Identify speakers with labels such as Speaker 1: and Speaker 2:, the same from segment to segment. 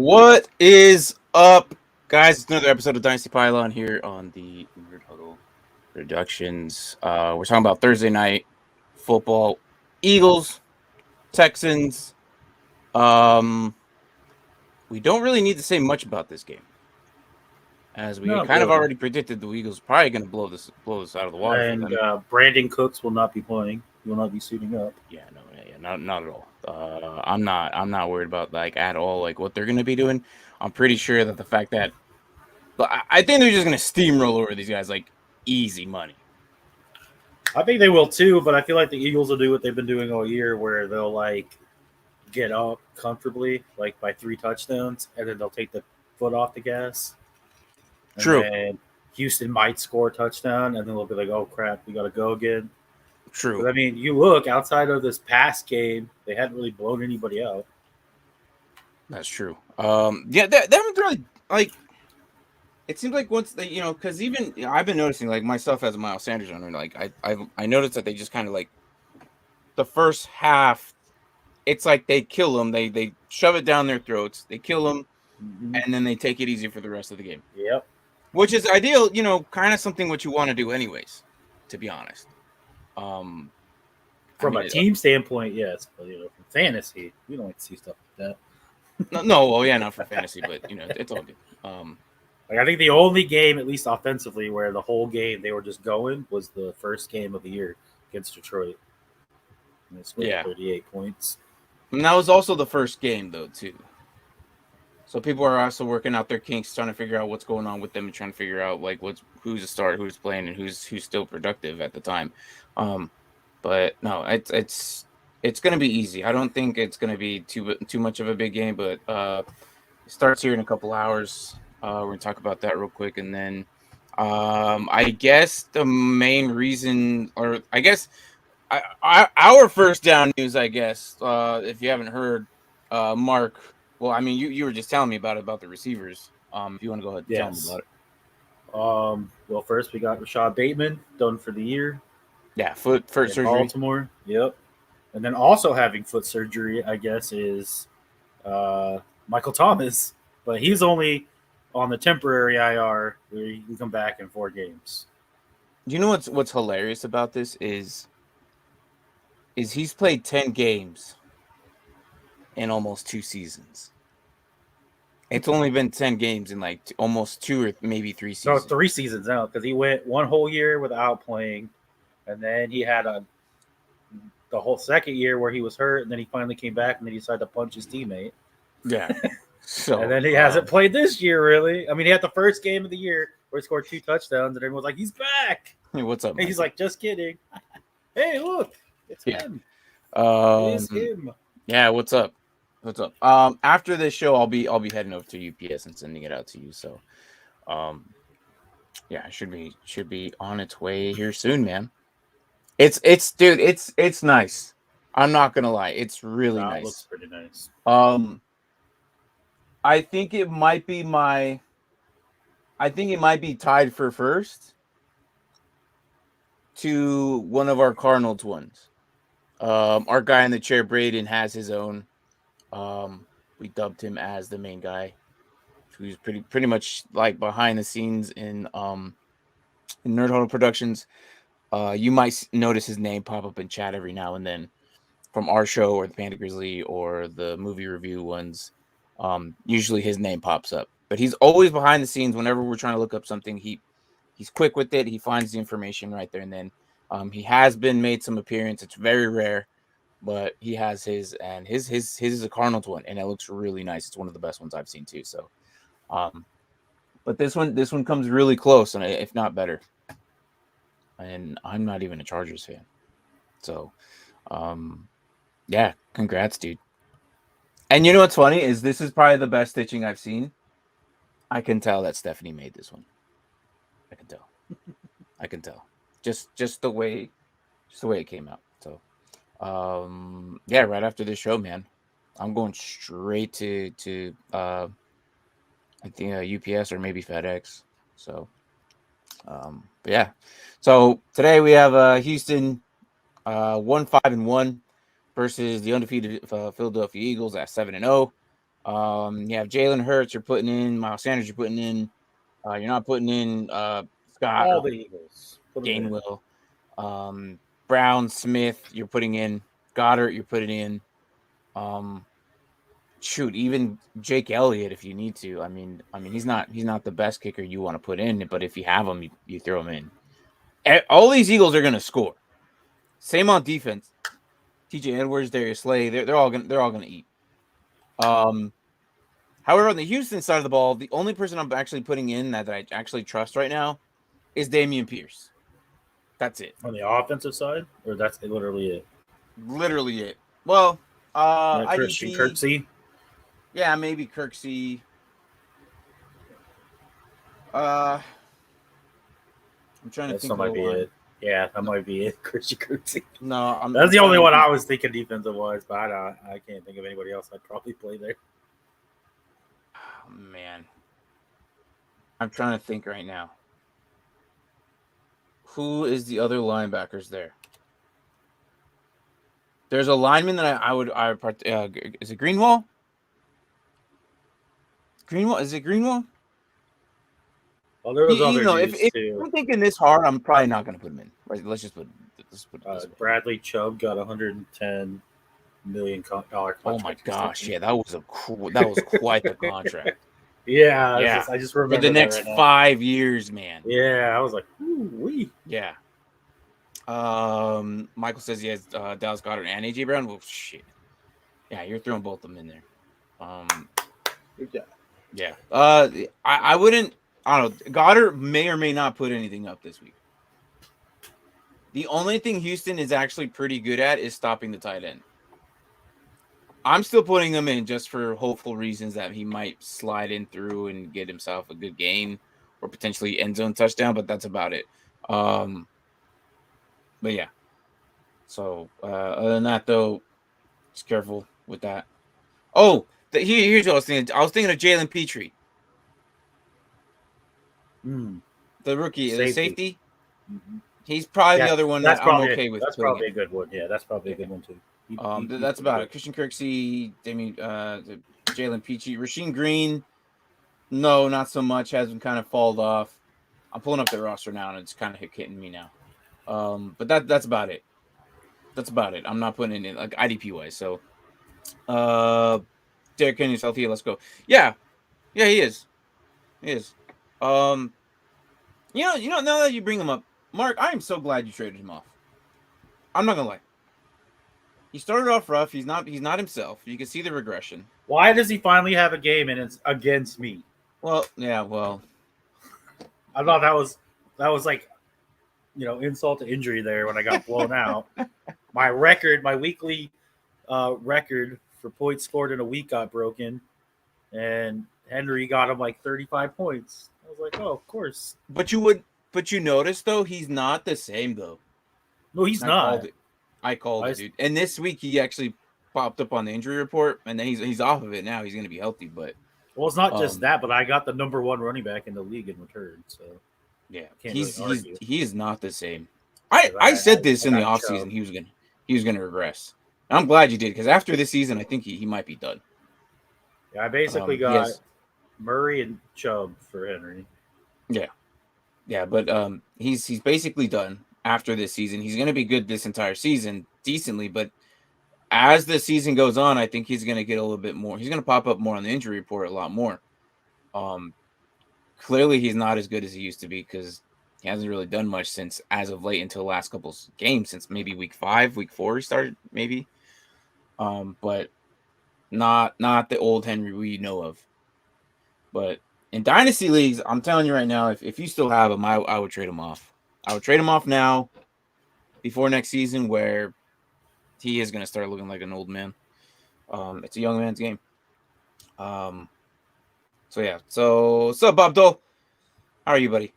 Speaker 1: What is up, guys? It's another episode of Dynasty Pylon here on the Nerd Huddle Productions. We're talking about Thursday night football, Eagles, Texans. We don't really need to say much about this game, as we
Speaker 2: Not
Speaker 1: kind of
Speaker 2: really.
Speaker 1: already predicted the Eagles are probably going to blow this out of the water.
Speaker 2: And Brandon Cooks will not be playing. He will not be suiting up.
Speaker 1: Yeah, not at all. I'm not worried about at all what they're going to be doing. I'm pretty sure that the fact that I think they're just going to steamroll over these guys easy money.
Speaker 2: I think they will too, but I feel like the Eagles will do what they've been doing all year, where they'll get up comfortably, by 3 touchdowns, and then they'll take the foot off the gas. And
Speaker 1: True.
Speaker 2: then Houston might score a touchdown, and then they'll be like, "Oh crap, we got to go again."
Speaker 1: True.
Speaker 2: But, I mean, you look outside of this past game, they hadn't really blown anybody out.
Speaker 1: That's true. Yeah, they haven't really It seems like once they, because even I've been noticing myself as a Miles Sanders owner, I noticed that they just kind of the first half, it's like they kill them, they shove it down their throats, they kill them, and then they take it easy for the rest of the game.
Speaker 2: Yep.
Speaker 1: Which is ideal, kind of something what you want to do anyways, to be honest.
Speaker 2: From a team standpoint, yes, but from fantasy, we don't like to see stuff like
Speaker 1: that. Not for fantasy, but it's all good.
Speaker 2: I think the only game, at least offensively, where the whole game they were just going was the first game of the year against Detroit. And they scored 38 points.
Speaker 1: And that was also the first game, though, too. So people are also working out their kinks, trying to figure out what's going on with them, and trying to figure out who's a start, who's playing, and who's still productive at the time. But no, it's going to be easy. I don't think it's going to be too much of a big game, but it starts here in a couple hours. We're going to talk about that real quick. And then I guess the main reason, or I guess our first down news, I guess, if you haven't heard, Mark, well, I mean, you were just telling me about the receivers. If you want to go ahead and tell me about it.
Speaker 2: Well, first we got Rashad Bateman done for the year.
Speaker 1: Yeah, foot surgery.
Speaker 2: Baltimore, yep. And then also having foot surgery, I guess, is Michael Thomas. But he's only on the temporary IR where he can come back in 4 games.
Speaker 1: You know what's hilarious about this is he's played 10 games in almost 2 seasons. It's only been 10 games in almost 2 or maybe 3 seasons.
Speaker 2: No, 3 seasons now, because he went 1 whole year without playing, and then he had the whole second year where he was hurt, and then he finally came back, and then he decided to punch his teammate.
Speaker 1: Yeah. So,
Speaker 2: and then he hasn't played this year, really. I mean, he had the first game of the year where he scored 2 touchdowns, and everyone was like, "He's back."
Speaker 1: Hey, what's up?
Speaker 2: And he's like, "Just kidding." Hey, look, it's him. It's him.
Speaker 1: Yeah, what's up? What's up? After this show, I'll be heading over to UPS and sending it out to you. So, yeah, it should be on its way here soon, man. It's nice. I'm not gonna lie, it's really nice.
Speaker 2: It looks pretty nice.
Speaker 1: I think it might be tied for first to one of our Cardinals ones. Our guy in the chair, Braden, has his own. We dubbed him as the main guy, who's pretty much behind the scenes in Nerd Huddle Productions. You might notice his name pop up in chat every now and then from our show or the Panda Grizzly or the movie review ones. Usually his name pops up, but he's always behind the scenes. Whenever we're trying to look up something, he's quick with it. He finds the information right there and then. He has been made some appearance. It's very rare, but he has his, and his is a Cardinals one, and it looks really nice. It's one of the best ones I've seen too. So, but this one comes really close, and if not better. And I'm not even a Chargers fan, so yeah, congrats, dude. And you know what's funny is this is probably the best stitching I've seen. I can tell that Stephanie made this one. I can tell. Just the way it came out. So, yeah, right after this show, man, I'm going straight to I think UPS or maybe FedEx. So, but yeah. So today we have Houston 1-5-1 versus the undefeated Philadelphia Eagles at 7-0. You have Jalen Hurts. You're putting in Miles Sanders. You're putting in. You're not putting in Scott
Speaker 2: All
Speaker 1: or
Speaker 2: the Eagles. Put 'em in.
Speaker 1: Gainwell. Brown, Smith. You're putting in Goddard. You're putting in. Shoot, even Jake Elliott if you need to. I mean, he's not the best kicker you want to put in, but if you have him, you throw him in. All these Eagles are going to score. Same on defense. TJ Edwards, Darius Slay, they're all gonna eat. However, on the Houston side of the ball, the only person I'm actually putting in that I actually trust right now is Dameon Pierce. That's it.
Speaker 2: On the offensive side, or that's literally it.
Speaker 1: Literally it. Well,
Speaker 2: Christian
Speaker 1: IDP.
Speaker 2: Kirksey.
Speaker 1: Yeah, maybe Kirksey. I'm trying to think.
Speaker 2: That might be it. Yeah, that might be it. Christian Kirksey.
Speaker 1: No,
Speaker 2: that's the only one I was thinking defensive wise, but I can't think of anybody else I'd probably play there.
Speaker 1: Oh, man, I'm trying to think right now. Who is the other linebackers there? There's a lineman that I would is it Greenwall? Greenwall, is it Greenwall?
Speaker 2: Well, there was other news
Speaker 1: if
Speaker 2: too.
Speaker 1: I'm thinking this hard, I'm probably not going to put him in. Right, let's put
Speaker 2: Bradley Chubb got $110 million contract.
Speaker 1: Oh my gosh! Yeah, that was quite the contract.
Speaker 2: Yeah. I just remember
Speaker 1: for the next 5 years, man.
Speaker 2: Yeah, I was like, ooh-wee.
Speaker 1: Yeah. Michael says he has Dallas Goedert and AJ Brown. Well, shit. Yeah, you're throwing both of them in there. Yeah. I wouldn't. I don't know. Goddard may or may not put anything up this week. The only thing Houston is actually pretty good at is stopping the tight end. I'm still putting him in just for hopeful reasons that he might slide in through and get himself a good gain or potentially end zone touchdown, but that's about it. But yeah. So other than that, though, just careful with that. Oh, here's what I was thinking. I was thinking of Jalen Petrie. The rookie, the safety. Mm-hmm. He's probably the other one that I'm okay with.
Speaker 2: That's probably a good one. Yeah, that's probably a good one too.
Speaker 1: That's about it. Christian Kirksey, Jalen Petrie, Rasheem Green. No, not so much. Has been kind of fallen off. I'm pulling up the roster now, and it's kind of hitting me now. But that's about it. That's about it. I'm not putting it in like IDP wise. So, Derrick Henry's healthy. Let's go. Yeah, he is. He is. Now that you bring him up, Mark, I am so glad you traded him off. I'm not gonna lie. He started off rough. He's not himself. You can see the regression.
Speaker 2: Why does he finally have a game and it's against me?
Speaker 1: Well, yeah, well.
Speaker 2: I thought that was like, insult to injury there when I got blown out. My weekly record for points scored in a week got broken, and Henry got him like 35 points. I was like, oh, of course.
Speaker 1: But you notice though, he's not the same though.
Speaker 2: No, he's not.
Speaker 1: I called it, dude. And this week he actually popped up on the injury report, and then he's off of it now. He's going to be healthy, but
Speaker 2: it's not just that. But I got the number one running back in the league in return. So
Speaker 1: yeah, he is not the same. I said this in the offseason. He was gonna regress. And I'm glad you did, because after this season, I think he might be done.
Speaker 2: Yeah, I basically got Murray and Chubb for Henry.
Speaker 1: Yeah, but he's basically done. After this season, he's going to be good this entire season, decently. But as the season goes on, I think he's going to get a little bit more. He's going to pop up more on the injury report a lot more. Clearly, he's not as good as he used to be because he hasn't really done much since as of late until the last couple games, since maybe week 5, week 4 he started maybe. But not the old Henry we know of. But in dynasty leagues, I'm telling you right now, if you still have him, I would trade him off. I would trade him off now before next season, where he is going to start looking like an old man. It's a young man's game. So yeah. So what's up, Bob Dole? How are you, buddy?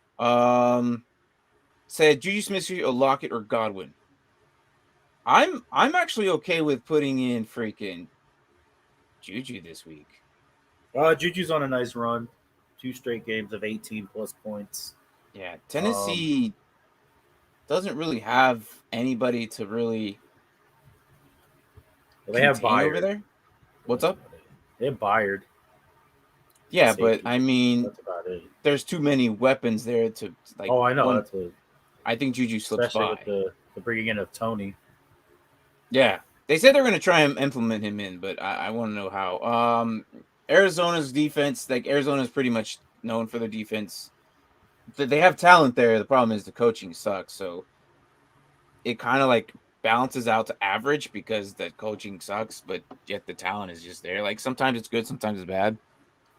Speaker 1: Said Juju Smith-Schuster, Lockett, or Godwin. I'm actually okay with putting in freaking Juju this week.
Speaker 2: Juju's on a nice run. 2 straight games of 18 plus points.
Speaker 1: Yeah, Tennessee doesn't really have anybody to really.
Speaker 2: They have Byard
Speaker 1: over there. What's up?
Speaker 2: They have Byard.
Speaker 1: Yeah, but
Speaker 2: Safety.
Speaker 1: I mean,
Speaker 2: That's about it.
Speaker 1: there's too many weapons there to like
Speaker 2: Oh, I know.
Speaker 1: one.
Speaker 2: That's what,
Speaker 1: I think Juju slips
Speaker 2: especially with
Speaker 1: by.
Speaker 2: the bringing in of Tony.
Speaker 1: Yeah, they said they're going to try and implement him in, but I want to know how. Arizona's defense, like Arizona's pretty much known for their defense. They have talent there. The problem is the coaching sucks. So it kind of like balances out to average because the coaching sucks, but yet the talent is just there. Like sometimes it's good, sometimes it's bad.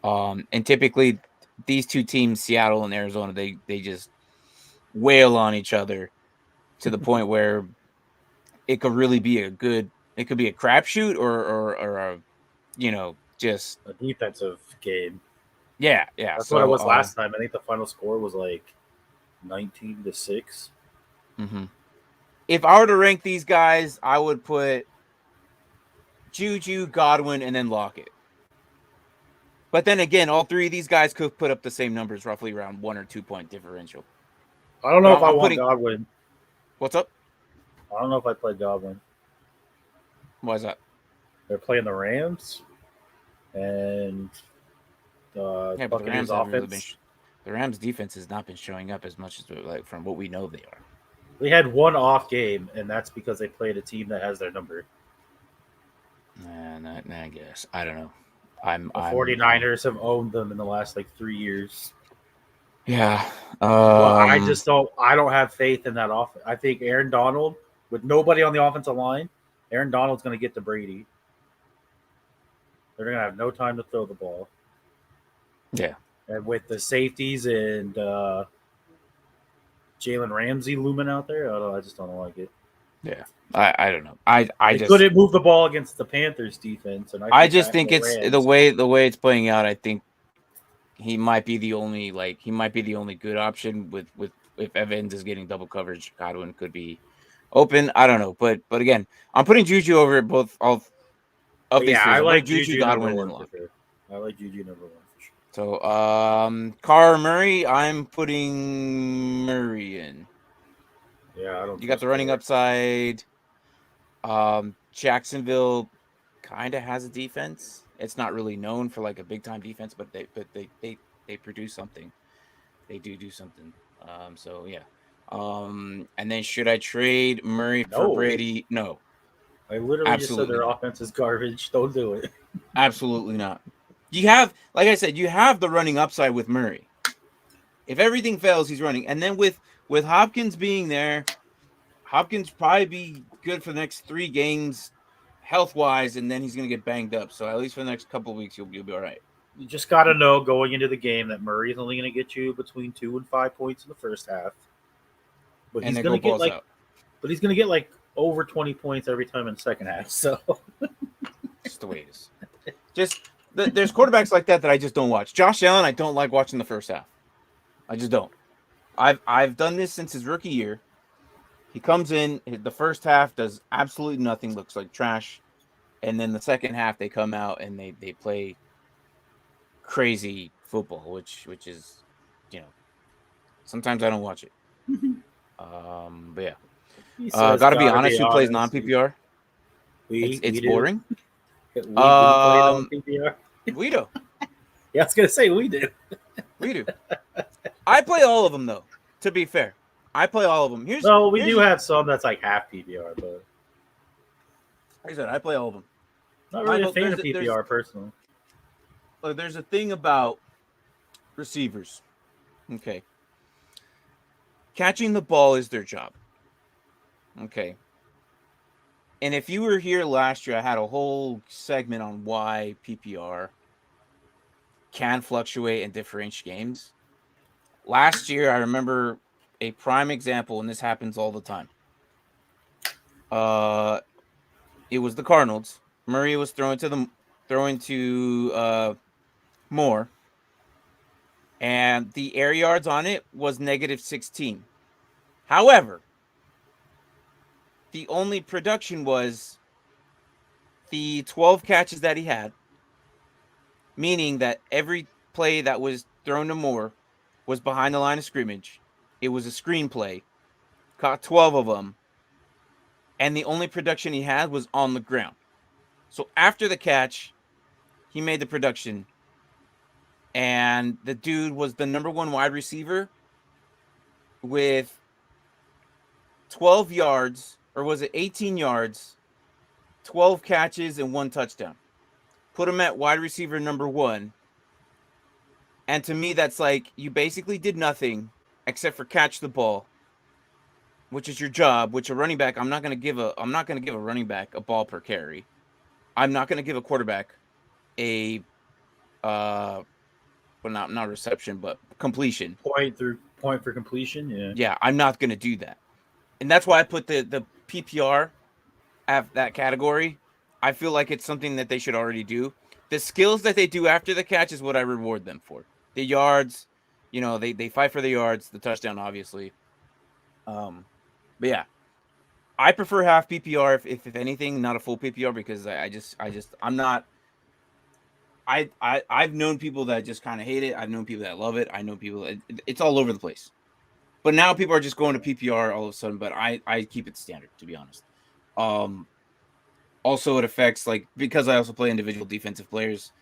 Speaker 1: And typically these two teams, Seattle and Arizona, they just wail on each other to the point where it could really be a good. It could be a crapshoot or a just
Speaker 2: A defensive game.
Speaker 1: yeah.
Speaker 2: That's what it
Speaker 1: So
Speaker 2: was last time. I think the final score was like 19-6.
Speaker 1: mhm. If I were to rank these guys, I would put Juju, Godwin, and then Lockett. But then again, all three of these guys could put up the same numbers, roughly around 1 or 2 point differential.
Speaker 2: I don't
Speaker 1: But
Speaker 2: know if I
Speaker 1: I'm
Speaker 2: want
Speaker 1: putting
Speaker 2: Godwin.
Speaker 1: what's up?
Speaker 2: I don't know if I play Godwin.
Speaker 1: Why is that?
Speaker 2: They're playing the Rams and
Speaker 1: Yeah, but the
Speaker 2: Buccaneers
Speaker 1: Rams haven't really been.
Speaker 2: offense.
Speaker 1: The Rams defense has not been showing up as much as like from what we know they are.
Speaker 2: They had one off game, and that's because they played a team that has their number.
Speaker 1: I guess I don't know.
Speaker 2: The 49ers have owned them in the last like 3 years.
Speaker 1: Yeah.
Speaker 2: Well, I just don't. I don't have faith in that offense. I think Aaron Donald, with nobody on the offensive line, Aaron Donald's going to get to Brady. They're going to have no time to throw the ball.
Speaker 1: Yeah.
Speaker 2: And with the safeties and Jalen Ramsey looming out there, I just don't like it.
Speaker 1: Yeah. I don't know. I
Speaker 2: They
Speaker 1: just
Speaker 2: couldn't move the ball against the Panthers defense, and
Speaker 1: I just think it's
Speaker 2: Rams.
Speaker 1: the way it's playing out. I think he might be the only good option with if Evans is getting double coverage, Godwin could be open. I don't know, but again, I'm putting Juju over both of these
Speaker 2: Yeah,
Speaker 1: three.
Speaker 2: I
Speaker 1: I'm
Speaker 2: like
Speaker 1: putting Juju,
Speaker 2: number
Speaker 1: Godwin, and
Speaker 2: one for
Speaker 1: Lockett.
Speaker 2: sure. I like Juju number one for sure.
Speaker 1: So Carr Murray, I'm putting Murray in.
Speaker 2: Yeah, I don't.
Speaker 1: You got the running upside. Jacksonville kind of has a defense. It's not really known for like a big time defense, but they produce something. They do something. So yeah. And then should I trade Murray for
Speaker 2: No.
Speaker 1: Brady? No,
Speaker 2: I literally just said
Speaker 1: absolutely
Speaker 2: their
Speaker 1: not.
Speaker 2: offense is garbage. Don't do it.
Speaker 1: Absolutely not. You have, like I said, you have the running upside with Murray. If everything fails, he's running. And then with Hopkins being there, Hopkins probably be good for the next 3 games health wise, and then he's gonna get banged up. So at least for the next couple of weeks, you'll be all right.
Speaker 2: You just got to know going into the game that Murray is only going to get you between 2 and 5 points in the first half. But
Speaker 1: And
Speaker 2: he's
Speaker 1: then
Speaker 2: going
Speaker 1: go
Speaker 2: to get
Speaker 1: balls
Speaker 2: like,
Speaker 1: out.
Speaker 2: but he's going to get like over 20 points every time in the second half. So
Speaker 1: Just the way it is. Just there's quarterbacks like that I just don't watch. Josh Allen, I don't like watching the first half. I just don't. I've done this since his rookie year. He comes in, the first half does absolutely nothing, looks like trash, and then the second half they come out and they play crazy football, which is, sometimes I don't watch it. But yeah, gotta be honest. Who plays non PPR? It's boring.
Speaker 2: We play non PPR.
Speaker 1: We do.
Speaker 2: Yeah, I was gonna say we do.
Speaker 1: We do. I play all of them though. To be fair, I play all of them.
Speaker 2: We do have some that's like half PPR, but
Speaker 1: like I said, I play all of them.
Speaker 2: Not really a fan of PPR personally.
Speaker 1: Look, there's a thing about receivers. Okay. Catching the ball is their job. Okay. And if you were here last year, I had a whole segment on why PPR can fluctuate and differentiate games. Last year, I remember a prime example, and this happens all the time. It was the Cardinals. Murray was throwing to Moore, and the air yards on it was -16. However, the only production was the 12 catches that he had, meaning that every play that was thrown to Moore was behind the line of scrimmage. It was a screenplay, caught 12 of them, and the only production he had was on the ground. So after the catch, he made the production, and the dude was the number one wide receiver with 12 yards, or was it 18 yards, 12 catches, and 1 touchdown. Put him at wide receiver number 1. And to me, that's like you basically did nothing except for catch the ball, which is your job. Which a running back, I'm not going to give a running back a ball per carry. I'm not going to give a quarterback a well, not reception, but completion.
Speaker 2: Point for completion. Yeah.
Speaker 1: Yeah, I'm not going to do that, and that's why I put the PPR at that category. I feel like it's something that they should already do. The skills that they do after the catch is what I reward them for. The yards, they fight for the yards, the touchdown, obviously. But yeah, I prefer half PPR if anything, not a full PPR, because I'm not. I've known people that just kind of hate it. I've known people that love it. I know people. It's all over the place. But now people are just going to PPR all of a sudden. But I keep it standard, to be honest. Also, it affects, like, because I also play individual defensive players.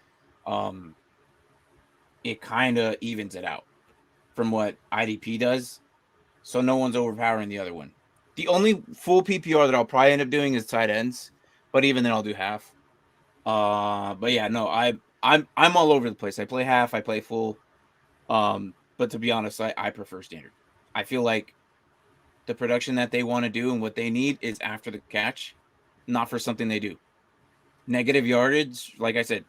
Speaker 1: It kind of evens it out from what IDP does. So no one's overpowering the other one. The only full PPR that I'll probably end up doing is tight ends, but even then I'll do half. But yeah, no, I'm all over the place. I play half, I play full. But to be honest, I prefer standard. I feel like the production that they want to do and what they need is after the catch, not for something they do. Negative yardage, like I said,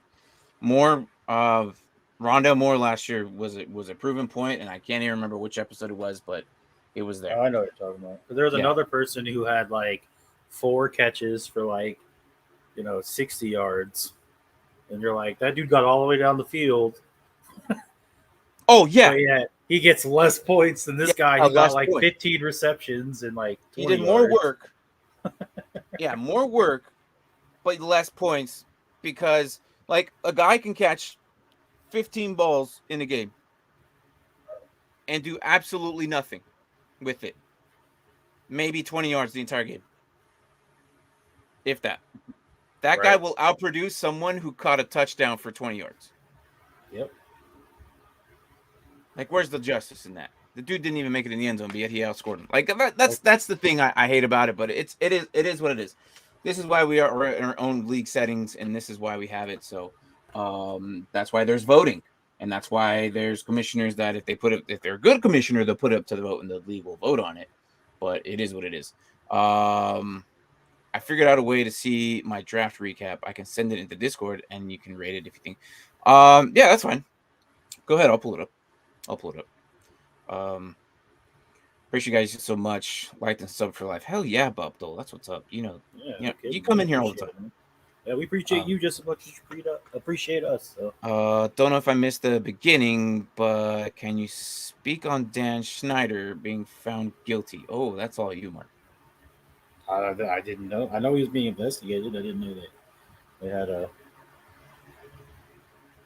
Speaker 1: more of Rondell Moore last year was a proven point, and I can't even remember which episode it was, but it was there.
Speaker 2: I know what you're talking about. There was another person who had like 4 catches for 60 yards, and you're like, that dude got all the way down the field.
Speaker 1: Oh yeah,
Speaker 2: he gets less points than this guy who got like 15 receptions and like 20
Speaker 1: he did more work. Yeah, more work, but less points, because like a guy can catch 15 balls in a game and do absolutely nothing with it. Maybe 20 yards the entire game, if that. That guy will outproduce someone who caught a touchdown for 20 yards.
Speaker 2: Yep.
Speaker 1: Like, where's the justice in that? The dude didn't even make it in the end zone, but yet he outscored him. Like, that's the thing I hate about it, but it is what it is. This is why we are in our own league settings, and this is why we have it. So that's why there's voting, and that's why there's commissioners that if they're a good commissioner, they'll put it up to the vote, and the league will vote on it. But it is what it is. I figured out a way to see my draft recap. I can send it into Discord, and you can rate it if you think. Yeah, that's fine. Go ahead. I'll pull it up. Appreciate you guys so much. Like and sub for life. Hell yeah, Bubdol. That's what's up. You come in here all the time.
Speaker 2: Yeah, we appreciate you just as much as you appreciate us. So.
Speaker 1: Don't know if I missed the beginning, but can you speak on Dan Schneider being found guilty? Oh, that's all you, Mark.
Speaker 2: I didn't know. I know he was being investigated. I didn't know that they had a.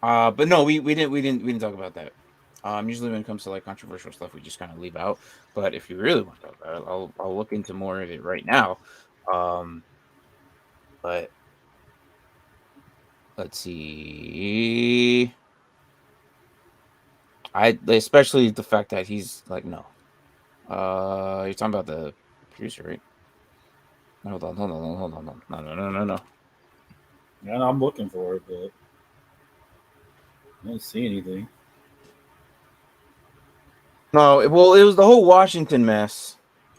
Speaker 1: But no, we didn't talk about that. Usually when it comes to like controversial stuff, we just kind of leave out. But if you really want to talk about it, I'll look into more of it right now. But let's see. Especially the fact that he's like, no. You're talking about the producer, right? Hold on. No.
Speaker 2: Yeah, I'm looking for it, but I don't see anything.
Speaker 1: No, well, it was the whole Washington mess.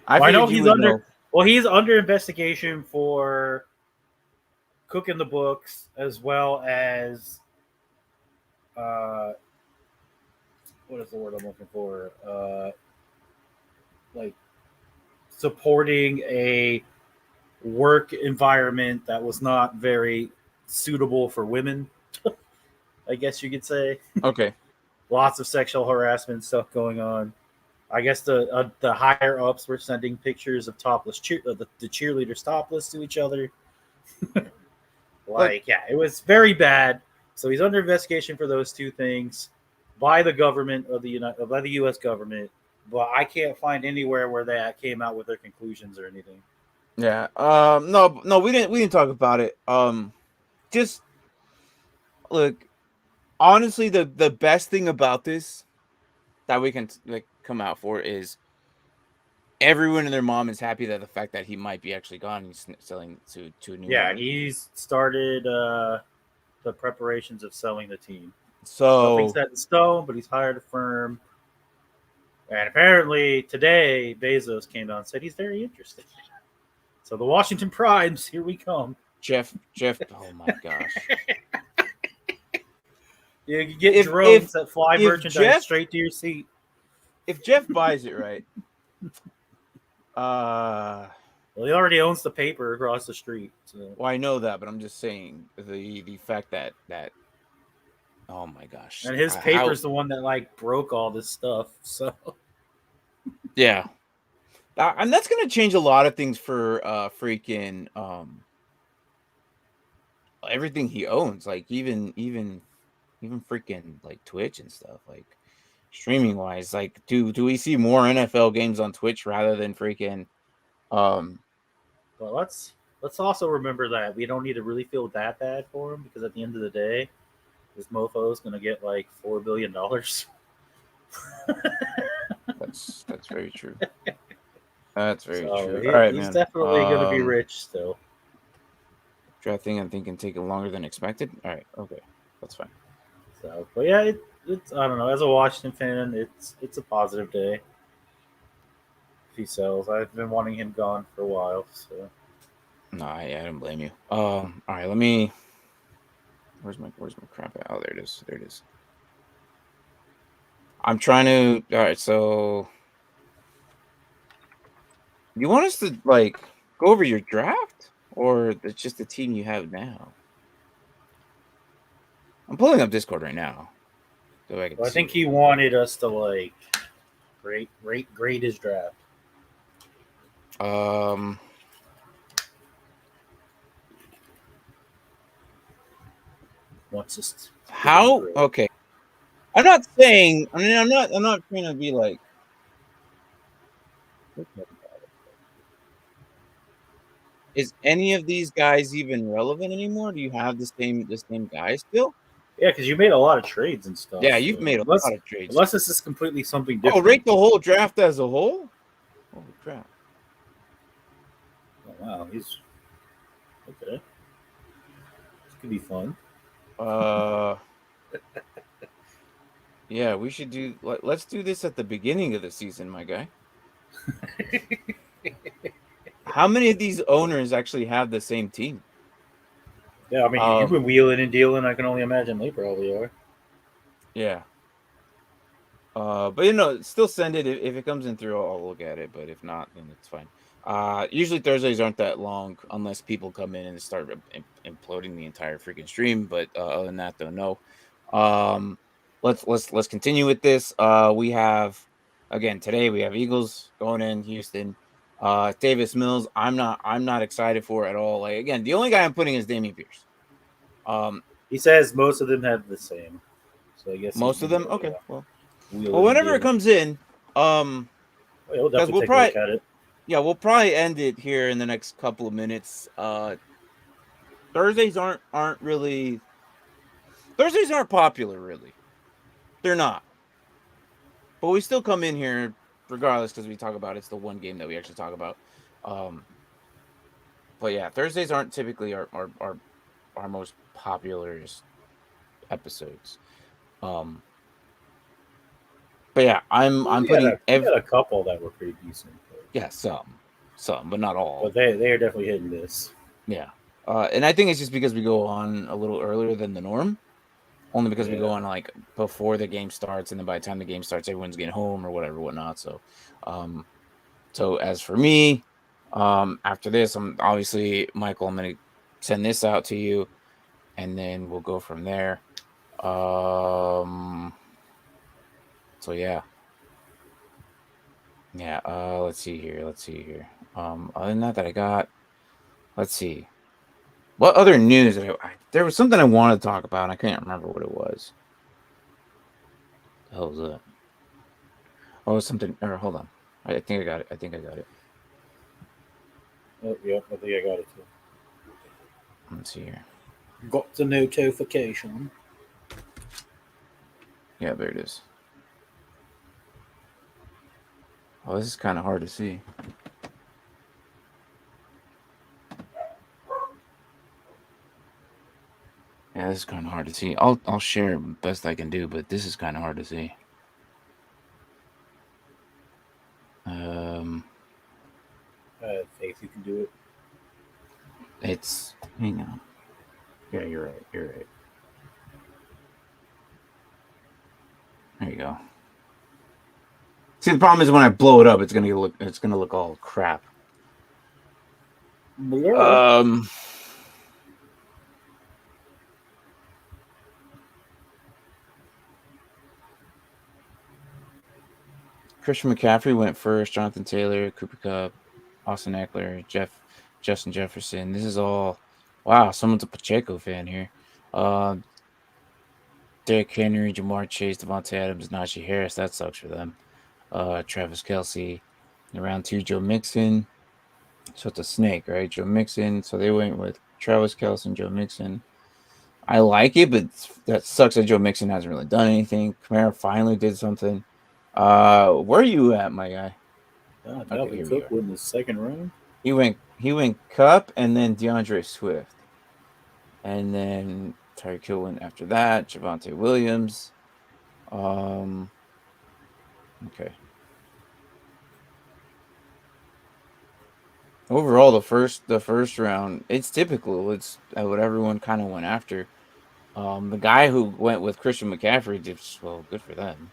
Speaker 2: I know he's under. Well, he's under investigation for cooking the books, as well as what is the word I'm looking for? Like supporting a work environment that was not very suitable for women. I guess you could say.
Speaker 1: Okay.
Speaker 2: Lots of sexual harassment stuff going on. I guess the higher ups were sending pictures of topless the cheerleaders topless to each other. It was very bad. So he's under investigation for those two things by the government of by the U.S. government. But I can't find anywhere where that came out with their conclusions or anything.
Speaker 1: Yeah. No, we didn't talk about it. Just Look, honestly, the best thing about this that we can like come out for is everyone and their mom is happy that the fact that he might be actually gone. He's selling to a new
Speaker 2: Yeah,
Speaker 1: owner.
Speaker 2: he's started the preparations of selling the team. Nothing's
Speaker 1: So
Speaker 2: set in stone, but he's hired a firm. And apparently today, Bezos came out and said he's very interested. So the Washington Primes, here we come.
Speaker 1: Jeff, oh my gosh.
Speaker 2: You can get
Speaker 1: If
Speaker 2: drones that fly
Speaker 1: if
Speaker 2: merchandise
Speaker 1: Jeff
Speaker 2: straight to your seat.
Speaker 1: if Jeff buys it right, uh,
Speaker 2: Well, he already owns the paper across the street. So.
Speaker 1: well, I know that, but I'm just saying the fact that oh my gosh,
Speaker 2: And his
Speaker 1: how
Speaker 2: paper's the one that like broke all this stuff. So
Speaker 1: yeah, and that's gonna change a lot of things for freaking everything he owns, like even freaking like Twitch and stuff, like streaming wise. Like, do we see more NFL games on Twitch rather than freaking um
Speaker 2: but let's also remember that we don't need to really feel that bad for him because at the end of the day, this mofo is gonna get like $4 billion.
Speaker 1: that's very true. That's very
Speaker 2: So
Speaker 1: true. All right,
Speaker 2: he's
Speaker 1: man.
Speaker 2: definitely gonna be rich still.
Speaker 1: Drafting I'm thinking taking longer than expected. All right, okay. That's fine.
Speaker 2: So, but yeah, it's I don't know. As a Washington fan, it's a positive day if he sells. I've been wanting him gone for a while. So
Speaker 1: No, I don't blame you. All right, let me where's my crap at? Oh, there it is. There it is. I'm trying to all right, so you want us to like go over your draft or it's just the team you have now? I'm pulling up Discord right now. So I can
Speaker 2: well, I
Speaker 1: see
Speaker 2: think
Speaker 1: it.
Speaker 2: he wanted us to like grade his draft.
Speaker 1: Um
Speaker 2: Wants us to give him a
Speaker 1: how
Speaker 2: grade.
Speaker 1: okay. I'm not saying I'm not trying to be like is any of these guys even relevant anymore? Do you have the same guys still?
Speaker 2: Yeah, because you made a lot of trades and stuff.
Speaker 1: Yeah,
Speaker 2: So
Speaker 1: you've made a
Speaker 2: unless
Speaker 1: lot of trades.
Speaker 2: unless this is completely something
Speaker 1: Oh,
Speaker 2: different.
Speaker 1: rate the whole draft as a whole? Holy crap.
Speaker 2: Oh, wow, he's okay. This could be fun.
Speaker 1: Uh yeah, we should let's do this at the beginning of the season, my guy. How many of these owners actually have the same team?
Speaker 2: Yeah, I mean you've
Speaker 1: Um
Speaker 2: been wheeling and dealing. I can only imagine they probably are.
Speaker 1: yeah. But you know, still send it if it comes in through. I'll look at it. But if not, then it's fine. Usually Thursdays aren't that long unless people come in and start imploding the entire freaking stream. But other than that, though, no. Um, let's continue with this. We have again today. We have Eagles going in Houston. Davis Mills. I'm not excited for at all. Like again, the only guy I'm putting is Dameon Pierce. Um,
Speaker 2: He says most of them have the same. So I guess he's
Speaker 1: most of
Speaker 2: been
Speaker 1: them. Okay, well,
Speaker 2: wheeling and
Speaker 1: whenever it
Speaker 2: dealing.
Speaker 1: comes in, um.
Speaker 2: Oh, yeah, we'll
Speaker 1: Because
Speaker 2: definitely
Speaker 1: we'll
Speaker 2: take a look
Speaker 1: probably
Speaker 2: at it.
Speaker 1: yeah, we'll probably end it here in the next couple of minutes. Thursdays aren't really Thursdays aren't popular really. They're not. But we still come in here regardless because we talk about it's the one game that we actually talk about. Um but yeah, Thursdays aren't typically our most popular episodes. Um but yeah, I'm putting
Speaker 2: We had a couple that were pretty decent,
Speaker 1: yeah, some, but not all.
Speaker 2: but they are definitely hitting this.
Speaker 1: Yeah. And I think it's just because we go on a little earlier than the norm. Only because we
Speaker 2: Yeah.
Speaker 1: go on like before the game starts, and then by the time the game starts, everyone's getting home or whatever, whatnot. So, so as for me, after this, I'm obviously Michael. I'm gonna send this out to you, and then we'll go from there. So yeah, yeah. Let's see here. Let's see here. Other than that, I got. Let's see. What other news? There was something I wanted to talk about, and I can't remember what it was. The hell was that? Oh, something. Or hold on. I think I got it. I think I got it.
Speaker 2: Oh, yeah, I think I got it too.
Speaker 1: Let's see here.
Speaker 2: Got the notification.
Speaker 1: Yeah, there it is. Oh, this is kind of hard to see. Yeah, this is kind of hard to see. I'll share best I can do, but this is kind of hard to see.
Speaker 2: I have faith you can do it.
Speaker 1: It's hang on. Yeah, you're right. You're right. There you go. See, the problem is when I blow it up, it's gonna look all crap.
Speaker 2: Blur.
Speaker 1: Christian McCaffrey went first. Jonathan Taylor, Cooper Kupp, Austin Eckler, Justin Jefferson. This is all. Wow, someone's a Pacheco fan here. Derrick Henry, Jamar Chase, Devontae Adams, Najee Harris. That sucks for them. Travis Kelce. In round 2, Joe Mixon. So it's a snake, right? Joe Mixon. So they went with Travis Kelce and Joe Mixon. I like it, but that sucks that Joe Mixon hasn't really done anything. Kamara finally did something. Where are you at, my guy?
Speaker 2: Dalvin
Speaker 1: here we
Speaker 2: Cook
Speaker 1: are.
Speaker 2: win the second round.
Speaker 1: He went Cup and then DeAndre Swift. And then Tyreek Hill went after that. Javonte Williams. Okay. Overall, the first round, it's typical. It's what everyone kind of went after. The guy who went with Christian McCaffrey did well. Good for them.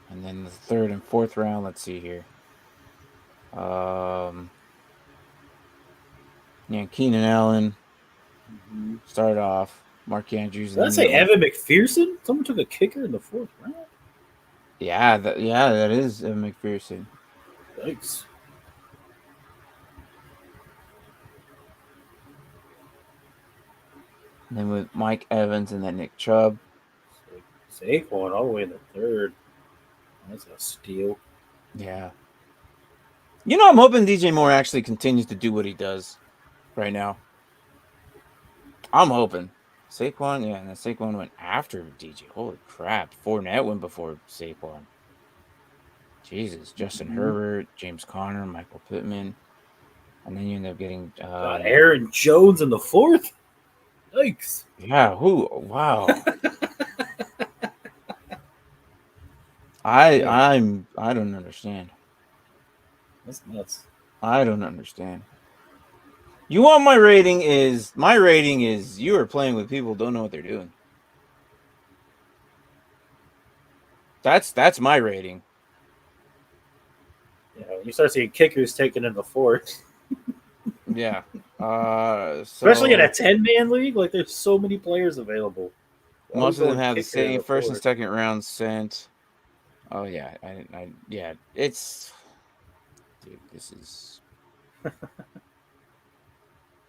Speaker 1: And then the third and fourth round. Let's see here. Yeah, Keenan Allen started off. Mark Andrews.
Speaker 2: Did I say Evan McPherson? Someone took a kicker in the fourth round.
Speaker 1: Yeah, that is McPherson.
Speaker 2: Thanks.
Speaker 1: And then with Mike Evans and then Nick Chubb.
Speaker 2: Saquon all the way in the third. That's a steal.
Speaker 1: Yeah. I'm hoping DJ Moore actually continues to do what he does right now. I'm hoping. Saquon, yeah, and then Saquon went after DJ. Holy crap. Fournette went before Saquon. Jesus. Justin Herbert, James Conner, Michael Pittman. And then you end up getting
Speaker 2: Aaron Jones in the fourth? Yikes.
Speaker 1: Yeah, who? Wow. I don't understand.
Speaker 2: That's nuts.
Speaker 1: I don't understand. You want my rating is you are playing with people who don't know what they're doing. That's my rating.
Speaker 2: Yeah, when you start seeing kickers taken in the fourth.
Speaker 1: Yeah.
Speaker 2: Especially in a 10-man league, like there's so many players available.
Speaker 1: Most of them have the same first and second round sent. Oh yeah, yeah, it's dude, this is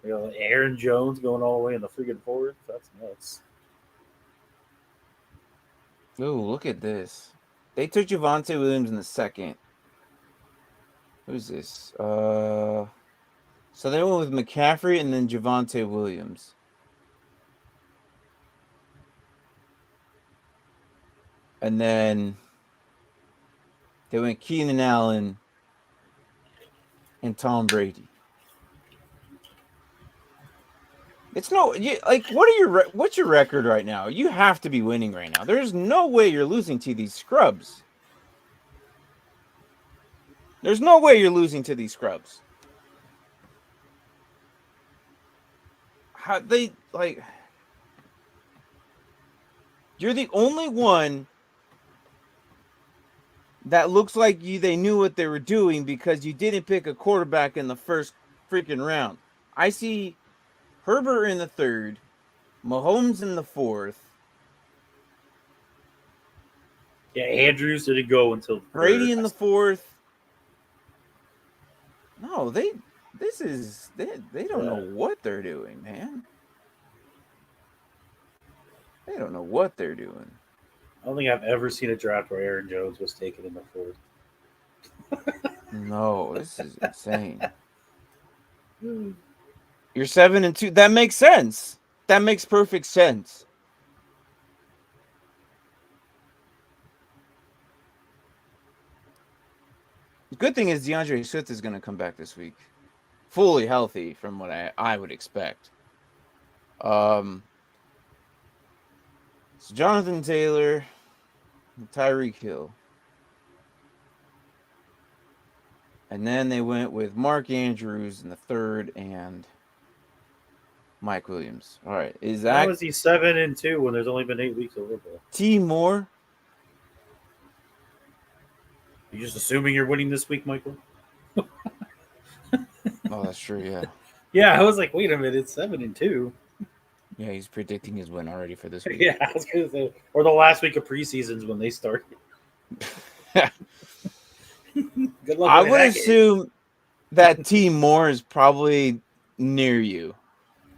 Speaker 2: Aaron Jones going all the way in the freaking fourth. That's nuts.
Speaker 1: Oh, look at this. They took Javonte Williams in the second. Who's this? So they went with McCaffrey and then Javonte Williams. And then they went Keenan Allen and Tom Brady. It's what's your record right now? You have to be winning right now. There's no way you're losing to these scrubs. There's no way you're losing to these scrubs. How they like you're the only one that looks like they knew what they were doing because you didn't pick a quarterback in the first freaking round. I see Herbert in the third, Mahomes in the fourth.
Speaker 2: Yeah, Andrews didn't go until
Speaker 1: Brady in the fourth. No, they don't know what they're doing, man. They don't know what they're doing.
Speaker 2: I don't think I've ever seen a draft where Aaron Jones was taken in the fourth.
Speaker 1: No, this is insane. You're 7-2. That makes sense. That makes perfect sense. The good thing is DeAndre Swift is going to come back this week, fully healthy from what I would expect. So Jonathan Taylor, Tyreek Hill. And then they went with Mark Andrews in the third and Mike Williams. All right. Is that
Speaker 2: How is he 7-2 when there's only been 8 weeks of football?
Speaker 1: T Moore?
Speaker 2: You just assuming you're winning this week, Michael?
Speaker 1: Oh, that's true, yeah.
Speaker 2: Yeah, I was like, wait a minute, it's 7-2.
Speaker 1: Yeah, he's predicting his win already for this week.
Speaker 2: Yeah, I was gonna say, or the last week of preseasons when they started. Good luck.
Speaker 1: I would assume that T Moore is probably near you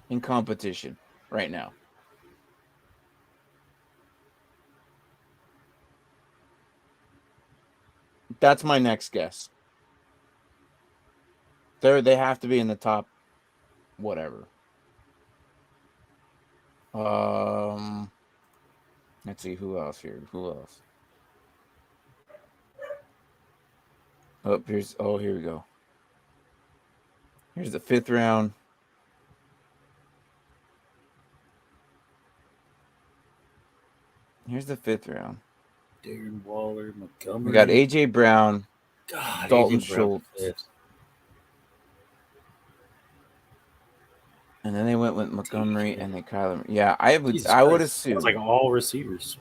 Speaker 1: in competition right now. That's my next guess. They have to be in the top whatever. Let's see who else here. Who else? Here we go. Here's the 5th round. Here's the 5th round.
Speaker 2: Darren Waller, Montgomery.
Speaker 1: We got AJ Brown,
Speaker 2: God,
Speaker 1: Dalton
Speaker 2: AJ Brown.
Speaker 1: Schultz. And then they went with Montgomery and then Kyler. Yeah, I would assume.
Speaker 2: It's like all receivers.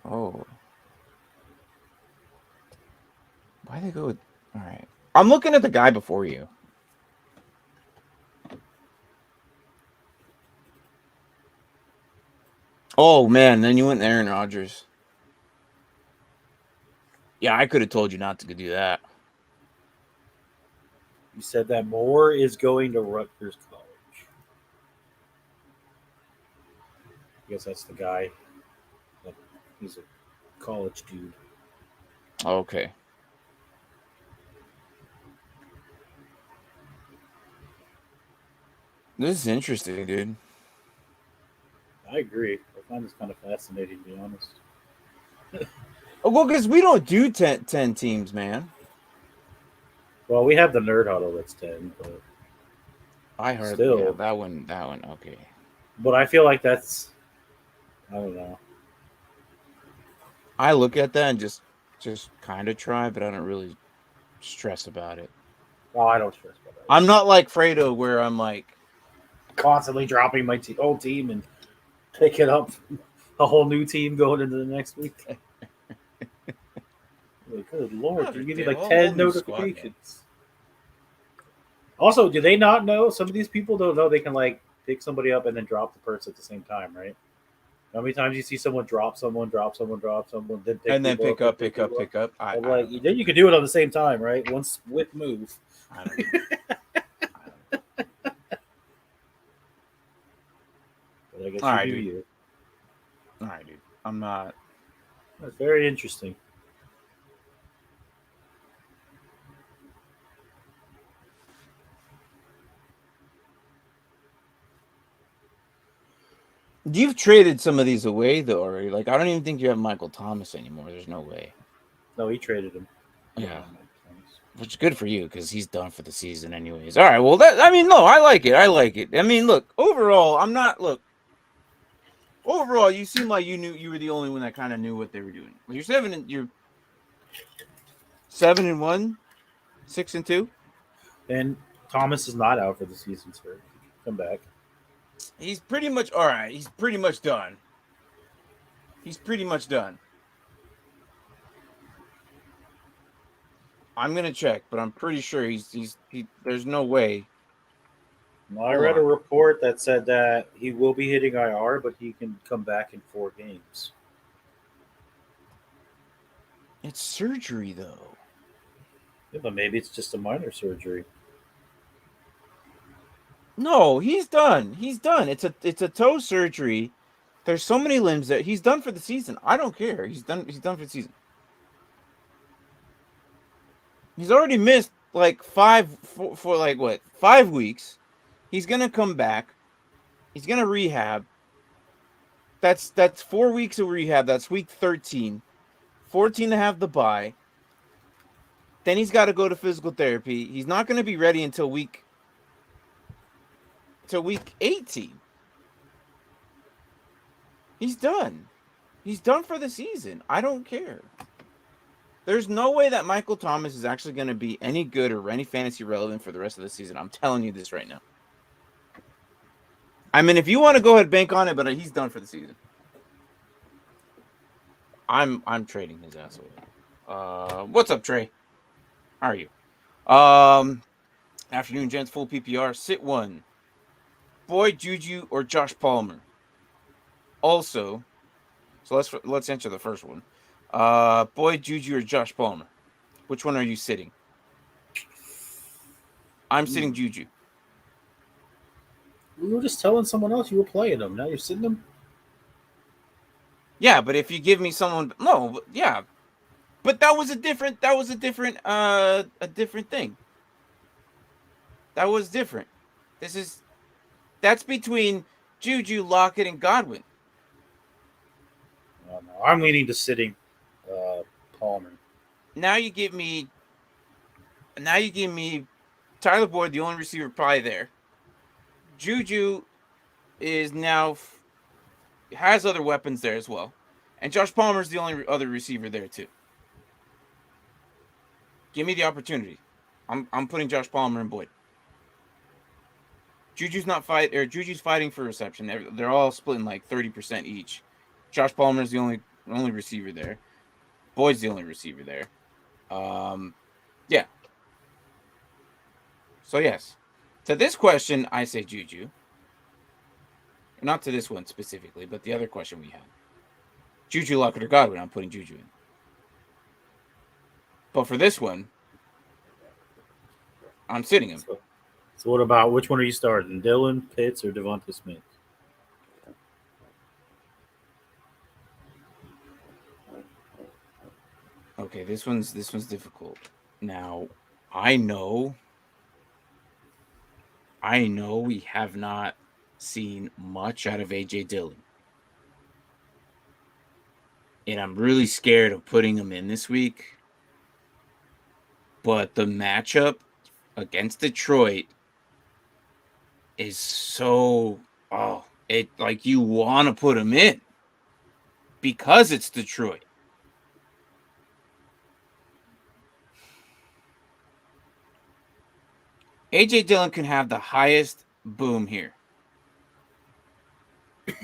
Speaker 1: Oh. Why they go with... All right. I'm looking at the guy before you. Oh, man. Then you went Aaron Rodgers. Yeah, I could have told you not to do that.
Speaker 2: You said that Moore is going to Rutgers College. I guess that's the guy. He's a college dude.
Speaker 1: Okay. This is interesting, dude.
Speaker 2: I agree. I find this kind of fascinating, to be honest.
Speaker 1: Well, because we don't do 10 teams, man.
Speaker 2: Well, we have the Nerd Huddle that's 10, but
Speaker 1: I heard
Speaker 2: still,
Speaker 1: that one. Okay.
Speaker 2: But I feel like that's, I don't know.
Speaker 1: I look at that and just kind of try, but I don't really stress about it.
Speaker 2: Oh, I don't stress about that.
Speaker 1: I'm not like Fredo where I'm like
Speaker 2: constantly dropping my old team and picking up a whole new team going into the next week. Good Lord, you give me like 10 notifications. Also, do they not know? Some of these people don't know they can like pick somebody up and then drop the person at the same time, right? How many times you see someone drop someone, then pick up?
Speaker 1: I'm
Speaker 2: like, then you can do it on the same time, right? One swift move.
Speaker 1: I don't know.
Speaker 2: But I guess
Speaker 1: All right,
Speaker 2: you do
Speaker 1: dude.
Speaker 2: you.
Speaker 1: All right, dude. I'm not.
Speaker 2: That's very interesting.
Speaker 1: You've traded some of these away though already. Like I don't even think you have Michael Thomas anymore. There's no way.
Speaker 2: No, he traded him.
Speaker 1: Yeah. Which is good for you because he's done for the season anyways. All right. Well, I like it. I mean, look, overall, Overall, you seem like you were the only one that kind of knew what they were doing. You're 7-1, 6-2.
Speaker 2: And Thomas is not out for the season, sir. Come back.
Speaker 1: He's pretty much all right. He's pretty much done. I'm gonna check, but I'm pretty sure there's no way.
Speaker 2: Well, I read a report that said that he will be hitting IR, but he can come back in 4 games.
Speaker 1: It's surgery though.
Speaker 2: Yeah, but maybe it's just a minor surgery.
Speaker 1: No, he's done. It's a toe surgery. There's so many limbs that he's done for the season. I don't care. He's done for the season. He's already missed like 5 weeks. He's gonna come back. He's gonna rehab. That's 4 weeks of rehab. That's week 13. 14 to have the bye. Then he's got to go to physical therapy. He's not going to be ready until week 18. He's done. He's done for the season. I don't care. There's no way that Michael Thomas is actually going to be any good or any fantasy relevant for the rest of the season. I'm telling you this right now. I mean, if you want to go ahead and bank on it, but he's done for the season. I'm trading his ass away. What's up, Trey? How are you? Afternoon, gents. Full PPR. Sit one. Boyd, Juju, or Josh Palmer. Also, so let's answer the first one. Boyd, Juju, or Josh Palmer. Which one are you sitting? I'm sitting Juju.
Speaker 2: You were just telling someone else you were playing them. Now you're sitting them.
Speaker 1: Yeah, but if you give me someone, no, yeah, but that was a different thing. That was different. That's between Juju, Lockett, and Godwin.
Speaker 2: No, I'm leaning to sitting Palmer.
Speaker 1: Now you give me Tyler Boyd, the only receiver probably there. Juju is now has other weapons there as well, and Josh Palmer's the only other receiver there too. Give me the opportunity. I'm putting Josh Palmer and Boyd. Juju's fighting for reception. They're all splitting like 30% each. Josh Palmer's the only receiver there. Boyd's the only receiver there. Yeah. So yes. To this question, I say Juju. Not to this one specifically, but the other question we had. Juju, Lockett, or Godwin, I'm putting Juju in. But for this one, I'm sitting him.
Speaker 2: So what about, which one are you starting? Dylan, Pitts, or Devonta Smith?
Speaker 1: Okay, this one's difficult. Now, I know we have not seen much out of AJ Dillon. And I'm really scared of putting him in this week. But the matchup against Detroit is so you want to put him in because it's Detroit. AJ Dillon can have the highest boom here.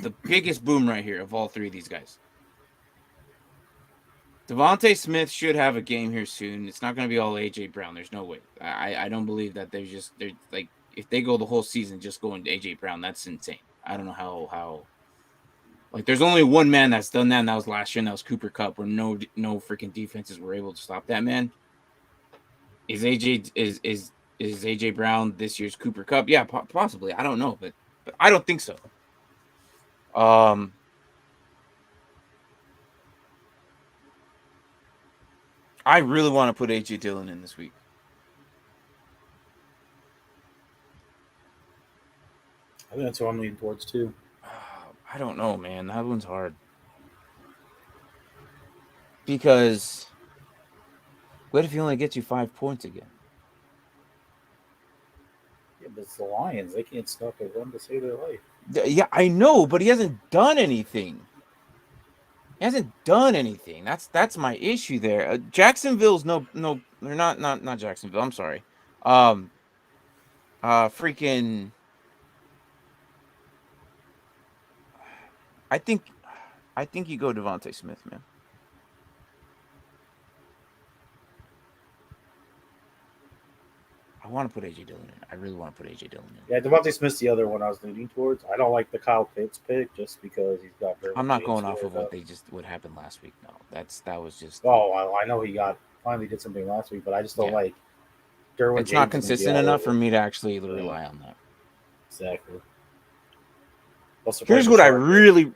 Speaker 1: The biggest boom right here of all three of these guys. Devontae Smith should have a game here soon. It's not going to be all AJ Brown. There's no way. I don't believe that they're like, if they go the whole season just going to AJ Brown, that's insane. I don't know how like, there's only one man that's done that, and that was last year, and that was Cooper Kupp, where no freaking defenses were able to stop that man. Is AJ Brown this year's Cooper Kupp? Yeah, possibly. I don't know, but I don't think so. I really want to put AJ Dillon in this week.
Speaker 2: I think that's what I'm leaning towards too.
Speaker 1: I don't know, man. That one's hard. Because what if he only gets you 5 points again?
Speaker 2: Yeah, but it's the Lions. They can't stop a run to save their life.
Speaker 1: Yeah, I know, but he hasn't done anything. That's my issue there. Jacksonville's no, they're not Jacksonville. I'm sorry. Freaking. I think you go Devontae Smith, man. I want to put AJ Dillon in. I really want to put AJ Dillon in.
Speaker 2: Yeah, Devontae Smith's the other one I was leaning towards. I don't like the Kyle Pitts pick just because he's got.
Speaker 1: I'm not going off of what happened last week. No, that was just.
Speaker 2: Oh, I know he finally did something last week, but I just don't like.
Speaker 1: Derwin it's James not consistent enough for me to actually rely on that.
Speaker 2: Exactly.
Speaker 1: Here's what I really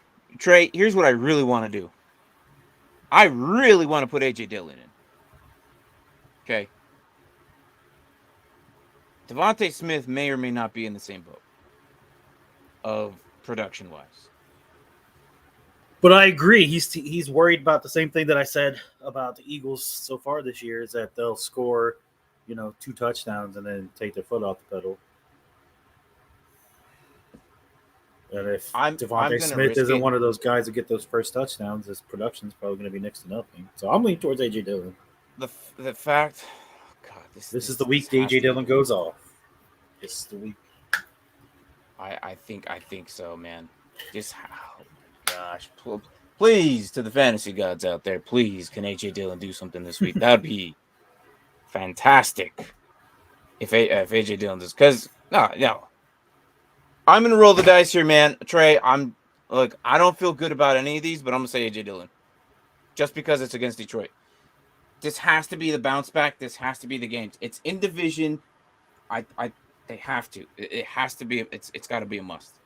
Speaker 1: want to do. I really want to put AJ Dillon in. Okay. Devontae Smith may or may not be in the same boat of production-wise.
Speaker 2: But I agree. He's worried about the same thing that I said about the Eagles so far this year is that they'll score, 2 touchdowns and then take their foot off the pedal. And if Devontae Smith isn't one of those guys to get those first touchdowns, his production's probably going to be next to nothing. So I'm leaning towards AJ Dillon.
Speaker 1: The fact, God,
Speaker 2: this is the week AJ Dillon goes off. This is the week.
Speaker 1: I think so, man. Just gosh, please, to the fantasy gods out there, please, can AJ Dillon do something this week? That'd be fantastic. If AJ Dillon does, because no. I'm gonna roll the dice here, man. Trey, I don't feel good about any of these, but I'm gonna say AJ Dillon. Just because it's against Detroit. This has to be the bounce back. This has to be the games. It's in division. They have to. It has to be. It's got to be a must.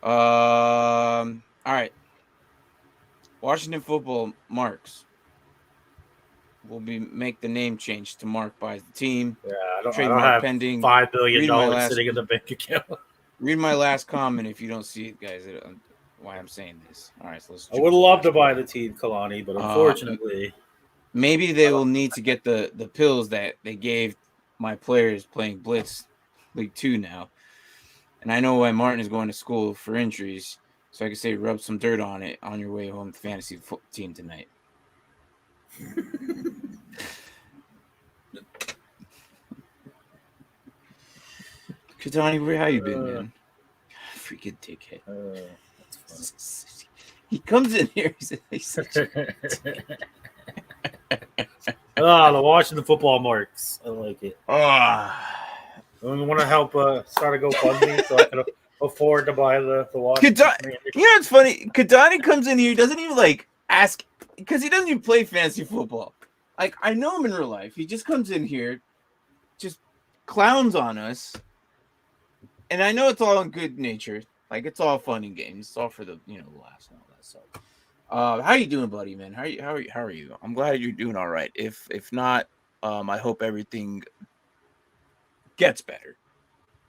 Speaker 1: All right. Washington football marks. Will make the name change to Mark buys the team.
Speaker 2: Yeah, I don't
Speaker 1: Trademark
Speaker 2: have
Speaker 1: pending.
Speaker 2: $5 billion sitting in the bank account.
Speaker 1: Read my last comment if you don't see it, guys. Why I'm saying this. All right, so let's.
Speaker 2: I would love to buy the team, Kalani, but unfortunately,
Speaker 1: maybe they will need to get the pills that they gave my players playing Blitz League 2 now. And I know why Martin is going to school for injuries, so I can say rub some dirt on it on your way home to fantasy team tonight. Kadani, how you been, man? Freaking dickhead. He comes in here. He's such a
Speaker 2: the Washington football marks. I like it. We want to help start a GoFundMe so I can afford to buy the Washington.
Speaker 1: It's funny. Kadani comes in here. He doesn't even ask because he doesn't even play fantasy football. I know him in real life. He just comes in here, just clowns on us. And I know it's all in good nature. It's all fun and games. It's all for the laughs and all that stuff. How you doing, buddy, man? How are you? I'm glad you're doing all right. If not, I hope everything gets better.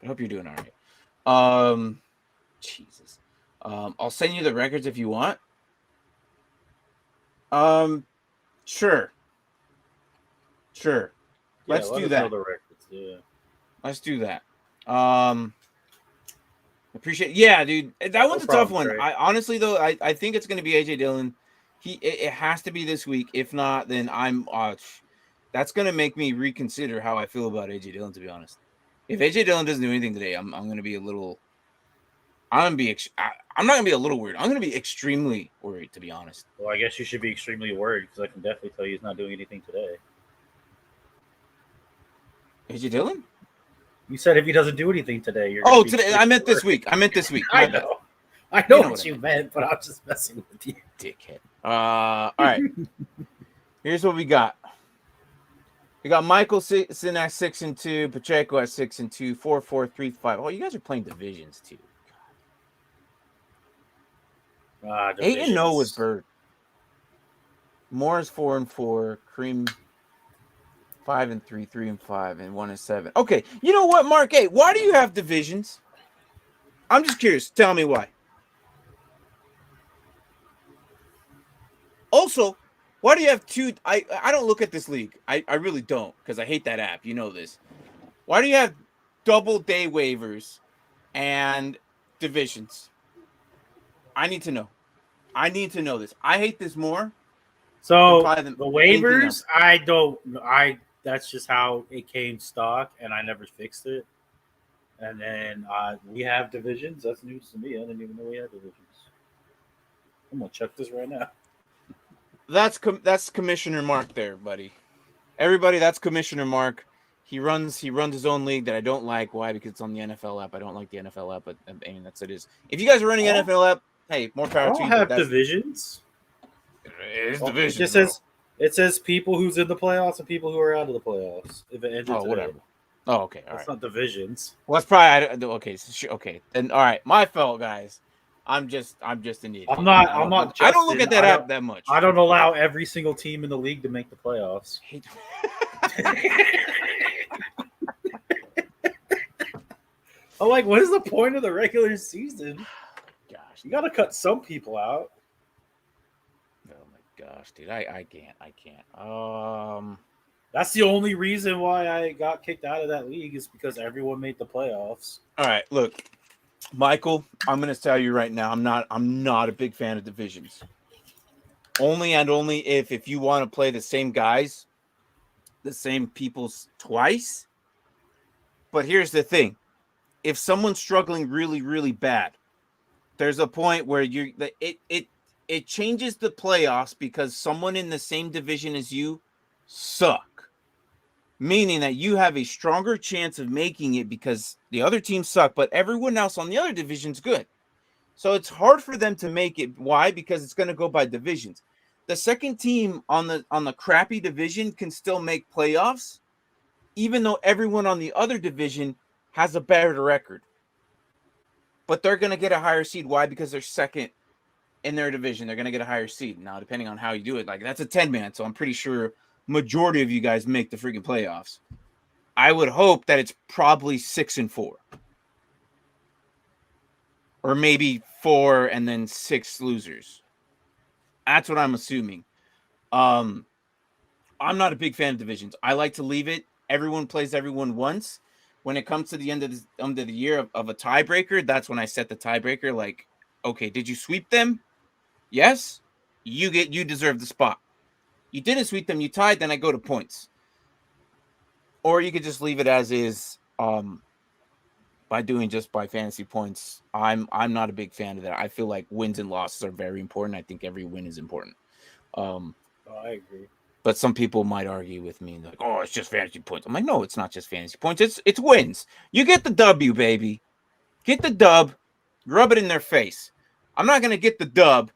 Speaker 1: I hope you're doing all right. Jesus. I'll send you the records if you want. Sure. Let's do that. The records. Yeah. Let's do that. Appreciate it. Yeah, dude. That one's a tough one. Trey. I honestly though, I think it's gonna be AJ Dillon. It has to be this week. If not, then that's gonna make me reconsider how I feel about AJ Dillon, to be honest. If AJ Dillon doesn't do anything today, I'm gonna be a little I'm not gonna be a little worried. I'm gonna be extremely worried, to be honest.
Speaker 2: Well, I guess you should be extremely worried because I can definitely tell you he's not doing anything today.
Speaker 1: AJ Dillon?
Speaker 2: You said if he doesn't do anything today, you're.
Speaker 1: Today. I meant this week.
Speaker 2: I know. I know what you meant, but I'm just messing with you,
Speaker 1: dickhead. All right. Here's what we got. We got Michael sitting at 6-2, Pacheco at 6-2, 4-4-3-5. Oh, you guys are playing divisions too. 8-0 with Bird. Morris 4-4, Cream 5-3, 3-5, and 1-7. Okay, you know what, Mark? Hey, why do you have divisions? I'm just curious. Tell me why. Also, why do you have two? I don't look at this league. I really don't because I hate that app. You know this. Why do you have double day waivers and divisions? I need to know. I need to know this. I hate this more.
Speaker 2: So the waivers, that's just how it came stock, and I never fixed it. And then we have divisions. That's news to me. I didn't even know we had divisions. I'm gonna check this right now.
Speaker 1: That's Commissioner Mark there, buddy. Everybody, that's Commissioner Mark. He runs his own league that I don't like. Why? Because it's on the NFL app. I don't like the NFL app, but I mean that's it is. If you guys are running NFL app, hey, more power to you.
Speaker 2: I don't have divisions.
Speaker 1: It is division.
Speaker 2: It says people who's in the playoffs and people who are out of the playoffs. If it ended
Speaker 1: whatever. Oh, okay. All
Speaker 2: right. It's not divisions.
Speaker 1: Well, that's probably okay. Okay. Then all right. My fault, guys. I'm just an idiot.
Speaker 2: I'm not. I
Speaker 1: don't look at that app that much.
Speaker 2: I don't allow every single team in the league to make the playoffs. I'm like, what is the point of the regular season?
Speaker 1: Gosh,
Speaker 2: You got to cut some people out.
Speaker 1: oh my gosh, dude, I can't.
Speaker 2: That's the only reason why I got kicked out of that league is because everyone made the playoffs.
Speaker 1: All right, look, Michael, I'm gonna tell you right now, I'm not a big fan of divisions. Only and only if you want to play the same guys, the same people twice. But here's the thing: if someone's struggling really, really bad, there's a point where it changes the playoffs because someone in the same division as you suck. Meaning that you have a stronger chance of making it because the other teams suck, but everyone else on the other division's good. So it's hard for them to make it. Why? Because it's going to go by divisions. The second team on the crappy division can still make playoffs, even though everyone on the other division has a better record. But they're going to get a higher seed. Why? Because they're second in their division. They're going to get a higher seed. Now, depending on how you do it, like that's a 10-man. So I'm pretty sure majority of you guys make the freaking playoffs. I would hope that it's probably 6-4. Or maybe 4 and then 6 losers. That's what I'm assuming. I'm not a big fan of divisions. I like to leave it. Everyone plays everyone once. When it comes to the end of the year of a tiebreaker, that's when I set the tiebreaker. Like, okay, did you sweep them? Yes. You deserve the spot. You didn't sweep them, you tied, then I go to points. Or you could just leave it as is. By fantasy points, I'm not a big fan of that. I feel like wins and losses are very important. I think every win is important.
Speaker 2: I agree.
Speaker 1: But some people might argue with me like, "Oh, it's just fantasy points." I'm like, "No, it's not just fantasy points. It's wins. You get the W, baby. Get the dub. Rub it in their face. I'm not gonna get the dub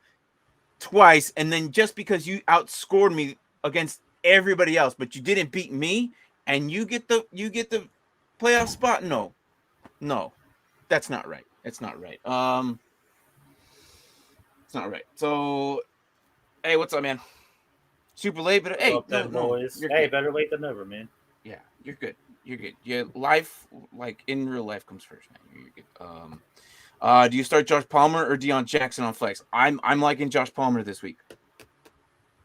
Speaker 1: twice, and then just because you outscored me against everybody else, but you didn't beat me, and you get the playoff spot. No, that's not right. It's not right. It's not right. So, hey, what's up, man? Super late, but hey,
Speaker 2: Up then, boys.
Speaker 1: you're
Speaker 2: Hey,
Speaker 1: good.
Speaker 2: better late than never, man.
Speaker 1: Yeah, you're good. You're good. Yeah, life, like in real life, comes first, man. You're good. Do you start Josh Palmer or Deion Jackson on flex? I'm liking Josh Palmer this week.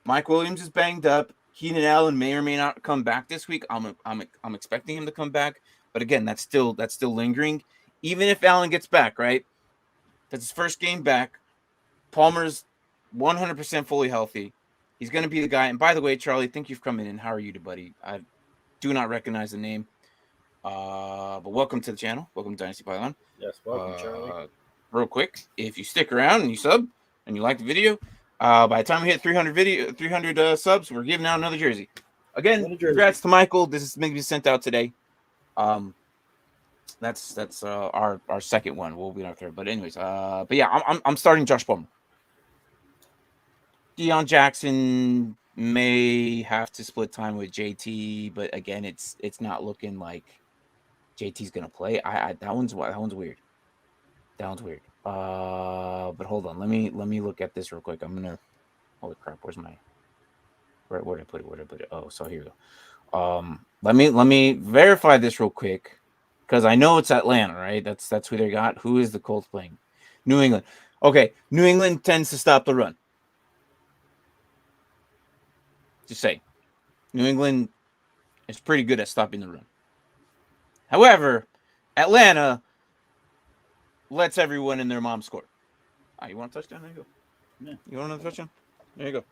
Speaker 1: Mike Williams is banged up. Keenan Allen may or may not come back this week. I'm expecting him to come back, but again, that's still lingering. Even if Allen gets back, right? That's his first game back. Palmer's 100% fully healthy. He's going to be the guy. And by the way, Charlie, thank you for coming in. How are you, buddy? I do not recognize the name. But welcome to the channel. Welcome to Dynasty Pylon.
Speaker 2: Yes, welcome, Charlie.
Speaker 1: Real quick, if you stick around and you sub and you like the video, by the time we hit 300 subs, we're giving out another jersey. Again, congrats to Michael. This is maybe sent out today. That's our second one. We'll be in our third. But anyways, but yeah, I'm starting Josh Palmer. Deion Jackson may have to split time with JT, but again, it's not looking like JT's gonna play. That one's weird. That one's weird. But hold on, let me look at this real quick. I'm gonna. Holy crap! Where did I put it? Where did I put it? Oh, so here we go. Let me verify this real quick because I know it's Atlanta, right? That's who they got. Who is the Colts playing? New England. Okay, New England tends to stop the run. Just say, New England is pretty good at stopping the run. However, Atlanta lets everyone and their mom score. You want a touchdown? There you go. Yeah. You want another touchdown? There you go.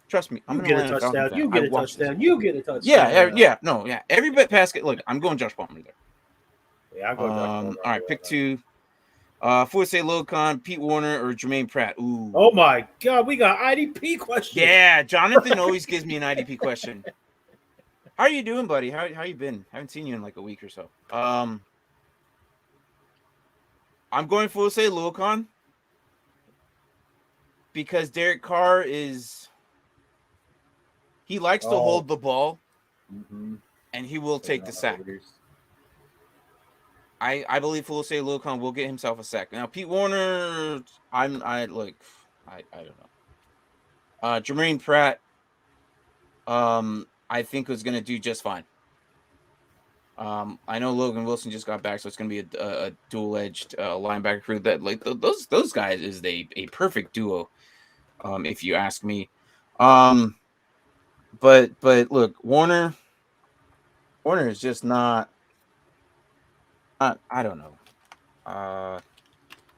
Speaker 1: Trust me.
Speaker 2: I'm going to get a touchdown. You get a touchdown. You get a touchdown.
Speaker 1: Yeah. Every bet basket. Look, I'm going Josh Palmer there.
Speaker 2: Yeah, I'm going Josh Palmer.
Speaker 1: All right, pick 2. Fuese Locon, Pete Warner, or Jermaine Pratt. Ooh.
Speaker 2: Oh my God, we got IDP questions.
Speaker 1: Yeah, Jonathan always gives me an IDP question. How are you doing, buddy? How you been? Haven't seen you in like a week or so. I'm going Fuese Locon because Derek Carr he likes to hold the ball, and he will take the sack. I believe Fuese Locon will get himself a sack. Now Pete Warner, I don't know. Jermaine Pratt, I think was going to do just fine. I know Logan Wilson just got back, so it's going to be a dual-edged linebacker crew. That like those guys is a perfect duo, if you ask me. But look, Warner is just not. I don't know.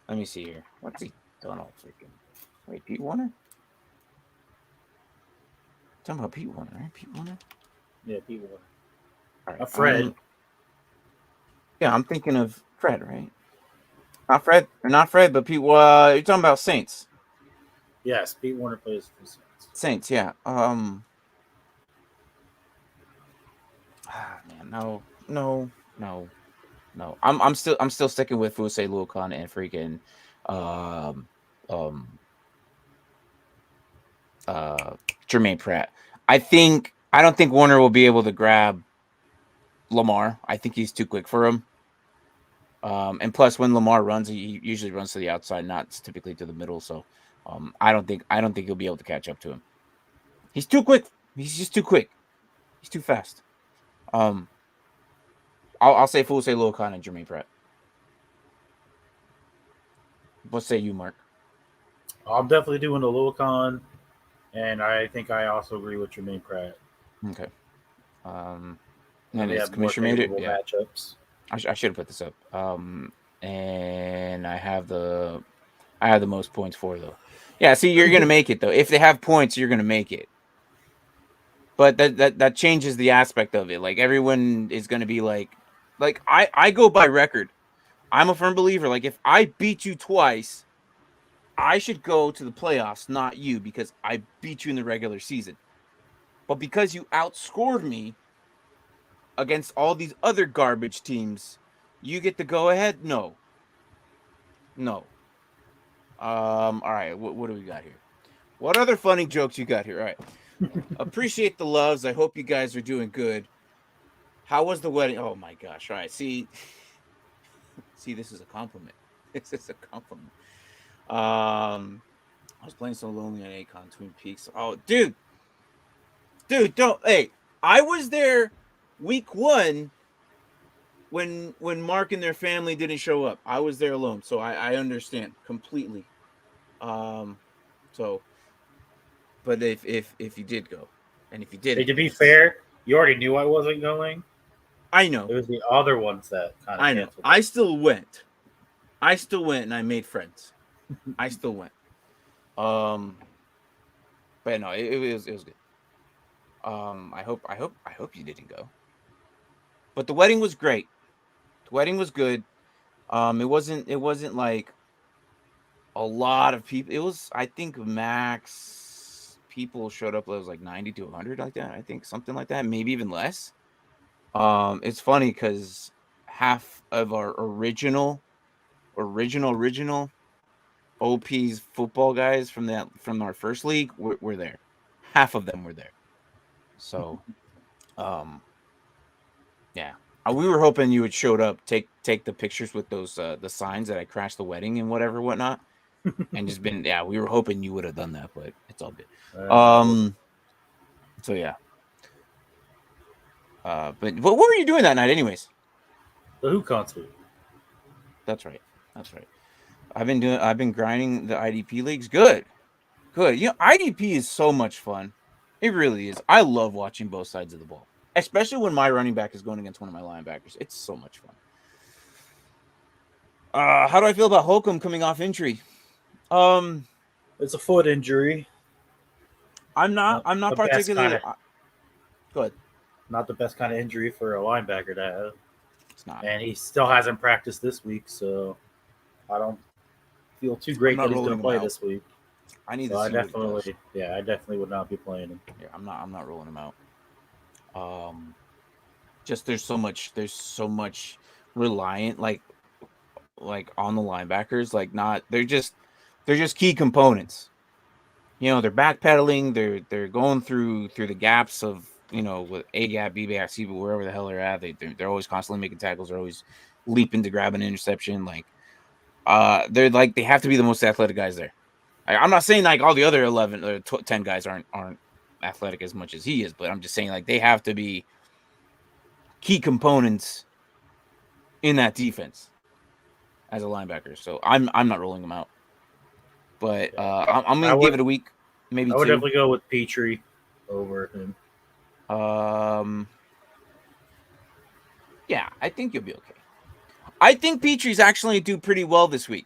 Speaker 1: Let me see here. What's he done all freaking? Wait, Pete Warner? Talking about Pete Warner, right? Pete Warner.
Speaker 2: Yeah, Pete Warner.
Speaker 1: All right,
Speaker 2: Fred.
Speaker 1: Yeah, I'm thinking of Fred, right? Not Fred, but Pete. You're talking about Saints.
Speaker 2: Yes, Pete Warner plays for the Saints.
Speaker 1: Saints, yeah. Man, no. I'm still sticking with Fusei Luokan and freaking, um, um, Jermaine Pratt. I don't think Warner will be able to grab Lamar. I think he's too quick for him. And plus, when Lamar runs, he usually runs to the outside, not typically to the middle. So, I don't think he'll be able to catch up to him. He's too quick. He's just too quick. He's too fast. I'll say Fusei Luokan and Jermaine Pratt. What say you, Mark?
Speaker 2: I'm definitely doing the Luokan, and I think I also agree with Jermaine Pratt.
Speaker 1: Okay. And
Speaker 2: they
Speaker 1: his
Speaker 2: have more
Speaker 1: commissioner made it.
Speaker 2: favorable
Speaker 1: Yeah.
Speaker 2: matchups.
Speaker 1: I should have put this up. And I have the most points for though. Yeah, see, you're gonna make it though. If they have points, you're gonna make it. But that changes the aspect of it. Like everyone is gonna be like I go by record. I'm a firm believer. Like if I beat you twice, I should go to the playoffs, not you, because I beat you in the regular season. But because you outscored me against all these other garbage teams, you get to go ahead? No. All right, what do we got here? What other funny jokes you got here? All right. Appreciate the loves. I hope you guys are doing good. How was the wedding? Oh my gosh. All right. See, this is a compliment. This is a compliment. I was playing so lonely on Akon Twin Peaks. Oh, dude, don't. Hey, I was there week 1 when Mark and their family didn't show up. I was there alone, so I understand completely. So, but if you did go, and if you did,
Speaker 2: Hey, to be fair, you already knew I wasn't going.
Speaker 1: I know.
Speaker 2: It was the other ones that kind of
Speaker 1: canceled. I still went. And I made friends. I still went. But no, it was good. I hope you didn't go. But the wedding was great. The wedding was good. It wasn't like a lot of people. It was, I think, max people showed up. It was like 90 to 100, like that. I think something like that, maybe even less. It's funny because half of our original OP's football guys from our first league were there. Half of them were there. So, yeah. We were hoping you would showed up, take the pictures with those the signs that I crashed the wedding and whatnot, and just been we were hoping you would have done that, but it's all good. So yeah. But what were you doing that night, anyways?
Speaker 2: The Who concert.
Speaker 1: That's right. I've been grinding the IDP leagues. Good. You know, IDP is so much fun. It really is. I love watching both sides of the ball, especially when my running back is going against one of my linebackers. It's so much fun. How do I feel about Holcomb coming off injury?
Speaker 2: It's a foot injury.
Speaker 1: I'm not particularly. Go ahead.
Speaker 2: Not the best kind of injury for a linebacker to have.
Speaker 1: It's not.
Speaker 2: And he still hasn't practiced this week, so I don't feel too great that he's going to play this week.
Speaker 1: I need
Speaker 2: to see.
Speaker 1: I
Speaker 2: definitely would not be playing him.
Speaker 1: Yeah, I'm not rolling him out. Just there's so much reliant like on the linebackers. They're just key components. You know, they're backpedaling. They're going through the gaps of, you know, with A gap, B gap, C, but wherever the hell they're at, they're always constantly making tackles. They're always leaping to grab an interception. They're they have to be the most athletic guys there. I'm not saying all the other 11 or 10 guys aren't athletic as much as he is, but I'm just saying they have to be key components in that defense as a linebacker. So I'm not rolling him out. But I'm going to give it a week, maybe
Speaker 2: I would
Speaker 1: 2.
Speaker 2: definitely go with Petrie over him.
Speaker 1: Yeah, I think you'll be okay. I think Petrie's actually do pretty well this week.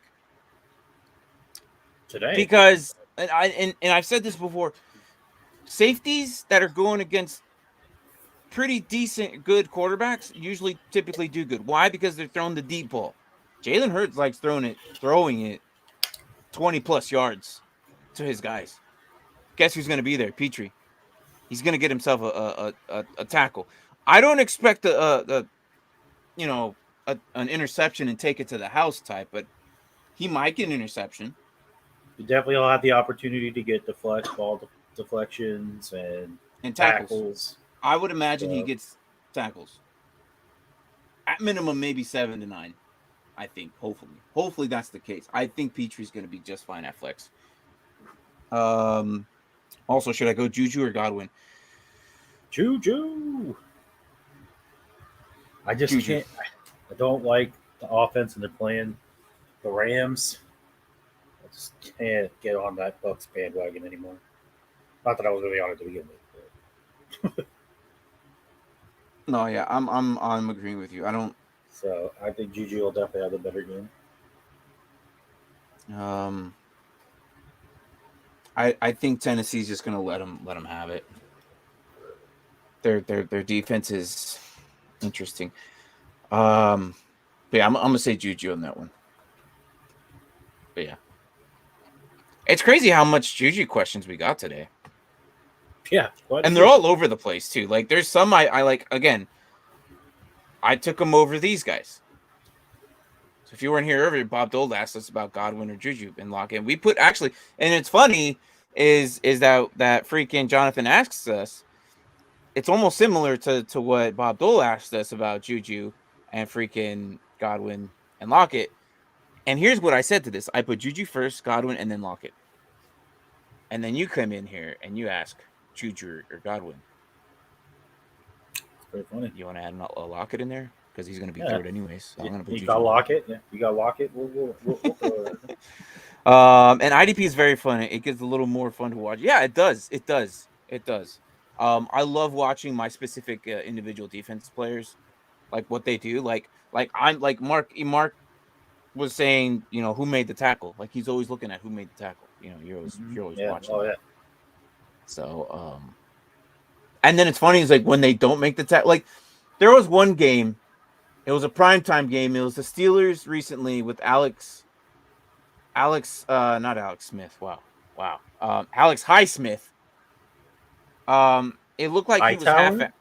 Speaker 2: Today.
Speaker 1: Because and I've said this before, safeties that are going against pretty decent, good quarterbacks usually typically do good. Why? Because they're throwing the deep ball. Jalen Hurts likes throwing it 20 plus yards to his guys. Guess who's going to be there? Petrie. He's going to get himself a tackle. I don't expect an interception and take it to the house type, but he might get an interception.
Speaker 2: You definitely will have the opportunity to get ball deflections and tackles.
Speaker 1: I would imagine he gets tackles. At minimum, maybe 7 to 9. I think, hopefully that's the case. I think Petrie's going to be just fine at flex. Also, should I go Juju or Godwin?
Speaker 2: Juju. I just
Speaker 1: Juju.
Speaker 2: can't. I don't like the offense and they're playing the Rams. I just can't get on that Bucks bandwagon anymore. Not that I was really on it to begin with.
Speaker 1: No, yeah, I'm agreeing with you. I don't.
Speaker 2: So I think Juju will definitely have a better game.
Speaker 1: I think Tennessee's just gonna let them have it. Their defense is interesting. But yeah, I'm gonna say Juju on that one. But yeah, it's crazy how much Juju questions we got today.
Speaker 2: Yeah,
Speaker 1: and they're all over the place too. Like there's some I like. Again, I took them over these guys. So if you weren't here earlier, Bob Dole asked us about Godwin or Juju and lock in. We put actually, and it's funny is that freaking Jonathan asks us. It's almost similar to what Bob Dole asked us about Juju and freaking Godwin and Lockett. And here's what I said to this: I put Juju first, Godwin, and then Lockett. And then you come in here and you ask Juju or Godwin.
Speaker 2: It's pretty funny.
Speaker 1: You want to add a Lockett in there? Because he's going to be third anyways. So I'm going to put
Speaker 2: you got Lockett. Yeah, you got Lockett. We'll
Speaker 1: and IDP is very fun. It gets a little more fun to watch. Yeah, it does. It does. I love watching my specific individual defense players, like what they do. Like I'm like Mark was saying, who made the tackle? Like he's always looking at who made the tackle. You're always watching.
Speaker 2: Oh, yeah.
Speaker 1: So and then it's funny is like when they don't make the tackle. Like there was one game, it was a primetime game. It was the Steelers recently with Alex, not Alex Smith. Wow. Alex Highsmith. It looked like he was half.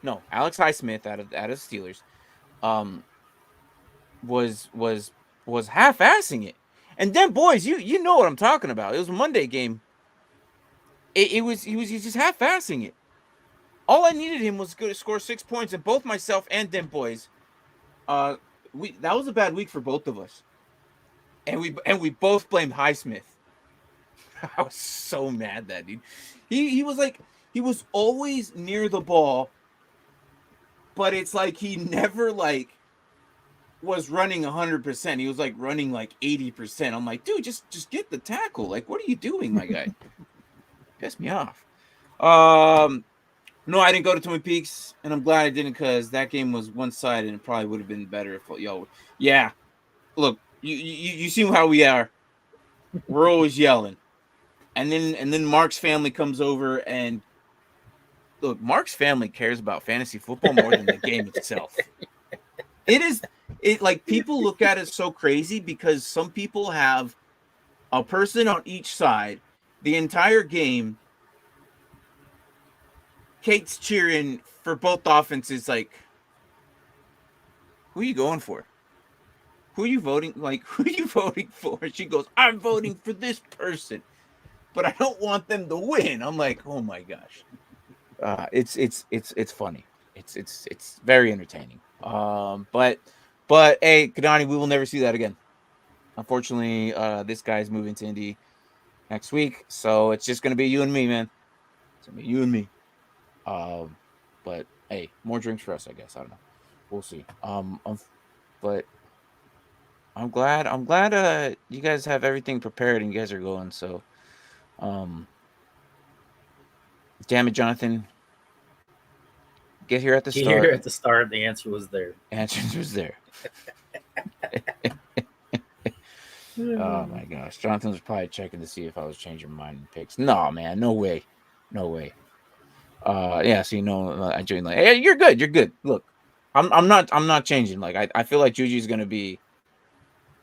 Speaker 1: No, Alex Highsmith out of Steelers. Was half-assing it, and then boys, you know what I'm talking about. It was a Monday game. He was just half-assing it. All I needed him was to score 6 points, and both myself and them boys, that was a bad week for both of us, and we both blamed Highsmith. I was so mad that dude. He was like he was always near the ball, but it's like he never was running 100%. He was like running like 80%. I'm like, dude, just get the tackle. Like, what are you doing, my guy? Pissed me off. No, I didn't go to Twin Peaks, and I'm glad I didn't because that game was one-sided and it probably would have been better if y'all. Yeah, look, you see how we are. We're always yelling, and then Mark's family comes over and look, Mark's family cares about fantasy football more than the game itself. It like people look at it so crazy because some people have a person on each side the entire game. Kate's cheering for both offenses. Like, who are you going for? Who are you voting? Like, who are you voting for? She goes, I'm voting for this person, but I don't want them to win. I'm like, oh my gosh. It's funny. It's very entertaining. But hey, Kadani, we will never see that again. Unfortunately, this guy's moving to Indy next week, so it's just gonna be you and me, man. It's gonna be you and me. But hey, more drinks for us, I guess. I don't know. We'll see. But I'm glad. You guys have everything prepared and you guys are going. So, um, damn it, Jonathan, get here at the
Speaker 2: Here
Speaker 1: start.
Speaker 2: at the start, the answer was there.
Speaker 1: Answers was there. Oh my gosh, Jonathan was probably checking to see if I was changing my mind in picks. No, man, no way, no way. Yeah, so I joined like, hey, you're good, you're good. Look, I'm not changing. Like, I feel like Juju's gonna be.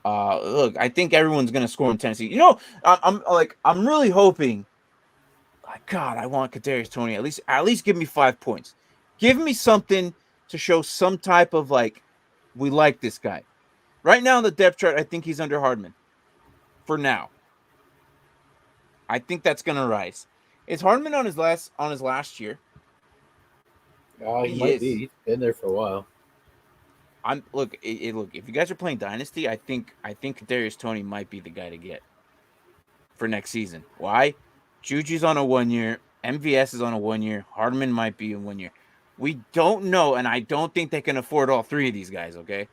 Speaker 1: Look, I think everyone's gonna score in Tennessee. I'm really hoping. Like, God, I want Kadarius Toney at least give me 5 points. Give me something to show some type of like, we like this guy. Right now in the depth chart, I think he's under Hardman. For now, I think that's gonna rise. Is Hardman on his last year?
Speaker 2: Oh, he
Speaker 1: He
Speaker 2: might be.
Speaker 1: is.
Speaker 2: He's been there for a while.
Speaker 1: Look. If you guys are playing Dynasty, I think Kadarius Toney might be the guy to get for next season. Why? Juju's on a 1 year. MVS is on a 1 year. Hardman might be in 1 year. We don't know, and I don't think they can afford all three of these guys. Okay,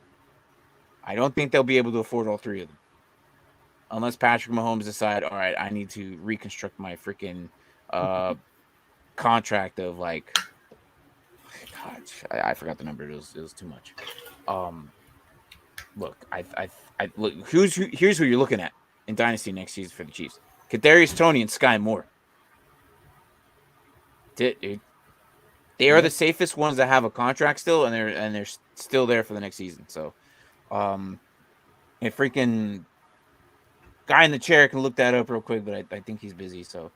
Speaker 1: I don't think they'll be able to afford all three of them, unless Patrick Mahomes decide, all right, I need to reconstruct my freaking contract of like, God, I forgot the number. It was too much. Look, look. Here's who you're looking at in Dynasty next season for the Chiefs: Kadarius Toney and Sky Moore. Dude. They are the safest ones that have a contract still, and they're still there for the next season. So, a freaking guy in the chair can look that up real quick, but I think he's busy. So,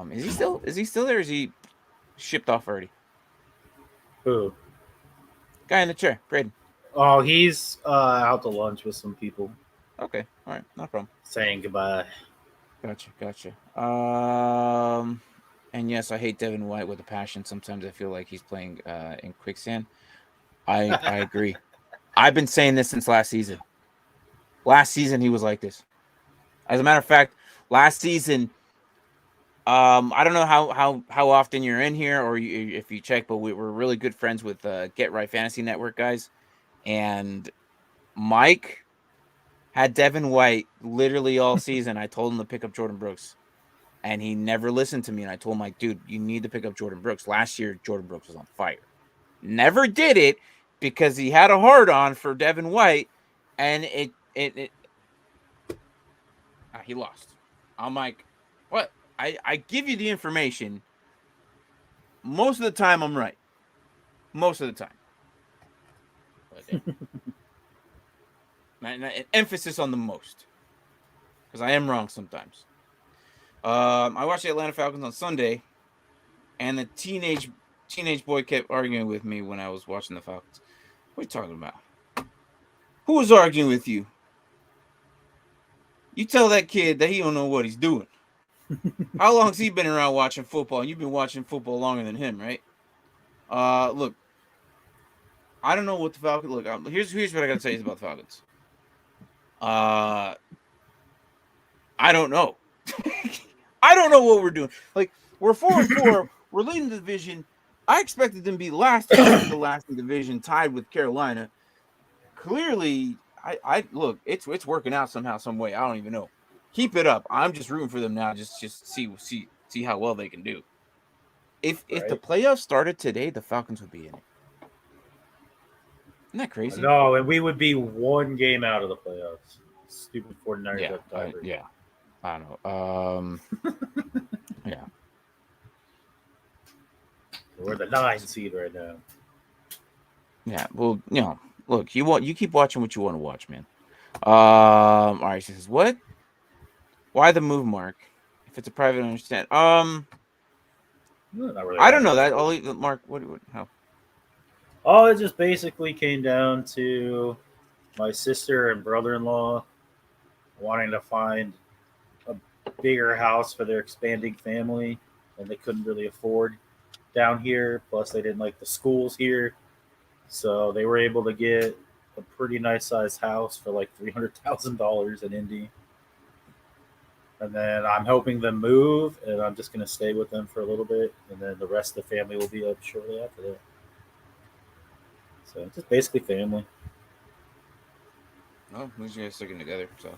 Speaker 1: is he still there? Or is he shipped off already?
Speaker 2: Who?
Speaker 1: Guy in the chair, Braden.
Speaker 2: Oh, he's out to lunch with some people.
Speaker 1: Okay, all right, no problem.
Speaker 2: Saying goodbye.
Speaker 1: Gotcha. And yes, I hate Devin White with a passion. Sometimes I feel like he's playing in quicksand. I agree. I've been saying this since last season. Last season he was like this. As a matter of fact, last season, I don't know how often you're in here or if you check, but we're really good friends with Get Right Fantasy Network guys, and Mike had Devin White literally all season. I told him to pick up Jordan Brooks, and he never listened to me. And I told Mike, dude, you need to pick up Jordan Brooks. Last year, Jordan Brooks was on fire. Never did it because he had a hard on for Devin White, and he lost. I'm like, what? I give you the information. Most of the time, I'm right. Most of the time. An emphasis on the most, because I am wrong sometimes. I watched the Atlanta Falcons on Sunday, and the teenage boy kept arguing with me when I was watching the Falcons. What are you talking about? Who was arguing with you? You tell that kid that he don't know what he's doing. How long has he been around watching football? You've been watching football longer than him, right? Look, I don't know what the Falcons look. Here's what I gotta say about the Falcons. I don't know. I don't know what we're doing. Like, we're 4-4. We're leading the division. I expected them to be last in the last division, tied with Carolina. Clearly, I look. It's working out somehow, some way. I don't even know. Keep it up. I'm just rooting for them now. Just see how well they can do. If the playoffs started today, the Falcons would be in it. Isn't that crazy?
Speaker 2: No, and we would be one game out of the playoffs. Stupid 49ers.
Speaker 1: Yeah. I don't know. Yeah.
Speaker 2: We're the 9 seed right now.
Speaker 1: Yeah. Well, look, you keep watching what you want to watch, man. All right. She says, what? Why the move, Mark? If it's a private, understand.
Speaker 2: Really
Speaker 1: I don't know that. Mark, what? How?
Speaker 2: Oh, it just basically came down to my sister and brother-in-law wanting to find a bigger house for their expanding family, and they couldn't really afford down here. Plus, they didn't like the schools here, so they were able to get a pretty nice sized house for like $300,000 in Indy. And then I'm helping them move, and I'm just going to stay with them for a little bit, and then the rest of the family will be up shortly after that. So it's just basically family.
Speaker 1: Oh, who's you guys sticking together? So,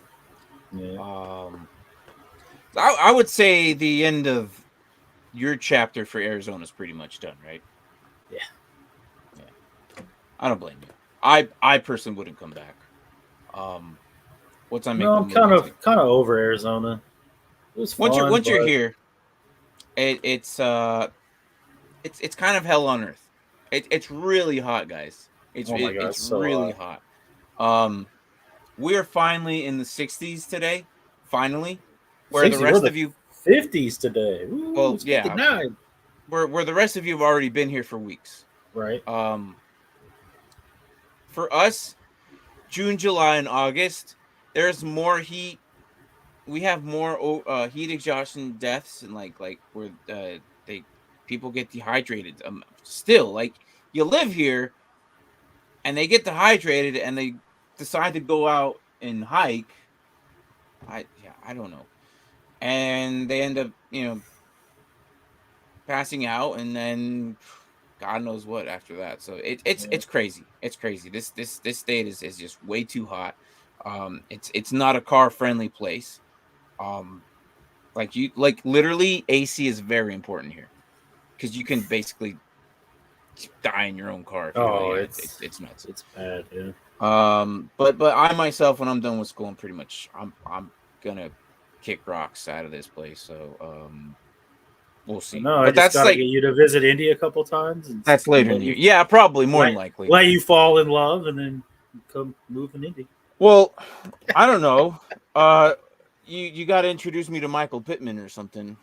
Speaker 2: Yeah.
Speaker 1: I would say the end of your chapter for Arizona is pretty much done, right?
Speaker 2: Yeah.
Speaker 1: Yeah. I don't blame you. I personally wouldn't come back. Once I make
Speaker 2: No,
Speaker 1: the
Speaker 2: I'm
Speaker 1: move, it's like
Speaker 2: kind of over Arizona. It was fun,
Speaker 1: once you're
Speaker 2: but
Speaker 1: here, it's kind of hell on earth. It's really hot, guys.
Speaker 2: oh my god,
Speaker 1: It's
Speaker 2: it's so
Speaker 1: really
Speaker 2: hot.
Speaker 1: hot. We're finally in the 60s today. Finally, where the
Speaker 2: 60, we're
Speaker 1: rest
Speaker 2: the
Speaker 1: of you,
Speaker 2: 50s today. Ooh,
Speaker 1: well,
Speaker 2: it's
Speaker 1: yeah,
Speaker 2: 59.
Speaker 1: where the rest of you have already been here for weeks.
Speaker 2: Right.
Speaker 1: For us, June, July, and August, there's more heat. We have more heat exhaustion deaths, and like where they people get dehydrated. Still, like you live here, and they get dehydrated, and they decide to go out and hike. I don't know, and they end up passing out, and then God knows what after that. So it's crazy. It's crazy. This state is just way too hot. It's not a car friendly place. Like literally AC is very important here because you can basically die in your own car if you
Speaker 2: Oh,
Speaker 1: yeah, it's nuts.
Speaker 2: it's bad. Yeah.
Speaker 1: But I myself, when I'm done with school, I'm pretty much I'm gonna kick rocks out of this place. So we'll see.
Speaker 2: No, I
Speaker 1: But
Speaker 2: just
Speaker 1: that's
Speaker 2: got to
Speaker 1: like
Speaker 2: get you to visit India a couple times and
Speaker 1: later in
Speaker 2: let
Speaker 1: the year.
Speaker 2: you
Speaker 1: Yeah, probably more than likely.
Speaker 2: let you fall in love, and then come move in India.
Speaker 1: Well, I don't know. You got to introduce me to Michael Pittman or something.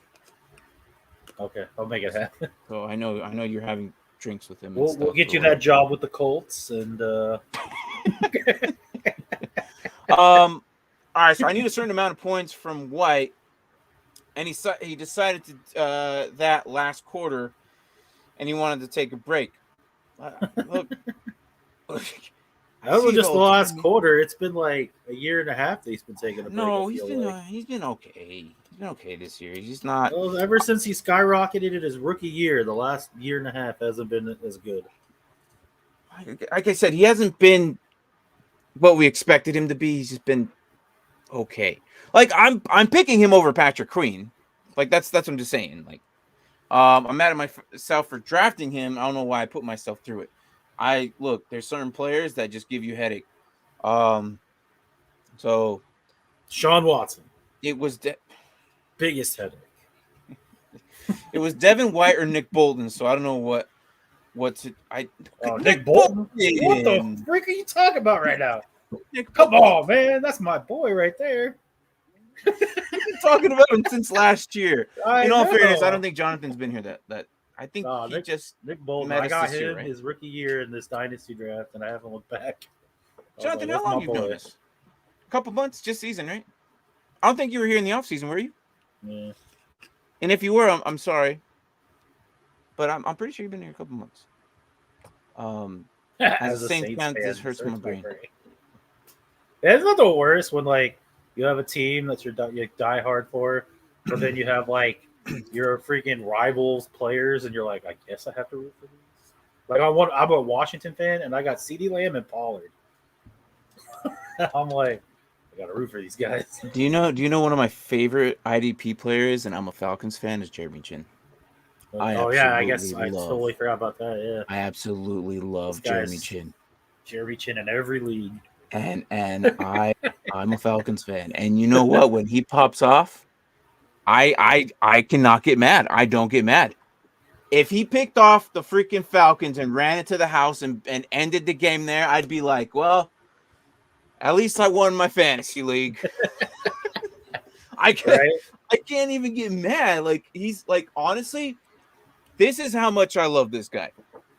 Speaker 2: Okay, I'll make it happen.
Speaker 1: So I know you're having drinks with him and
Speaker 2: We'll
Speaker 1: stuff
Speaker 2: get
Speaker 1: or
Speaker 2: you
Speaker 1: whatever.
Speaker 2: that job with the Colts, and
Speaker 1: All right, so I need a certain amount of points from White, and he decided to that last quarter, and he wanted to take a break. Look, I
Speaker 2: that
Speaker 1: see
Speaker 2: was
Speaker 1: it
Speaker 2: just the
Speaker 1: all the
Speaker 2: last
Speaker 1: time.
Speaker 2: quarter. It's been like a year and a half that he's been taking a break. I
Speaker 1: No,
Speaker 2: feel like.
Speaker 1: he's been okay. He's been okay this year. He's just not.
Speaker 2: Well, ever since he skyrocketed in his rookie year, the last year and a half hasn't been as good.
Speaker 1: Like I said, he hasn't been what we expected him to be. He's just been okay. Like I'm picking him over Patrick Queen. Like that's what I'm just saying. Like I'm mad at myself for drafting him. I don't know why I put myself through it. Look, there's certain players that just give you headache. So
Speaker 2: Sean Watson,
Speaker 1: it was
Speaker 2: biggest headache.
Speaker 1: it was Devin White or Nick Bolton. So I don't know what's it.
Speaker 2: Oh, Nick
Speaker 1: Nick
Speaker 2: Bolton. What the
Speaker 1: Bolton.
Speaker 2: frick are you talking about right now?
Speaker 1: Nick
Speaker 2: Come
Speaker 1: Bolton.
Speaker 2: on, man. That's my boy right there.
Speaker 1: We've been talking about him since last year.
Speaker 2: I
Speaker 1: In all fairness, I
Speaker 2: know.
Speaker 1: don't think Jonathan's been here that I think he just
Speaker 2: Nick Bolton.
Speaker 1: met
Speaker 2: I
Speaker 1: us
Speaker 2: got
Speaker 1: this year,
Speaker 2: him
Speaker 1: right?
Speaker 2: his rookie year in this dynasty draft, and I haven't looked back. I was like,
Speaker 1: Jonathan, how
Speaker 2: that's
Speaker 1: long
Speaker 2: my
Speaker 1: you've known
Speaker 2: boy.
Speaker 1: us? A couple months, just season, right? I don't think you were here in the off season, were you?
Speaker 2: Yeah.
Speaker 1: And if you were, I'm sorry, but I'm pretty sure you've been here a couple months. As
Speaker 2: As
Speaker 1: a
Speaker 2: a
Speaker 1: Saints
Speaker 2: Saints
Speaker 1: fan,
Speaker 2: fan,
Speaker 1: this hurts my brain.
Speaker 2: It's not the worst when like you have a team that you die hard for, but then you have like your freaking rivals players, and you're like, I guess I have to root for these. Like I'm a Washington fan, and I got CeeDee Lamb and Pollard. I'm like, I got to root for these guys.
Speaker 1: Do you know one of my favorite IDP players, and I'm a Falcons fan, is Jeremy Chin.
Speaker 2: Oh yeah, I guess I totally forgot about that. Yeah,
Speaker 1: I absolutely love Jeremy Chin.
Speaker 2: Jeremy Chin in every league.
Speaker 1: And I'm a Falcons fan. And you know what? When he pops off, I cannot get mad. I don't get mad. If he picked off the freaking Falcons and ran into the house and ended the game there, I'd be like, well, at least I won my fantasy league. I can't even get mad. Like he's like, honestly, this is how much I love this guy.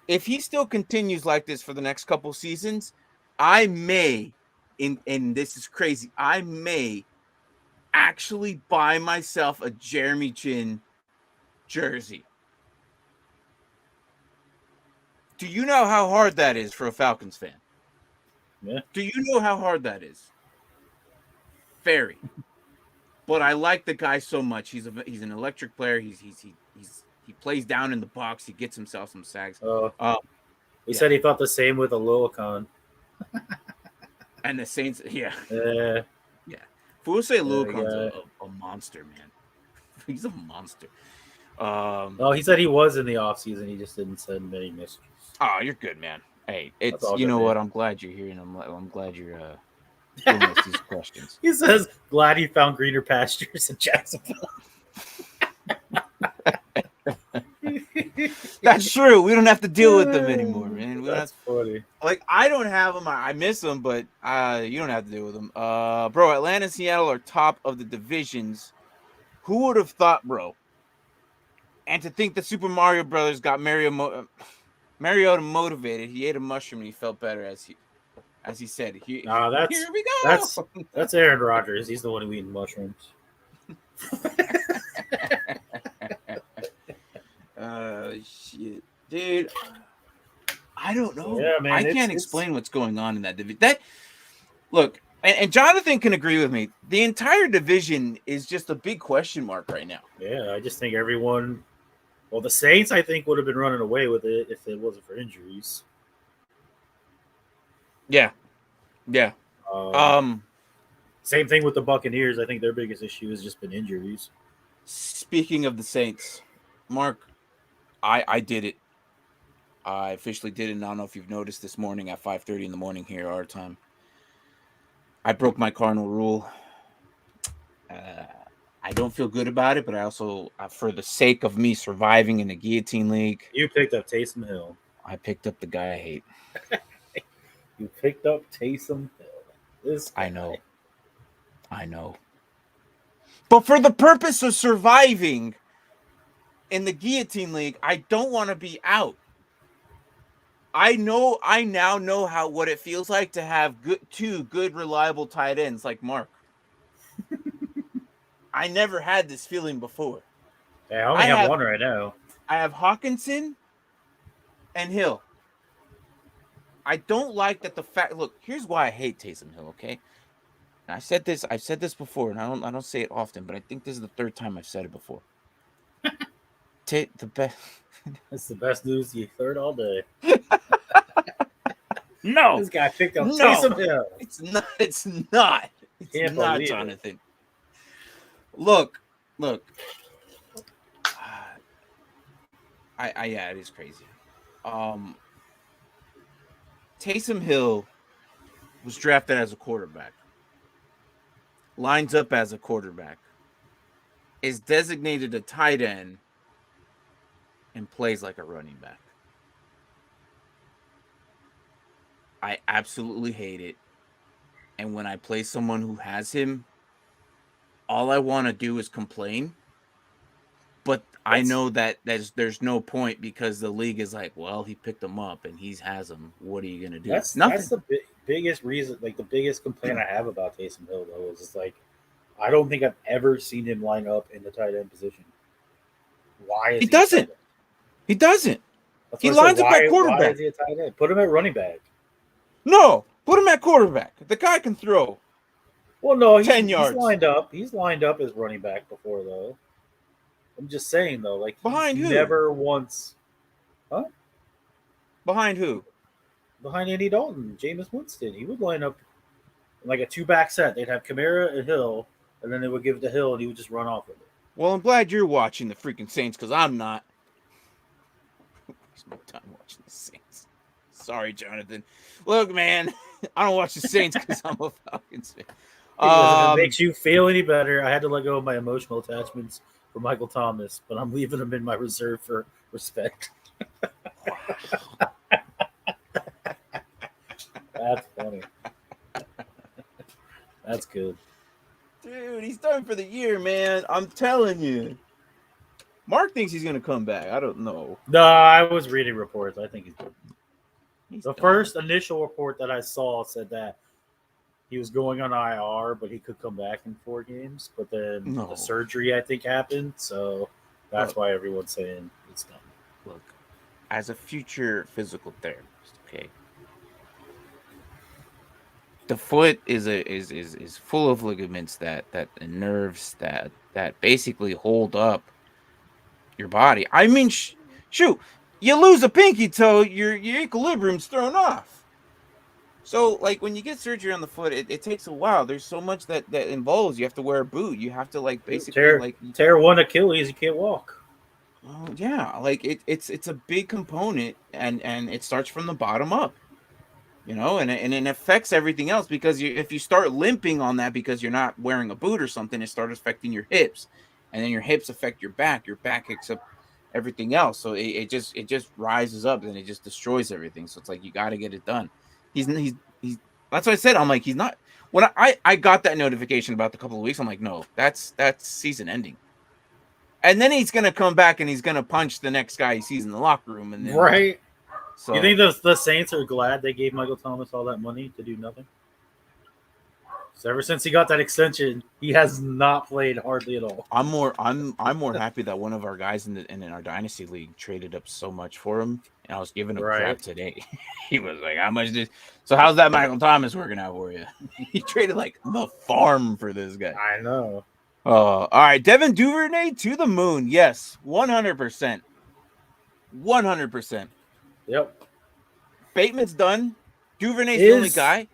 Speaker 1: If he still continues like this for the next couple seasons, I may, and this is crazy, I may actually buy myself a Jeremy Chin jersey. Do you know how hard that is for a Falcons fan?
Speaker 2: Yeah.
Speaker 1: Do you know how hard that is? Very. But I like the guy so much. He's an electric player. He plays down in the box. He gets himself some sacks.
Speaker 2: He said he felt the same with Aluakon.
Speaker 1: And the Saints, yeah.
Speaker 2: Yeah.
Speaker 1: Fool say Luacon's a monster, man. He's a monster.
Speaker 2: Oh, he said he was in the offseason. He just didn't send many messages.
Speaker 1: Oh, you're good, man. Hey, it's
Speaker 2: all
Speaker 1: you
Speaker 2: good,
Speaker 1: know
Speaker 2: man.
Speaker 1: what? I'm glad you're here, and I'm glad you're giving us these questions.
Speaker 2: He says, glad he found greener pastures in Jacksonville.
Speaker 1: That's true. We don't have to deal with them anymore, man.
Speaker 2: That's funny.
Speaker 1: Like, I don't have them. I miss them, but you don't have to deal with them. Bro, Atlanta and Seattle are top of the divisions. Who would have thought, bro? And to think the Super Mario Brothers got Mariota motivated. He ate a mushroom and he felt better, as he said. Here we go.
Speaker 2: That's Aaron Rodgers. He's the one who eating mushrooms.
Speaker 1: Shit, dude. I don't know.
Speaker 2: Yeah, man,
Speaker 1: I can't explain what's going on in that division. Look, and Jonathan can agree with me. The entire division is just a big question mark right now.
Speaker 2: Yeah, I just think everyone. Well, the Saints, I think, would have been running away with it if it wasn't for injuries.
Speaker 1: Yeah.
Speaker 2: Same thing with the Buccaneers. I think their biggest issue has just been injuries.
Speaker 1: Speaking of the Saints, Mark, I did it. I officially did it. And I don't know if you've noticed this morning at 5:30 in the morning here, our time. I broke my cardinal rule. I don't feel good about it, but I also, for the sake of me surviving in the guillotine league,
Speaker 2: you picked up Taysom Hill.
Speaker 1: I picked up the guy I hate.
Speaker 2: You picked up Taysom Hill.
Speaker 1: I know. But for the purpose of surviving in the guillotine league, I don't want to be out. I now know what it feels like to have two good, reliable tight ends like Mark. I never had this feeling before.
Speaker 2: Yeah, I only have one right now.
Speaker 1: I have Hawkinson and Hill. I don't like that look, here's why I hate Taysom Hill, okay? And I've said this before, and I don't say it often, but I think this is the third time I've said it before. The best.
Speaker 2: It's the best news you've heard all day.
Speaker 1: No,
Speaker 2: this guy picked up Taysom Hill.
Speaker 1: It's not, Jonathan. Look. Yeah, it is crazy. Taysom Hill was drafted as a quarterback, lines up as a quarterback, is designated a tight end, and plays like a running back. I absolutely hate it. And when I play someone who has him, all I want to do is complain. But I know that there's no point because the league is like, well, he picked him up and he has him. What are you going to do?
Speaker 2: That's the biggest reason, like the biggest complaint I have about Taysom Hill, though, is like, I don't think I've ever seen him line up in the tight end position. Why is
Speaker 1: he doesn't? He doesn't. He lines up at quarterback.
Speaker 2: Why is he a tight end? Put him at running back.
Speaker 1: No, put him at quarterback. The guy can throw.
Speaker 2: Well, no,
Speaker 1: 10 yards.
Speaker 2: He's lined up as running back before, though. I'm just saying, though, like
Speaker 1: behind who?
Speaker 2: Never once. Huh?
Speaker 1: Behind who?
Speaker 2: Behind Andy Dalton, Jameis Winston. He would line up in like a two-back set. They'd have Kamara and Hill, and then they would give it to Hill, and he would just run off with it.
Speaker 1: Well, I'm glad you're watching the freaking Saints because I'm not. Waste my time watching the Saints. Sorry, Jonathan. Look, man, I don't watch the Saints because I'm a Falcons fan.
Speaker 2: If it makes you feel any better, I had to let go of my emotional attachments for Michael Thomas, but I'm leaving him in my reserve for respect. That's funny. That's good.
Speaker 1: Dude, he's done for the year, man. I'm telling you. Mark thinks he's going to come back. I don't know.
Speaker 2: No, I was reading reports. I think he's good. The
Speaker 1: done.
Speaker 2: First initial report that I saw said that he was going on IR, but he could come back in 4 games. But then the surgery, I think, happened. So that's why everyone's saying it's done.
Speaker 1: Look, as a future physical therapist, okay, the foot is full of ligaments and nerves that basically hold up your body. I mean, shoot, you lose a pinky toe, your equilibrium's thrown off. So, like, when you get surgery on the foot, it takes a while. There's so much that involves. You have to wear a boot. You have to, like, basically, like,
Speaker 2: Tear one Achilles, you can't walk.
Speaker 1: well, yeah, like it's a big component, and it starts from the bottom up, and it affects everything else because if you start limping on that because you're not wearing a boot or something, it starts affecting your hips, and then your hips affect your back picks up everything else, so it just rises up and it just destroys everything. So it's like you got to get it done. He's that's what I said. I'm like, he's not. When I got that notification about the couple of weeks, I'm like, no, that's season ending. And then he's gonna come back and he's gonna punch the next guy he sees in the locker room, and then
Speaker 2: Right?
Speaker 1: so
Speaker 2: You think the Saints are glad they gave Michael Thomas all that money to do nothing? So ever since he got that extension, he has not played hardly at all.
Speaker 1: I'm more happy that one of our guys in our dynasty league traded up so much for him, and I was giving him crap
Speaker 2: Right.
Speaker 1: today. He was like, "How much did?" So how's that Michael Thomas working out for you? He traded like the farm for this guy.
Speaker 2: I know.
Speaker 1: All right, Devin Duvernay to the moon. Yes, 100%, 100%.
Speaker 2: Yep.
Speaker 1: Bateman's done. Duvernay's the only guy.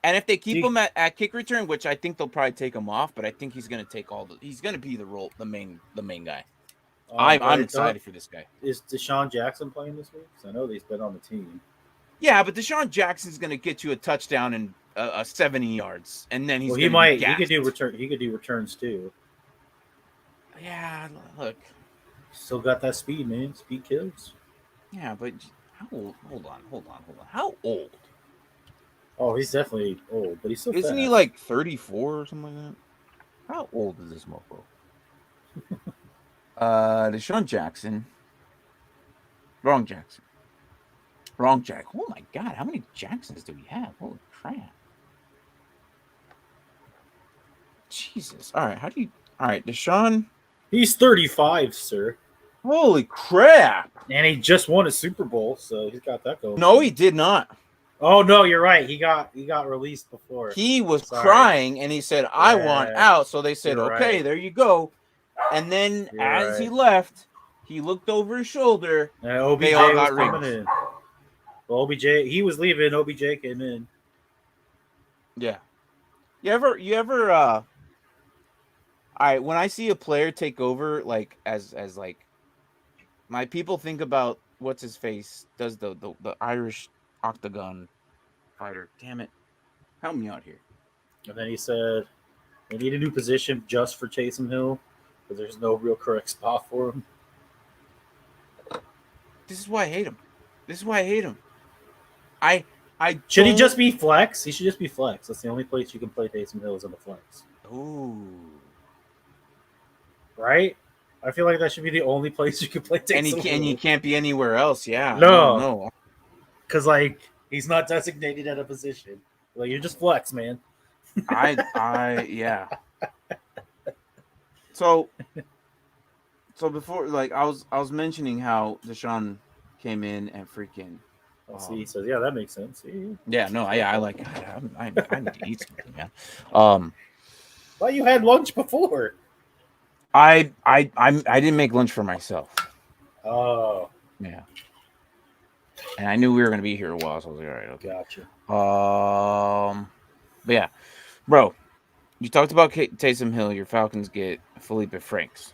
Speaker 1: And if they keep him at kick return, which I think they'll probably take him off, but I think he's going to take he's going to be the main guy. I'm excited for this guy.
Speaker 2: Is Deshaun Jackson playing this week? Because I know he's been on the team.
Speaker 1: Yeah, but Deshaun Jackson's going to get you a touchdown and 70 yards, and then he's
Speaker 2: He could do returns too.
Speaker 1: Yeah, look.
Speaker 2: Still got that speed, man. Speed kills.
Speaker 1: Yeah, but how old? Hold on. How old?
Speaker 2: Oh, he's definitely old, but he's still
Speaker 1: Isn't
Speaker 2: fast.
Speaker 1: he like 34 or something like that? How old is this mofo? Deshaun Jackson. Wrong Jackson. Oh my God, how many Jacksons do we have? Holy crap. Jesus. All right, Deshaun.
Speaker 2: He's 35, sir.
Speaker 1: Holy crap.
Speaker 2: And he just won a Super Bowl, so he's got that going.
Speaker 1: No, he did not.
Speaker 2: Oh no, you're right. He got released before.
Speaker 1: He was crying and he said, "I want out." So they said, "Okay,
Speaker 2: right.
Speaker 1: There you go." And then as he left, he looked over his shoulder.
Speaker 2: And OBJ
Speaker 1: they all got
Speaker 2: coming in. Well, OBJ, he was leaving. OBJ came in.
Speaker 1: Yeah. You ever all right, when I see a player take over, like as like my people think about what's his face does the Irish octagon fighter. Damn it. Help me out here.
Speaker 2: And then he said they need a new position just for Taysom Hill because there's no real correct spot for him.
Speaker 1: This is why I hate him.
Speaker 2: Should he just be flex? He should just be flex. That's the only place you can play Taysom Hill is on the flex.
Speaker 1: Ooh.
Speaker 2: Right? I feel like that should be the only place you can play Taysom Hill.
Speaker 1: And he can't be anywhere else. Yeah.
Speaker 2: No. Because, he's not designated at a position. You're just flex, man.
Speaker 1: Yeah. So before, I was mentioning how Deshaun came in and freaking.
Speaker 2: He says, "Yeah, that makes sense."
Speaker 1: Yeah, no, I like. I need to eat something, man.
Speaker 2: Well, you had lunch before.
Speaker 1: I didn't make lunch for myself.
Speaker 2: Oh,
Speaker 1: yeah. And I knew we were going to be here a while, so I was like, all right, okay.
Speaker 2: Gotcha.
Speaker 1: But yeah, bro, you talked about Taysom Hill. Your Falcons get Felipe Franks.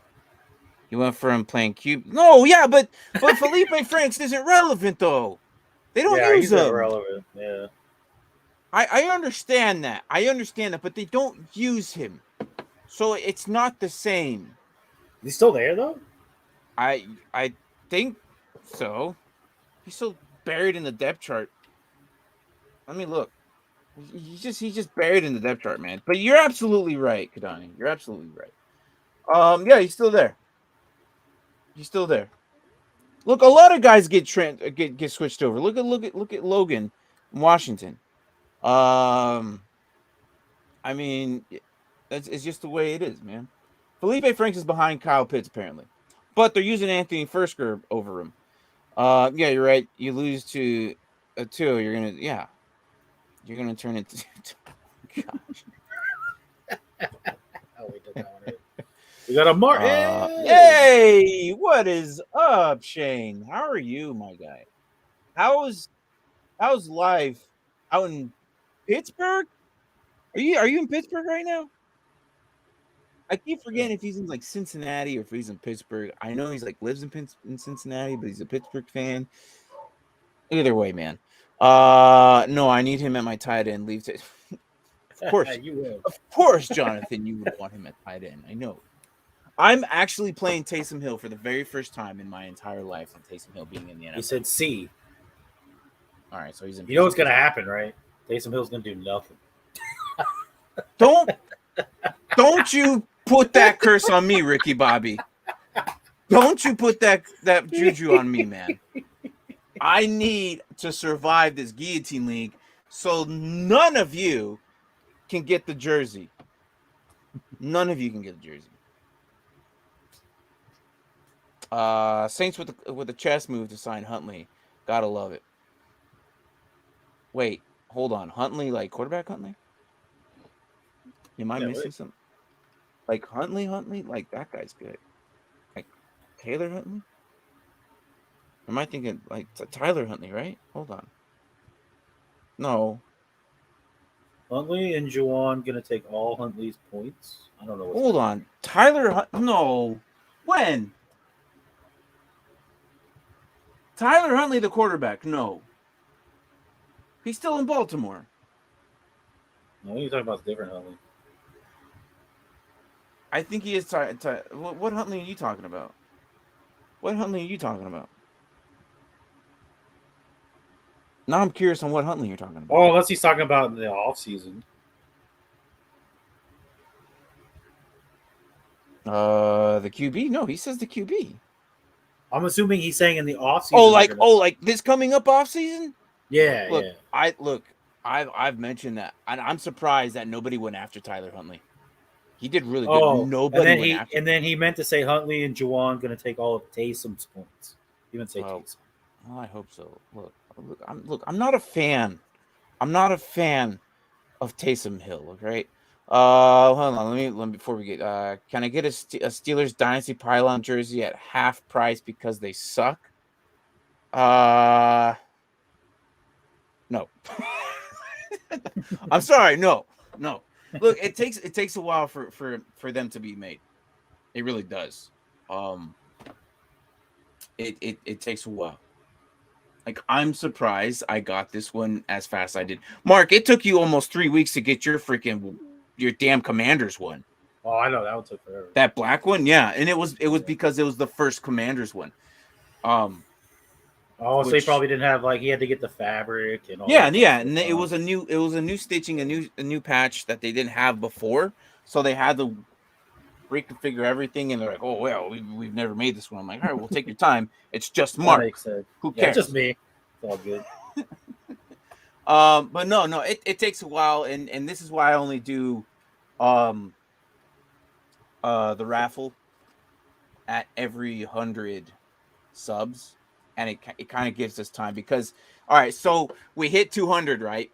Speaker 1: You went for him playing Cube. No, yeah, but Felipe Franks isn't relevant though. They don't use him.
Speaker 2: He's irrelevant. Yeah.
Speaker 1: I understand that. But they don't use him, so it's not the same.
Speaker 2: He's still there though.
Speaker 1: I think so. He's still buried in the depth chart. Let me look. He's just buried in the depth chart, man. But you're absolutely right, Kadani. You're absolutely right. Yeah, he's still there. Look, a lot of guys get switched over. Look at Logan in Washington. I mean, it's just the way it is, man. Felipe Franks is behind Kyle Pitts apparently, but they're using Anthony Firsker over him. Yeah, you're right. You lose to a 2, you're gonna turn it. Gosh.
Speaker 2: We got a Mark.
Speaker 1: Hey, what is up, Shane? How are you, my guy? How's life out in Pittsburgh? Are you in Pittsburgh right now? I keep forgetting if he's in like Cincinnati or if he's in Pittsburgh. I know he's like lives in Cincinnati, but he's a Pittsburgh fan. Either way, man. No, I need him at my tight end. Leave it.
Speaker 2: You will.
Speaker 1: Of course, Jonathan, you would want him at tight end. I know. I'm actually playing Taysom Hill for the very first time in my entire life, and Taysom Hill being in the NFL.
Speaker 2: He said C.
Speaker 1: All right, so he's in.
Speaker 2: You know what's gonna happen, right? Taysom Hill's gonna do nothing.
Speaker 1: Don't you put that curse on me, Ricky Bobby. Don't you put that juju on me, man. I need to survive this guillotine league so none of you can get the jersey. None of you can get the jersey. Saints with the chess move to sign Huntley. Gotta love it. Wait, hold on. Huntley, like quarterback Huntley? Am I missing something? Like Huntley? Like that guy's good. Like Taylor Huntley? Or am I thinking like Tyler Huntley, right? Hold on. No.
Speaker 2: Huntley and Juwan gonna take all Huntley's points. I don't know.
Speaker 1: Hold on. Tyler no. When? Tyler Huntley, the quarterback. No. He's still in Baltimore.
Speaker 2: No, you're talking about different Huntley.
Speaker 1: I think he is. What Huntley are you talking about? What Huntley are you talking about? Now I'm curious on what Huntley you're talking about.
Speaker 2: Oh, unless he's talking about in the offseason.
Speaker 1: The QB? No, he says the QB.
Speaker 2: I'm assuming he's saying in the offseason.
Speaker 1: Like this coming up offseason?
Speaker 2: Yeah,
Speaker 1: I've mentioned that. I'm surprised that nobody went after Tyler Huntley. He did really good. Nobody went after him.
Speaker 2: And then he meant to say Huntley and Juwan going to take all of Taysom's points. He didn't say Taysom.
Speaker 1: Well, I hope so. I'm not a fan. I'm not a fan of Taysom Hill. Right? Hold on. Let me before we get. Can I get a Steelers Dynasty Pylon jersey at half price because they suck? No. I'm sorry. No. Look, it takes a while for them to be made. It really does. It takes a while. Like, I'm surprised I got this one as fast as I did. Mark, it took you almost 3 weeks to get your damn Commanders one.
Speaker 2: Oh, I know that one took forever.
Speaker 1: That black one, yeah, and it was because it was the first Commanders one.
Speaker 2: So he probably didn't have he had to get the fabric and all.
Speaker 1: Yeah, and it was a new stitching, a new patch that they didn't have before, so they had to reconfigure everything, and they're like, "Oh well, we've never made this one." I'm like, "All right, we'll take your time. It's just Mark. Who cares?
Speaker 2: It's just me. It's all good."
Speaker 1: But no, it takes a while, and this is why I only do the raffle at every 100 subs. And it kind of gives us time because, all right, so we hit 200, right?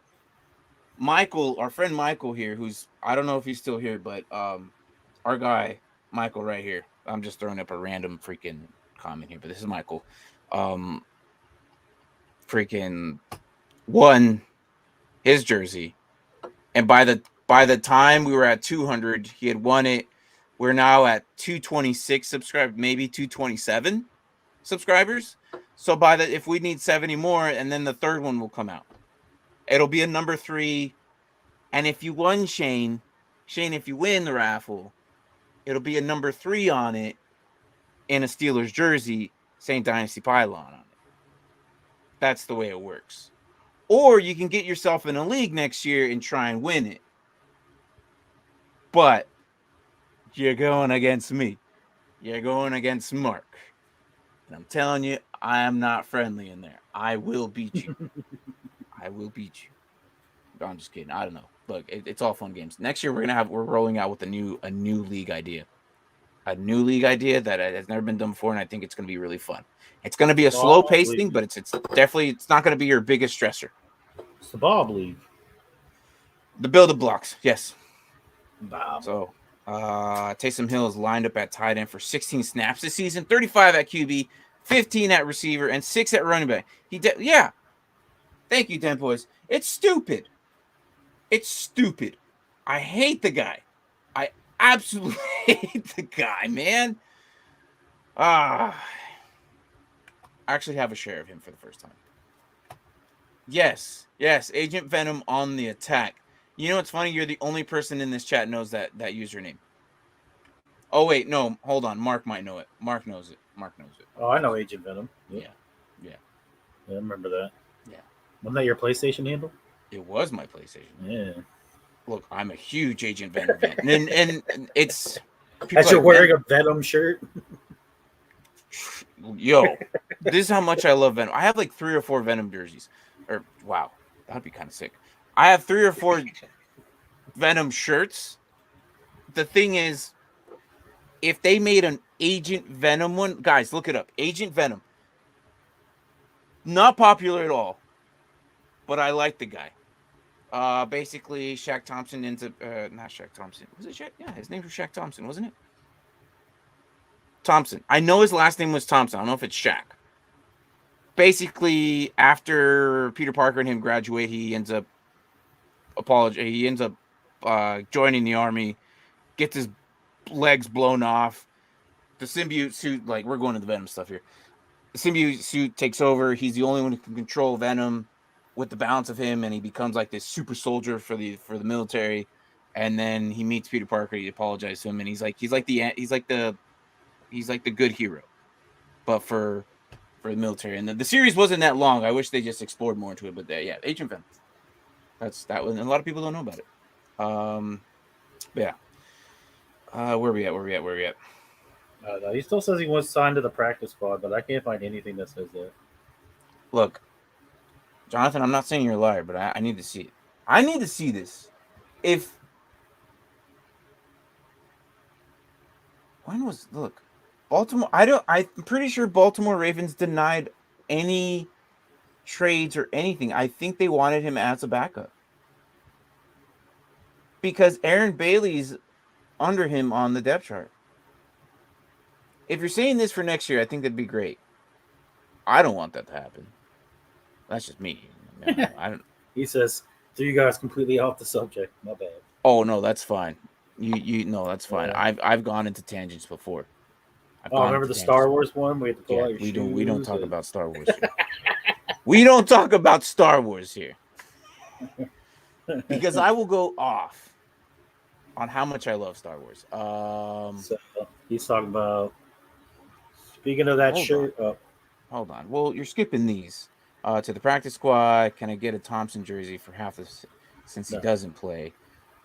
Speaker 1: Michael, our friend Michael here, who's, I don't know if he's still here, but our guy, Michael right here. I'm just throwing up a random freaking comment here, but this is Michael. Freaking won his jersey. And by the time we were at 200, he had won it. We're now at 226 subscribed, maybe 227 subscribers. So if we need 70 more, and then the third one will come out. It'll be a number 3. And if you won, Shane, if you win the raffle, it'll be a number 3 on it in a Steelers jersey saying Dynasty Pylon on it. That's the way it works. Or you can get yourself in a league next year and try and win it. But you're going against me. You're going against Mark. And I'm telling you, I am not friendly in there. I will beat you. I will beat you. No, I'm just kidding. I don't know. Look, it's all fun games. Next year we're rolling out with a new league idea. A new league idea that has never been done before, and I think it's going to be really fun. It's going to be a slow paced thing, but it's definitely it's not going to be your biggest stressor.
Speaker 2: It's the Bob League.
Speaker 1: The building blocks, yes.
Speaker 2: Bob.
Speaker 1: So Taysom Hill is lined up at tight end for 16 snaps this season, 35 at QB, 15 at receiver, and 6 at running back. Yeah. Thank you, Den Boys. It's stupid. It's stupid. I hate the guy. I absolutely hate the guy, man. I actually have a share of him for the first time. Yes, Agent Venom on the attack. You know what's funny? You're the only person in this chat knows that username. Oh wait, no, hold on. Mark might know it. Mark knows it.
Speaker 2: Oh, I know Agent Venom.
Speaker 1: Yeah.
Speaker 2: Yeah, I remember that.
Speaker 1: Yeah.
Speaker 2: Wasn't that your PlayStation handle?
Speaker 1: It was my PlayStation.
Speaker 2: Yeah.
Speaker 1: Look, I'm a huge Agent Venom fan, and it's.
Speaker 2: As you're wearing a Venom shirt.
Speaker 1: Yo, this is how much I love Venom. I have like 3 or 4 Venom jerseys. Or wow, that'd be kind of sick. I have 3 or 4 Venom shirts. The thing is, if they made an Agent Venom one, guys, look it up. Agent Venom. Not popular at all, but I like the guy. Basically, Shaq Thompson ends up not Shaq Thompson. Was it Shaq? Yeah, his name was Shaq Thompson, wasn't it? Thompson. I know his last name was Thompson. I don't know if it's Shaq. Basically, after Peter Parker and him graduate, he ends up joining the army, gets his legs blown off. The symbiote suit, like we're going to the Venom stuff here. The symbiote suit takes over. He's the only one who can control Venom with the balance of him, and he becomes like this super soldier for the military. And then he meets Peter Parker. He apologizes to him, and he's like the good hero, but for the military. And the series wasn't that long. I wish they just explored more into it. But yeah, Agent Venom. That's that one. And a lot of people don't know about it. Yeah. Where we at?
Speaker 2: No, he still says he was signed to the practice squad, but I can't find anything that says that.
Speaker 1: Look, Jonathan, I'm not saying you're a liar, but I need to see it. I need to see this. Baltimore. I'm pretty sure Baltimore Ravens denied any trades or anything. I think they wanted him as a backup because Aaron Bailey's under him on the depth chart. If you're saying this for next year, I think that'd be great. I don't want that to happen. That's just me. I don't.
Speaker 2: He says, "So you guys completely off the subject. My bad."
Speaker 1: Oh no, that's fine. You no, that's fine.
Speaker 2: Yeah.
Speaker 1: I've gone into tangents before.
Speaker 2: Remember the Star Wars one? We had to pull out your shoes.
Speaker 1: We don't talk about Star Wars here. We don't talk about Star Wars here. Because I will go off on how much I love Star Wars.
Speaker 2: So he's talking about, speaking of that shirt.
Speaker 1: Hold on. Well, you're skipping these. To the practice squad, can I get a Thompson jersey for half since he doesn't play?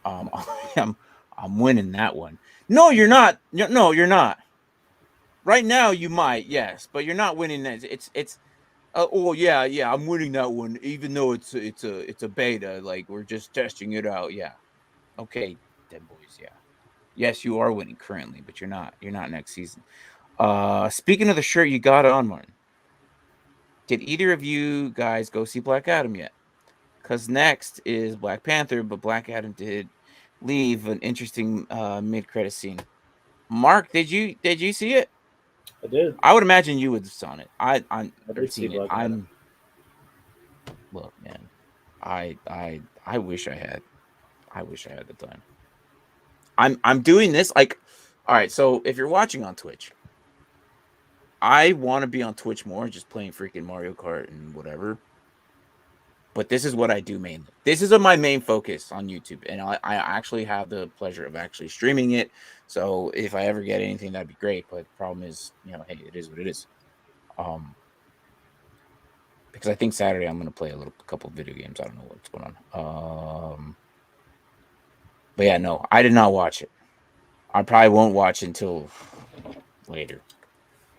Speaker 1: I'm winning that one. No, you're not. No, you're not. Right now, you might, yes, but you're not winning that. It's. Yeah, I'm winning that one, even though it's a beta. Like we're just testing it out. Yeah, okay, Dead Boys. Yeah, yes, you are winning currently, but you're not. You're not next season. Speaking of the shirt you got on, Martin, did either of you guys go see Black Adam yet? Because next is Black Panther, but Black Adam did leave an interesting mid-credit scene. Mark, did you see it?
Speaker 2: I did.
Speaker 1: I would imagine you would have seen it. I
Speaker 2: did see it.
Speaker 1: Look, man. I wish I had. I wish I had the time. I'm doing this like, all right. So if you're watching on Twitch, I want to be on Twitch more, just playing freaking Mario Kart and whatever. But this is what I do mainly. This is my main focus on YouTube, and I actually have the pleasure of actually streaming it. So if I ever get anything, that'd be great. But the problem is, hey, it is what it is. Because I think Saturday I'm gonna play a couple of video games. I don't know what's going on. But yeah, no, I did not watch it. I probably won't watch until later,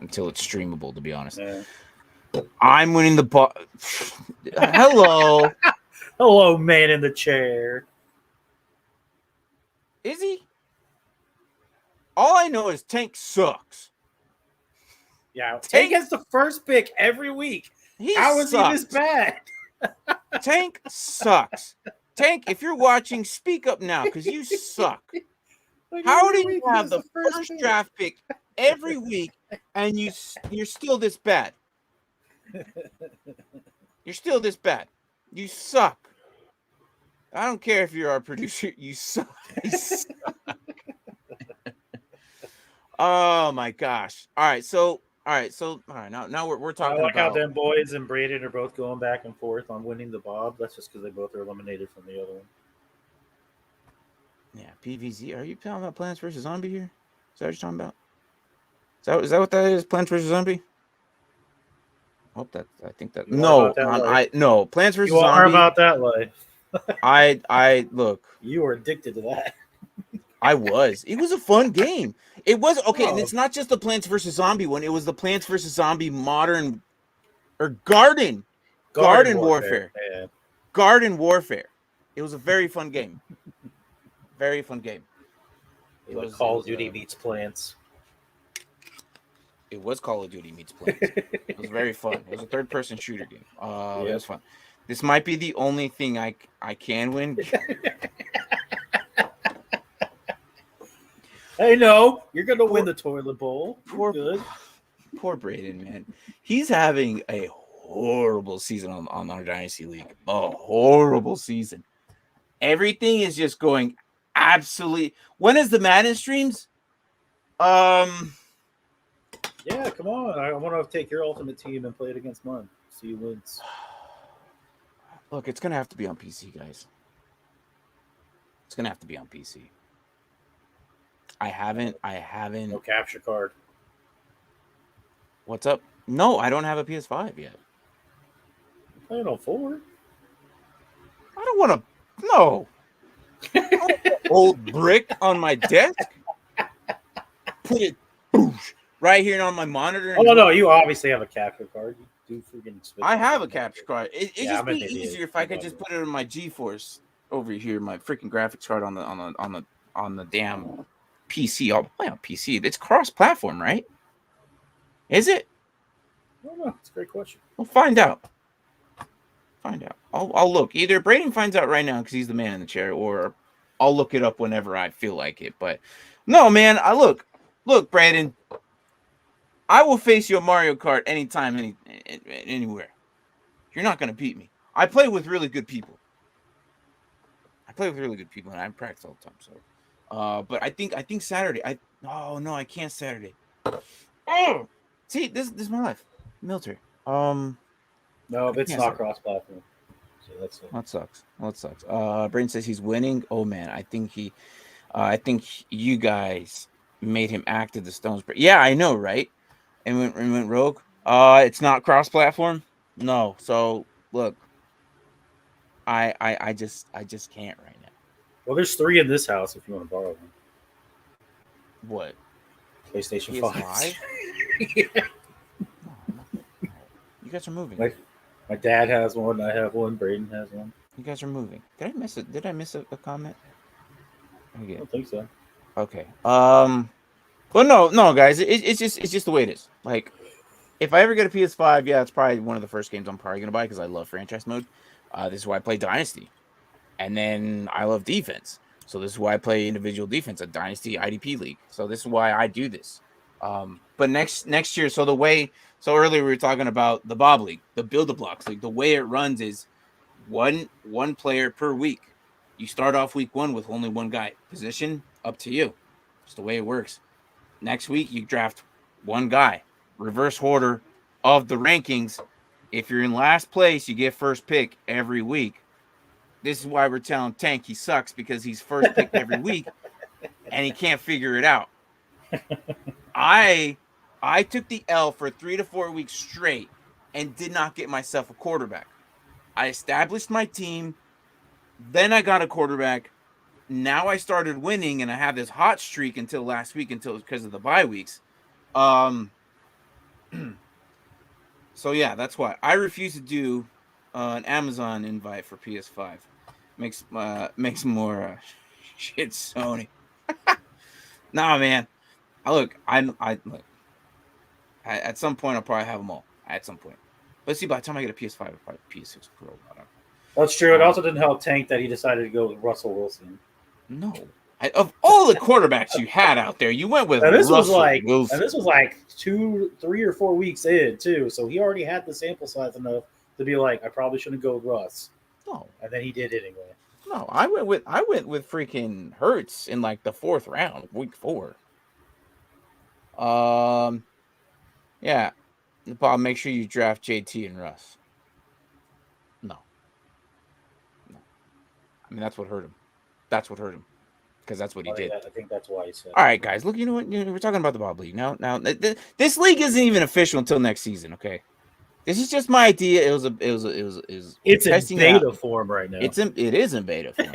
Speaker 1: until it's streamable. To be honest.
Speaker 2: Yeah.
Speaker 1: I'm winning the Hello.
Speaker 2: Hello, man in the chair.
Speaker 1: Is he? All I know is Tank sucks.
Speaker 2: Yeah, Tank gets the first pick every week. How is he this bad?
Speaker 1: Tank sucks. Tank, if you're watching, speak up now because you suck.
Speaker 2: Like
Speaker 1: How do
Speaker 2: every
Speaker 1: you
Speaker 2: week he
Speaker 1: have
Speaker 2: was
Speaker 1: the
Speaker 2: the first
Speaker 1: first
Speaker 2: pick.
Speaker 1: draft pick every week and you're still this bad? You're still this bad. You suck. I don't care if you're our producer. You suck. You suck. Oh my gosh. All right. So now we're
Speaker 2: I
Speaker 1: talking
Speaker 2: like how
Speaker 1: about
Speaker 2: them boys and Braden are both going back and forth on winning the Bob. That's just because they both are eliminated from the other one.
Speaker 1: PVZ. Are you talking about Plants vs Zombie here? Is that what you're talking about? Is that what that is? Plants vs Zombie? I think that
Speaker 2: You are about
Speaker 1: no,
Speaker 2: that life.
Speaker 1: no Plants
Speaker 2: You
Speaker 1: vs
Speaker 2: are
Speaker 1: Zombie.
Speaker 2: about that life.
Speaker 1: I look.
Speaker 2: You are addicted to that.
Speaker 1: I was. It was a fun game. It was okay, and
Speaker 2: Oh,
Speaker 1: it's not just the Plants vs Zombie one. It was the Plants vs Zombie modern or garden
Speaker 2: garden warfare.
Speaker 1: warfare.
Speaker 2: Yeah.
Speaker 1: Garden warfare. It was a very fun game. Very fun game. It
Speaker 2: Like
Speaker 1: was
Speaker 2: Call of Duty meets Plants.
Speaker 1: It was Call of Duty meets Plants. It was very fun. It was a third-person shooter game. It was fun. This might be the only thing I can win.
Speaker 2: Hey, no, you're gonna win the toilet bowl.
Speaker 1: Poor Braden, man. He's having a horrible season on our Dynasty League. A horrible season. Everything is just going absolutely. When is the Madden streams?
Speaker 2: Yeah, come on. I want to take your ultimate team and play it against mine. See who wins.
Speaker 1: Look, it's gonna have to be on PC, guys. It's gonna have to be on PC. I haven't.
Speaker 2: No capture card.
Speaker 1: What's up? No, I don't have a PS5 yet.
Speaker 2: I'm playing on 4.
Speaker 1: I don't want to. No. Old brick on my desk. Put it right here on my monitor.
Speaker 2: Oh no, you obviously have a capture card. You do freaking.
Speaker 1: I have a capture card. It'd just be
Speaker 2: idiot.
Speaker 1: easier if I could just put it in my GeForce over here, my freaking graphics card on the damn PC. I'll play on PC. It's cross-platform, right? Is it?
Speaker 2: I don't know. It's a great question.
Speaker 1: We'll find out. I'll look. Either Braden finds out right now because he's the man in the chair, or I'll look it up whenever I feel like it. But no, man. Look, Braden. I will face you at Mario Kart anytime, anywhere. You're not gonna beat me. I play with really good people. And I practice all the time. So, but I think Saturday. No, I can't Saturday. Oh, see, this is my life. Military.
Speaker 2: No, it's not cross-platform. So
Speaker 1: that sucks. Braden says he's winning. Oh man, I think you guys made him act at the Stones. Yeah, I know, right? And went rogue. It's not cross-platform. No. So look, I just can't right now.
Speaker 2: Well, there's 3 in this house if you want to borrow them.
Speaker 1: What?
Speaker 2: PlayStation 5.
Speaker 1: Yeah. You guys are moving.
Speaker 2: My dad has one. I have one. Braden has one.
Speaker 1: You guys are moving. Did I miss it? Did I miss a comment?
Speaker 2: I don't think so.
Speaker 1: Okay. But no, guys. It's just the way it is. Like, if I ever get a PS5, yeah, it's probably one of the first games I'm probably gonna buy because I love franchise mode. This is why I play Dynasty, and then I love defense. So this is why I play individual defense, a Dynasty IDP league. So this is why I do this. But next year, so earlier we were talking about the Bob League, the Build a Blocks League. The way it runs is one player per week. You start off week 1 with only one guy. Position up to you. It's the way it works. Next week you draft one guy. Reverse order of the rankings. If you're in last place, you get first pick every week. This is why we're telling Tank he sucks, because he's first pick every week and he can't figure it out. I took the L for 3 to 4 weeks straight and did not get myself a quarterback. I established my team. Then I got a quarterback. Now I started winning, and I have this hot streak until last week, because of the bye weeks. So yeah, that's why I refuse to do an Amazon invite for PS5. Makes more shit Sony. Nah, man. At some point I'll probably have them all. At some point. Let's see. By the time I get a PS5, I'll probably PS6 Pro.
Speaker 2: That's true. It also didn't help Tank that he decided to go with Russell Wilson.
Speaker 1: No. Of all all the quarterbacks you had out there, you went with
Speaker 2: And this
Speaker 1: Russell
Speaker 2: was
Speaker 1: Wilson.
Speaker 2: 2, 3, or 4 weeks in too. So he already had the sample size enough to be like, I probably shouldn't go with Russ.
Speaker 1: No,
Speaker 2: And then he did anyway.
Speaker 1: no, I went with freaking Hurts in like the 4th round, week 4. Yeah. Bob, make sure you draft JT and Russ. No. I mean, that's what hurt him. That's what hurt him. Because that's what he did.
Speaker 2: I think that's why he said.
Speaker 1: All right, guys. Look, you know what? We're talking about the Bob League now. This league isn't even official until next season. Okay, this is just my idea. It was
Speaker 2: It's
Speaker 1: testing
Speaker 2: in beta
Speaker 1: out.
Speaker 2: form right now.
Speaker 1: It is in beta form.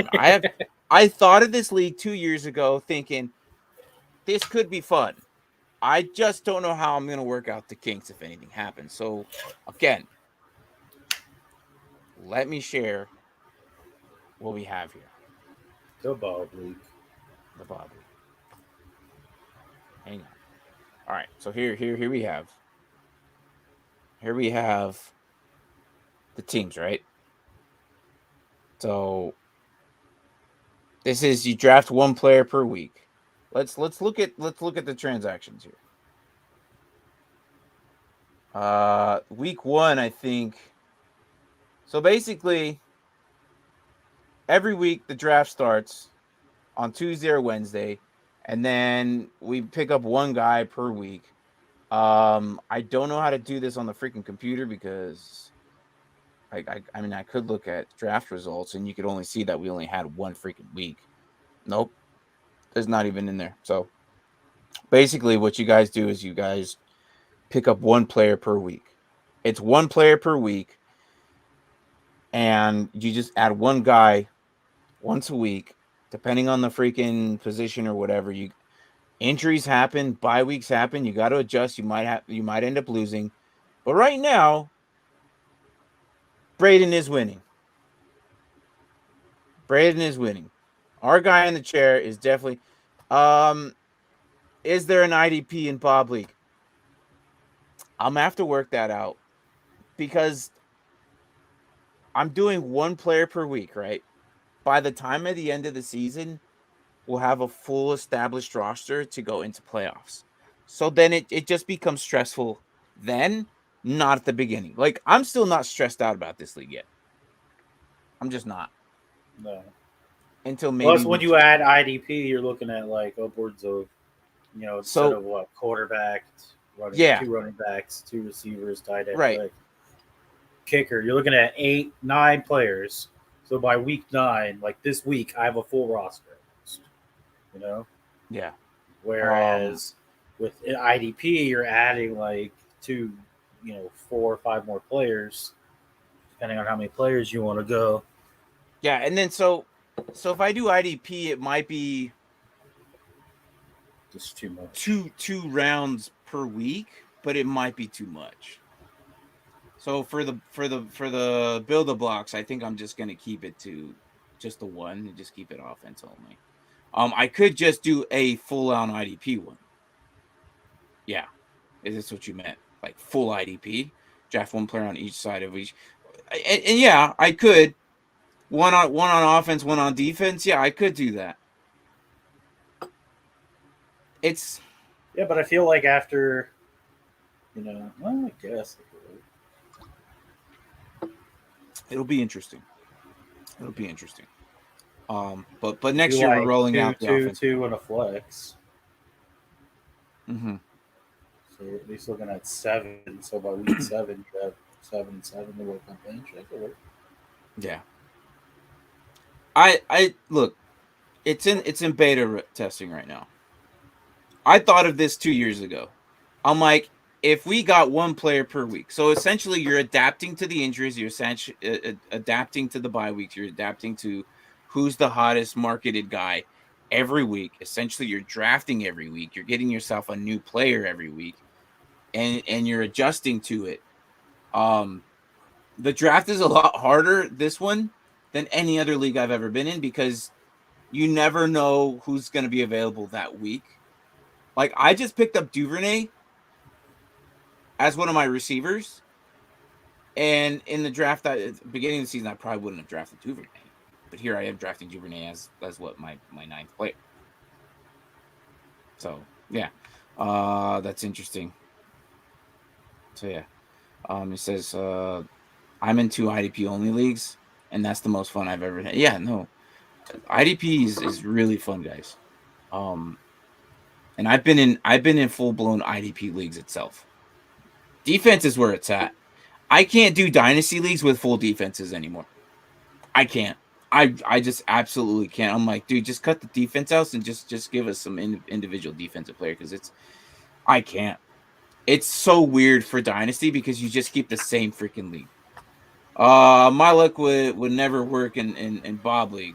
Speaker 1: I thought of this league 2 years ago, thinking this could be fun. I just don't know how I'm going to work out the kinks if anything happens. So, again, let me share what we have here.
Speaker 2: The Bob League.
Speaker 1: The Bob League. Hang on. All right. So here we have. Here we have the teams, right? So this is you draft one player per week. Let's look at the transactions here. Week 1, I think. So basically, every week the draft starts on Tuesday or Wednesday, and then we pick up one guy per week. I don't know how to do this on the freaking computer because I mean I could look at draft results and you could only see that we only had one freaking week. Nope. It's not even in there. So basically what you guys do is you guys pick up one player per week. It's one player per week. And you just add one guy once a week, depending on the freaking position or whatever. Injuries happen, bye weeks happen. You got to adjust. You might end up losing, but right now, Braden is winning. Our guy in the chair is definitely. Is there an IDP in Bob League? I'm gonna have to work that out because I'm doing one player per week, right? By the time at the end of the season, we'll have a full established roster to go into playoffs. So then it just becomes stressful then, not at the beginning. Like, I'm still not stressed out about this league yet. I'm just not.
Speaker 2: No.
Speaker 1: Until maybe.
Speaker 2: Plus, when you add IDP, you're looking at like upwards of, instead of what, quarterback, two running backs, 2 receivers, tight end,
Speaker 1: right.
Speaker 2: Kicker, you're looking at 8, 9 players. So by week 9, like this week, I have a full roster.
Speaker 1: Yeah.
Speaker 2: Whereas with IDP, you're adding like 2, 4 or 5 more players, depending on how many players you want to go.
Speaker 1: Yeah, and then so if I do IDP, it might be
Speaker 2: just too much.
Speaker 1: Two rounds per week, but it might be too much. So for the build the blocks, I think I'm just gonna keep it to just the one and just keep it offense only. I could just do a full on IDP one. Yeah, is this what you meant? Like full IDP, draft one player on each side of each, and yeah, I could one on offense, one on defense. Yeah, I could do that.
Speaker 2: But I feel like after, well, I guess
Speaker 1: it'll be interesting. But next year we're rolling out the offense.
Speaker 2: 2 and a flex.
Speaker 1: Mm-hmm.
Speaker 2: So at least looking at 7. So by week 7, you have 7 to work on bench.
Speaker 1: Yeah. I look, it's in beta testing right now. I thought of this 2 years ago. I'm like, if we got one player per week, so essentially you're adapting to the injuries, you're essentially adapting to the bye weeks, you're adapting to who's the hottest marketed guy every week. Essentially, you're drafting every week. You're getting yourself a new player every week, and you're adjusting to it. The draft is a lot harder, this one, than any other league I've ever been in because you never know who's going to be available that week. Like, I just picked up Duvernay as one of my receivers. And in the draft, at the beginning of the season, I probably wouldn't have drafted Duvernay. But here I am drafting Duvernay as what, my 9th player. So yeah, that's interesting. So yeah, it says I'm in 2 IDP only leagues, and that's the most fun I've ever had. Yeah, no, IDP is really fun, guys. Um, and I've been in full blown IDP leagues itself. Defense is where it's at. I can't do dynasty leagues with full defenses anymore. I can't. I just absolutely can't. I'm like, dude, just cut the defense out and just give us some individual defensive player because I can't. It's so weird for dynasty because you just keep the same freaking league. My luck would never work in Bob League.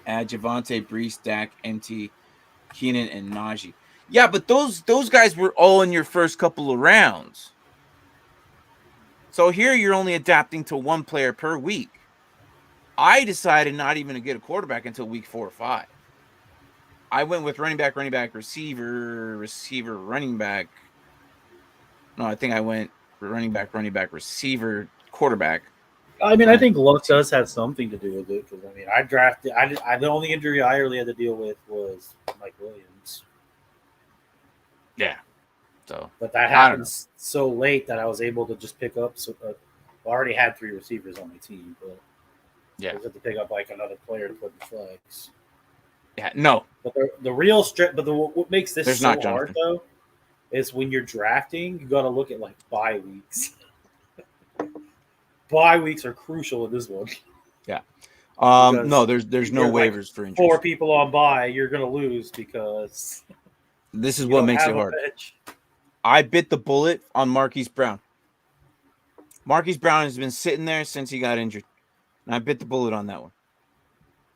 Speaker 1: Add Javante, Brees, Dak, MT, Keenan, and Najee. Yeah, but those guys were all in your first couple of rounds. So here you're only adapting to one player per week. I decided not even to get a quarterback until week 4 or 5. I went with running back, receiver, running back. No, I think I went running back, receiver, quarterback.
Speaker 2: I mean, I
Speaker 1: Run.
Speaker 2: think luck does have something to do with it because I mean, I drafted. The only injury I really had to deal with was Mike Williams,
Speaker 1: Yeah. So,
Speaker 2: but that
Speaker 1: I don't know.
Speaker 2: happened so late that I was able to just pick up. I already had 3 receivers on my team, but I
Speaker 1: Yeah.
Speaker 2: just had to pick up like another player to put in flex.
Speaker 1: Yeah. No,
Speaker 2: But the real strip, but what makes this
Speaker 1: there's
Speaker 2: so
Speaker 1: not
Speaker 2: hard
Speaker 1: Jonathan.
Speaker 2: though is when you're drafting, you got to look at like bye weeks. Bye weeks are crucial in this one.
Speaker 1: Yeah.
Speaker 2: Because
Speaker 1: No, there's
Speaker 2: you
Speaker 1: no
Speaker 2: get like
Speaker 1: waivers for
Speaker 2: 4
Speaker 1: injuries.
Speaker 2: people on bye, you're gonna lose because
Speaker 1: This is
Speaker 2: you
Speaker 1: what
Speaker 2: don't
Speaker 1: makes it
Speaker 2: have a
Speaker 1: hard.
Speaker 2: bench.
Speaker 1: I bit the bullet on Marquise Brown. Marquise Brown has been sitting there since he got injured. And I bit the bullet on that one.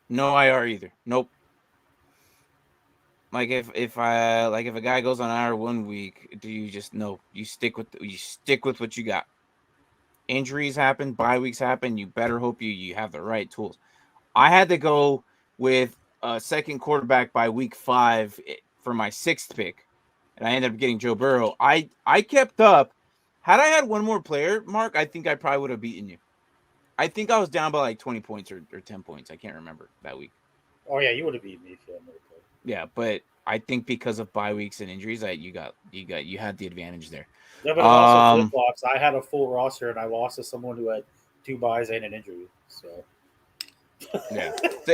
Speaker 1: No IR either. Nope. Like if a guy goes on IR 1 week, do you just no? You stick with what you got. Injuries happen, bye weeks happen. You better hope you have the right tools. I had to go with a second quarterback by week 5 for my 6th pick, and I ended up getting Joe Burrow. I kept up. Had I had one more player, Mark, I think I probably would have beaten you. I think I was down by like 20 points or 10 points. I can't remember that week.
Speaker 2: Oh yeah, you would have beaten me if you had another player.
Speaker 1: Yeah, but I think because of bye weeks and injuries, you had the advantage there.
Speaker 2: Yeah, but it also flip
Speaker 1: Um,
Speaker 2: flops. I had a full roster and I lost to someone who had 2 buys and an injury. So
Speaker 1: yeah. So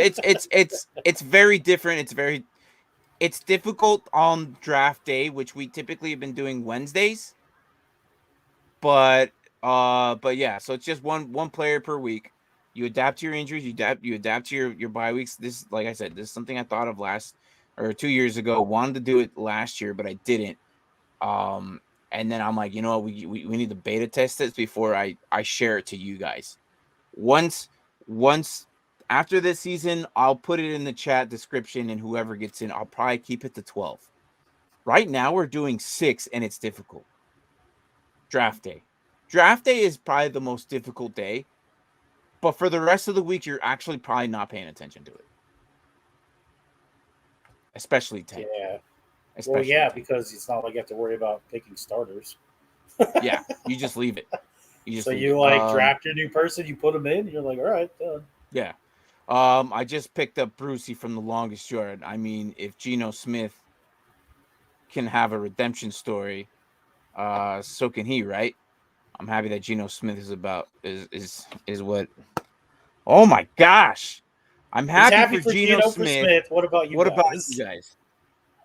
Speaker 1: it's very different. It's difficult on draft day, which we typically have been doing Wednesdays. But yeah, so it's just one player per week. You adapt to your injuries, you adapt to your bye weeks. This, like I said, this is something I thought of last or 2 years ago. Wanted to do it last year, but I didn't. Um, and then I'm like, you know what, we need to beta test this before I share it to you guys. Once after this season, I'll put it in the chat description, and whoever gets in, I'll probably keep it to 12. Right now we're doing 6, and it's difficult. Draft day. Draft day is probably the most difficult day, but for the rest of the week, you're actually probably not paying attention to it. Especially tank.
Speaker 2: yeah. Well,
Speaker 1: Especially
Speaker 2: yeah,
Speaker 1: tank.
Speaker 2: because it's not like you have to worry about picking starters.
Speaker 1: Yeah, you just leave it.
Speaker 2: So you like draft your new person, you put them in, and you're like, all right, done.
Speaker 1: Yeah. I just picked up Brucey from the longest yard. I mean, if Geno Smith can have a redemption story, so can he, right? I'm happy that Geno Smith is what. Oh my gosh, I'm
Speaker 2: He's
Speaker 1: happy
Speaker 2: happy
Speaker 1: for
Speaker 2: for
Speaker 1: Geno
Speaker 2: Geno for
Speaker 1: Smith.
Speaker 2: Smith. What about you
Speaker 1: What about you
Speaker 2: guys?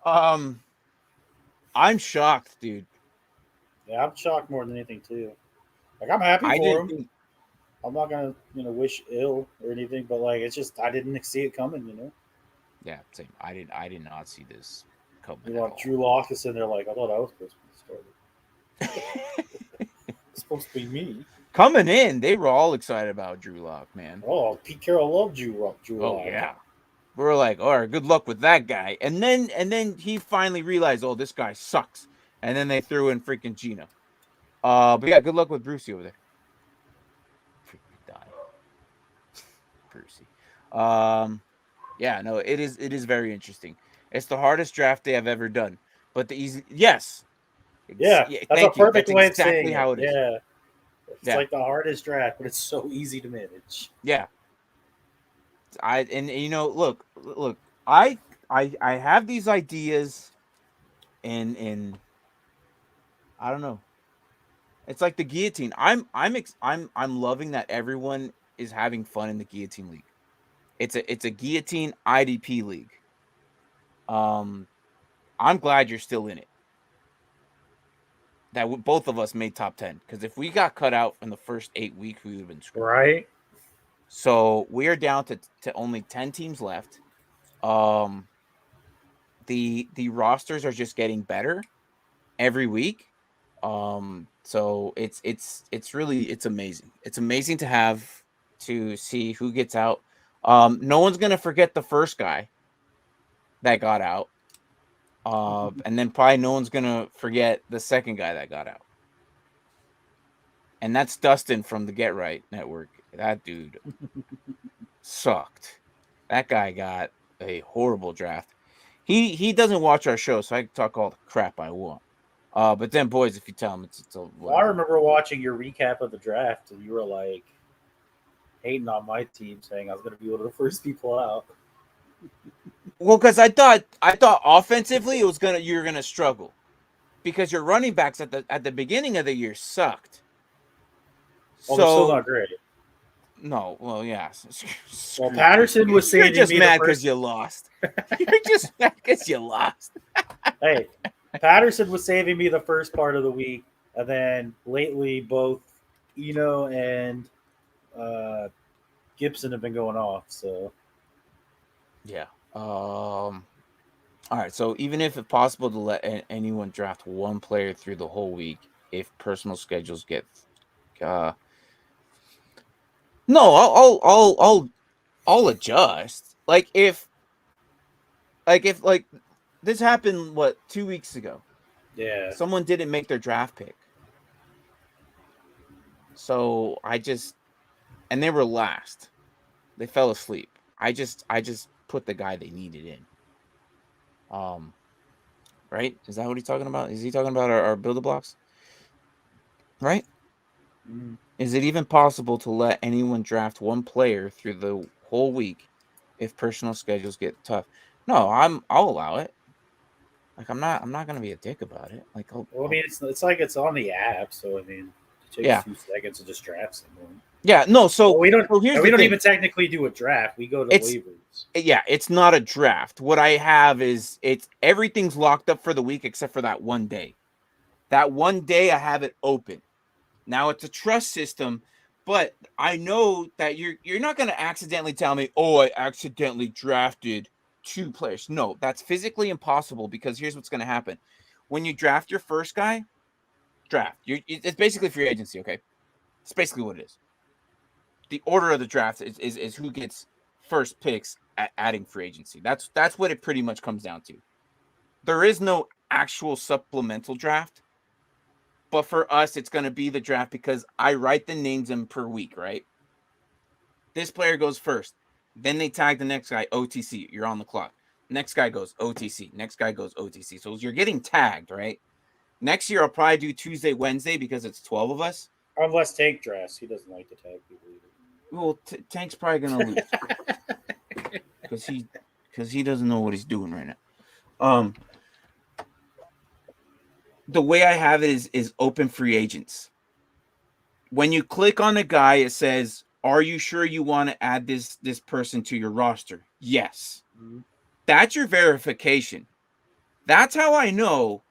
Speaker 1: guys? I'm shocked, dude.
Speaker 2: Yeah, I'm shocked more than anything too. Like I'm happy
Speaker 1: I
Speaker 2: for
Speaker 1: didn't
Speaker 2: him.
Speaker 1: think.
Speaker 2: I'm not gonna wish ill or anything, but like it's just I didn't see it coming.
Speaker 1: Yeah, same. I did not see this coming
Speaker 2: You
Speaker 1: at
Speaker 2: want
Speaker 1: all.
Speaker 2: Drew Lock is in there like I thought I was supposed to be started. It's supposed to be me.
Speaker 1: Coming in, they were all excited about Drew Lock, man.
Speaker 2: Oh, Pete Carroll loved Drew
Speaker 1: Oh
Speaker 2: Lock.
Speaker 1: yeah. We were like, all right, good luck with that guy. And then he finally realized, oh, this guy sucks. And then they threw in freaking Gino. But yeah, good luck with Brucey over there. Freaking die. Brucey. Yeah, no, it is very interesting. It's the hardest draft day I've ever done. But the easy yes.
Speaker 2: Yeah,
Speaker 1: Yeah,
Speaker 2: that's a
Speaker 1: thank you.
Speaker 2: perfect
Speaker 1: That's
Speaker 2: way of
Speaker 1: exactly
Speaker 2: saying it.
Speaker 1: how it is.
Speaker 2: Yeah, it's
Speaker 1: Yeah.
Speaker 2: like the hardest draft, but it's so easy to manage.
Speaker 1: Yeah. And look, I have these ideas and I don't know. It's like the guillotine. I'm loving that everyone is having fun in the guillotine league. It's a guillotine IDP league. Um, I'm glad you're still in it. That both of us made top 10, because if we got cut out in the first 8 weeks, we would have been screwed.
Speaker 2: Right.
Speaker 1: So we are down to only 10 teams left. Um, the rosters are just getting better every week. So it's really it's amazing. It's amazing to see who gets out. No one's gonna forget the first guy that got out. And then probably no one's gonna forget the second guy that got out. And that's Dustin from the Get Right Network. That dude sucked. That guy got a horrible draft. He doesn't watch our show, so I can talk all the crap I want. But then, boys, if you tell him it's a
Speaker 2: Well, I remember watching your recap of the draft, and you were like hating on my team, saying I was going to be one of the first people out.
Speaker 1: Well, because I thought offensively you were gonna struggle, because your running backs at the beginning of the year sucked.
Speaker 2: Well, they're still not great.
Speaker 1: No, well, yeah.
Speaker 2: Well, Patterson was saving me.
Speaker 1: You're just mad because you lost. You're just mad because you lost.
Speaker 2: Hey, Patterson was saving me the first part of the week, and then lately both Eno and Gibson have been going off. So
Speaker 1: yeah. All right. So even if it's possible to let anyone draft one player through the whole week, if personal schedules get, no, I'll adjust. Like if this happened 2 weeks ago.
Speaker 2: yeah,
Speaker 1: Someone didn't make their draft pick. So and they were last. They fell asleep. I just put the guy they needed in. Right? Is that what he's talking about? Is he talking about our builder blocks? Right?
Speaker 2: mm-hmm.
Speaker 1: Is it even possible to let anyone draft one player through the whole week if personal schedules get tough? No, I'll allow it. Like I'm not gonna be a dick about it. Like
Speaker 2: Well, I mean, it's like it's on the app, so I mean, it takes
Speaker 1: yeah.
Speaker 2: 2 seconds to just draft someone.
Speaker 1: Yeah, no. So
Speaker 2: well, we don't.
Speaker 1: So here's
Speaker 2: we
Speaker 1: the
Speaker 2: don't
Speaker 1: thing.
Speaker 2: even technically do a draft. We go to waivers.
Speaker 1: Yeah, it's not a draft. What I have is everything's locked up for the week except for that one day. That one day I have it open. Now it's a trust system, but I know that you're not going to accidentally tell me, "Oh, I accidentally drafted 2 players." No, that's physically impossible, because here's what's going to happen. When you draft your first guy, it's basically free agency, okay? It's basically what it is. The order of the draft is who gets first picks at adding free agency. That's what it pretty much comes down to. There is no actual supplemental draft, but for us, it's going to be the draft because I write the names in per week, right? This player goes first. Then they tag the next guy, OTC. You're on the clock. Next guy goes OTC. Next guy goes OTC. So you're getting tagged, right? Next year, I'll probably do Tuesday, Wednesday, because it's 12 of us.
Speaker 2: Unless Tank drafts. He doesn't like to tag people either.
Speaker 1: Well, Tank's probably going to lose. Because he doesn't know what he's doing right now. The way I have it is open free agents. When you click on a guy, it says, "Are you sure you want to add this person to your roster?" Yes. Mm-hmm. That's your verification. That's how I know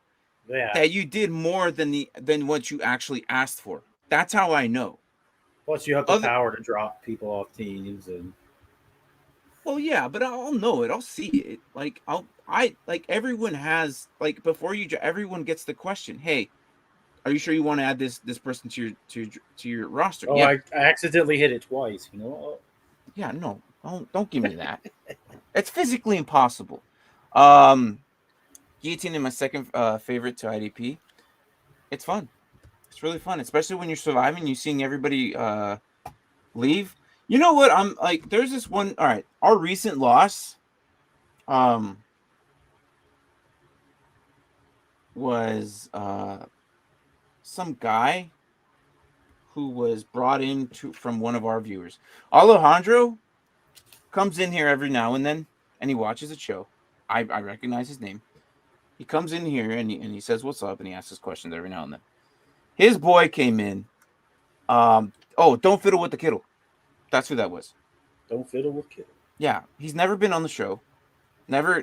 Speaker 1: that you did more than what you actually asked for. That's how I know.
Speaker 2: Plus, you have the power to drop people off teams and.
Speaker 1: Well, yeah, but I'll know it. I'll see it. Like everyone has, like, before everyone gets the question, "Hey, are you sure you want to add this person to your roster?"
Speaker 2: Oh,
Speaker 1: yeah.
Speaker 2: I accidentally hit it twice. You know.
Speaker 1: Yeah, no, don't give me that. It's physically impossible. Guillotine is my second favorite to IDP. It's fun. It's really fun, especially when you're surviving. You're seeing everybody leave. You know what? I'm like, there's this one. All right, our recent loss, was some guy who was brought in from one of our viewers. Alejandro comes in here every now and then, and he watches a show. I recognize his name. He comes in here and he says what's up, and he asks us questions every now and then. His boy came in. Don't fiddle with the Kittle. That's who that was.
Speaker 2: Don't fiddle with Kittle.
Speaker 1: Yeah, he's never been on the show. Never.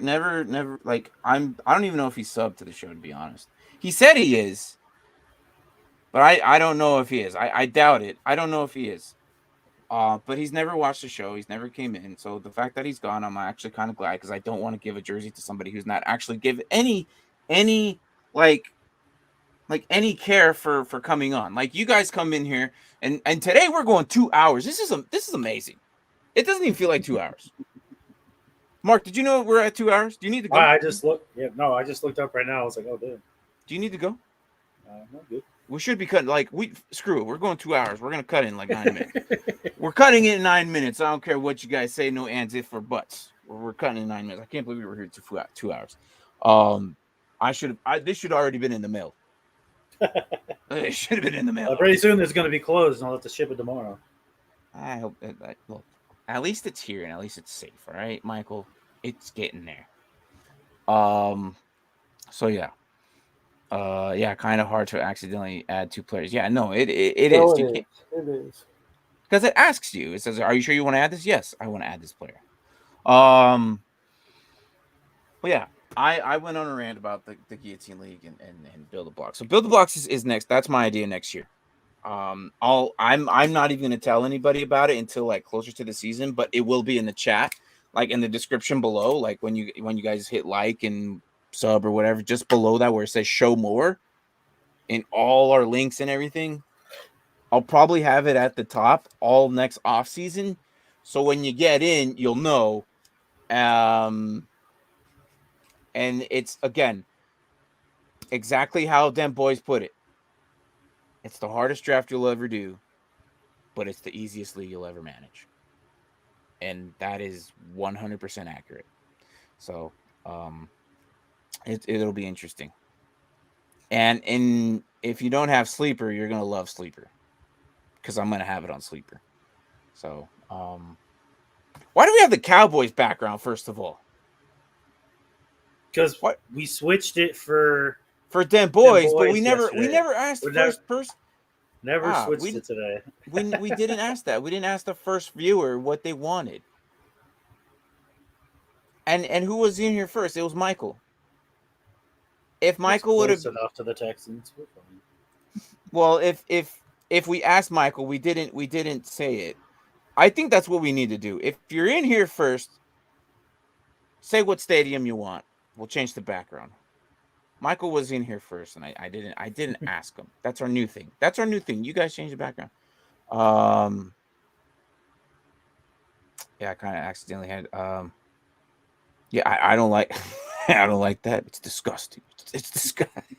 Speaker 1: Like I don't even know if he's subbed to the show, to be honest. He said he is, but I don't know if he is. I doubt it. I don't know if he is. But he's never watched the show. He's never came in. So the fact that he's gone, I'm actually kind of glad, because I don't want to give a jersey to somebody who's not actually give any like any care for coming on. Like, you guys come in here and today we're going 2 hours. This is amazing. It doesn't even feel like 2 hours. Mark, did you know we're at 2 hours? Do you need to go?
Speaker 2: I just looked. Yeah, no, I just looked up right now. I was like, oh, damn.
Speaker 1: Do you need to go?
Speaker 2: No, good.
Speaker 1: We should be cutting, like, screw it. We're going 2 hours. We're going to cut in like 9 minutes. We're cutting it in 9 minutes. I don't care what you guys say. No ands, if, or buts. We're cutting in 9 minutes. I can't believe we were here 2 hours. This should already been in the mail. It should have been in the mail.
Speaker 2: Pretty soon it's going to be closed, and I'll have to ship it tomorrow.
Speaker 1: I hope look, at least it's here and at least it's safe. All right, Michael, it's getting there. So yeah. Kind of hard to accidentally add 2 players. Yeah, no, it is.
Speaker 3: It is.
Speaker 1: Because it asks you. It says, "Are you sure you want to add this?" Yes, I want to add this player. But yeah, I went on a rant about the Guillotine League and Build a Block. So Build a Blocks is next. That's my idea next year. I'm not even gonna tell anybody about it until like closer to the season, but it will be in the chat, like in the description below, like when you guys hit like and sub or whatever, just below that where it says show more in all our links and everything. I'll probably have it at the top all next off season, so when you get in, you'll know. And it's, again, exactly how them boys put it. It's the hardest draft you'll ever do, but it's the easiest league you'll ever manage. And that is 100% accurate. So it'll be interesting. And if you don't have Sleeper, you're going to love Sleeper, because I'm going to have it on Sleeper. So why do we have the Cowboys background, first of all?
Speaker 2: Because we switched it for
Speaker 1: them boys, but we
Speaker 2: yesterday.
Speaker 1: never asked the first person.
Speaker 2: Never switched it today.
Speaker 1: we didn't ask that. We didn't ask the first viewer what they wanted. And who was in here first? It was Michael. If Michael would have
Speaker 2: close enough to the Texans, we're fine.
Speaker 1: Well, if we asked Michael, we didn't say it. I think that's what we need to do. If you're in here first, say what stadium you want. We'll change the background. Michael was in here first, and I didn't ask him. That's our new thing. You guys change the background. Yeah, I kind of accidentally had. Yeah, I don't like. I don't like that. It's disgusting. It's disgusting.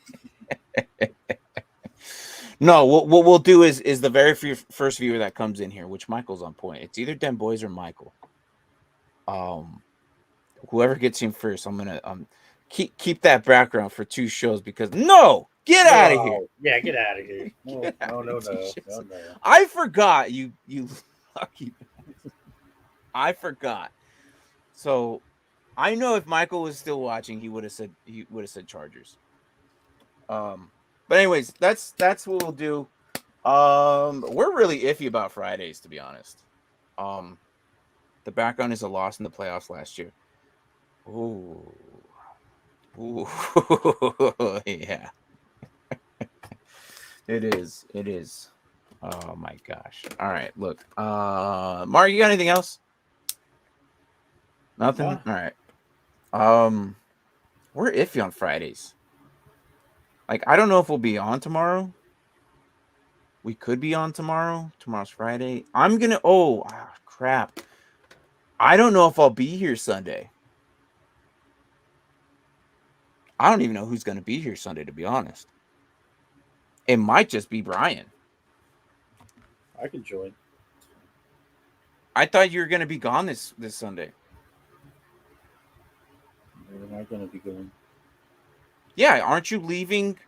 Speaker 1: No, what we'll do is the very first viewer that comes in here, which Michael's on point. It's either Dem Boys or Michael. Whoever gets in first, I'm gonna keep that background for 2 shows, because get out of here.
Speaker 2: Yeah, get out of here. No.
Speaker 1: I forgot you lucky. I forgot. So I know if Michael was still watching, he would have said Chargers. But anyways, that's what we'll do. We're really iffy about Fridays, to be honest. The background is a loss in the playoffs last year. Ooh, yeah. It is. Oh my gosh. All right, look. Mark, you got anything else? Nothing? All right. We're iffy on Fridays. Like, I don't know if we'll be on tomorrow. We could be on tomorrow. Tomorrow's Friday. I'm gonna. Crap. I don't know if I'll be here Sunday. I don't even know who's gonna be here Sunday, to be honest. It might just be Brian.
Speaker 2: I can join.
Speaker 1: I thought you were gonna be gone this Sunday.
Speaker 2: Where am I gonna be going?
Speaker 1: Yeah, aren't you leaving?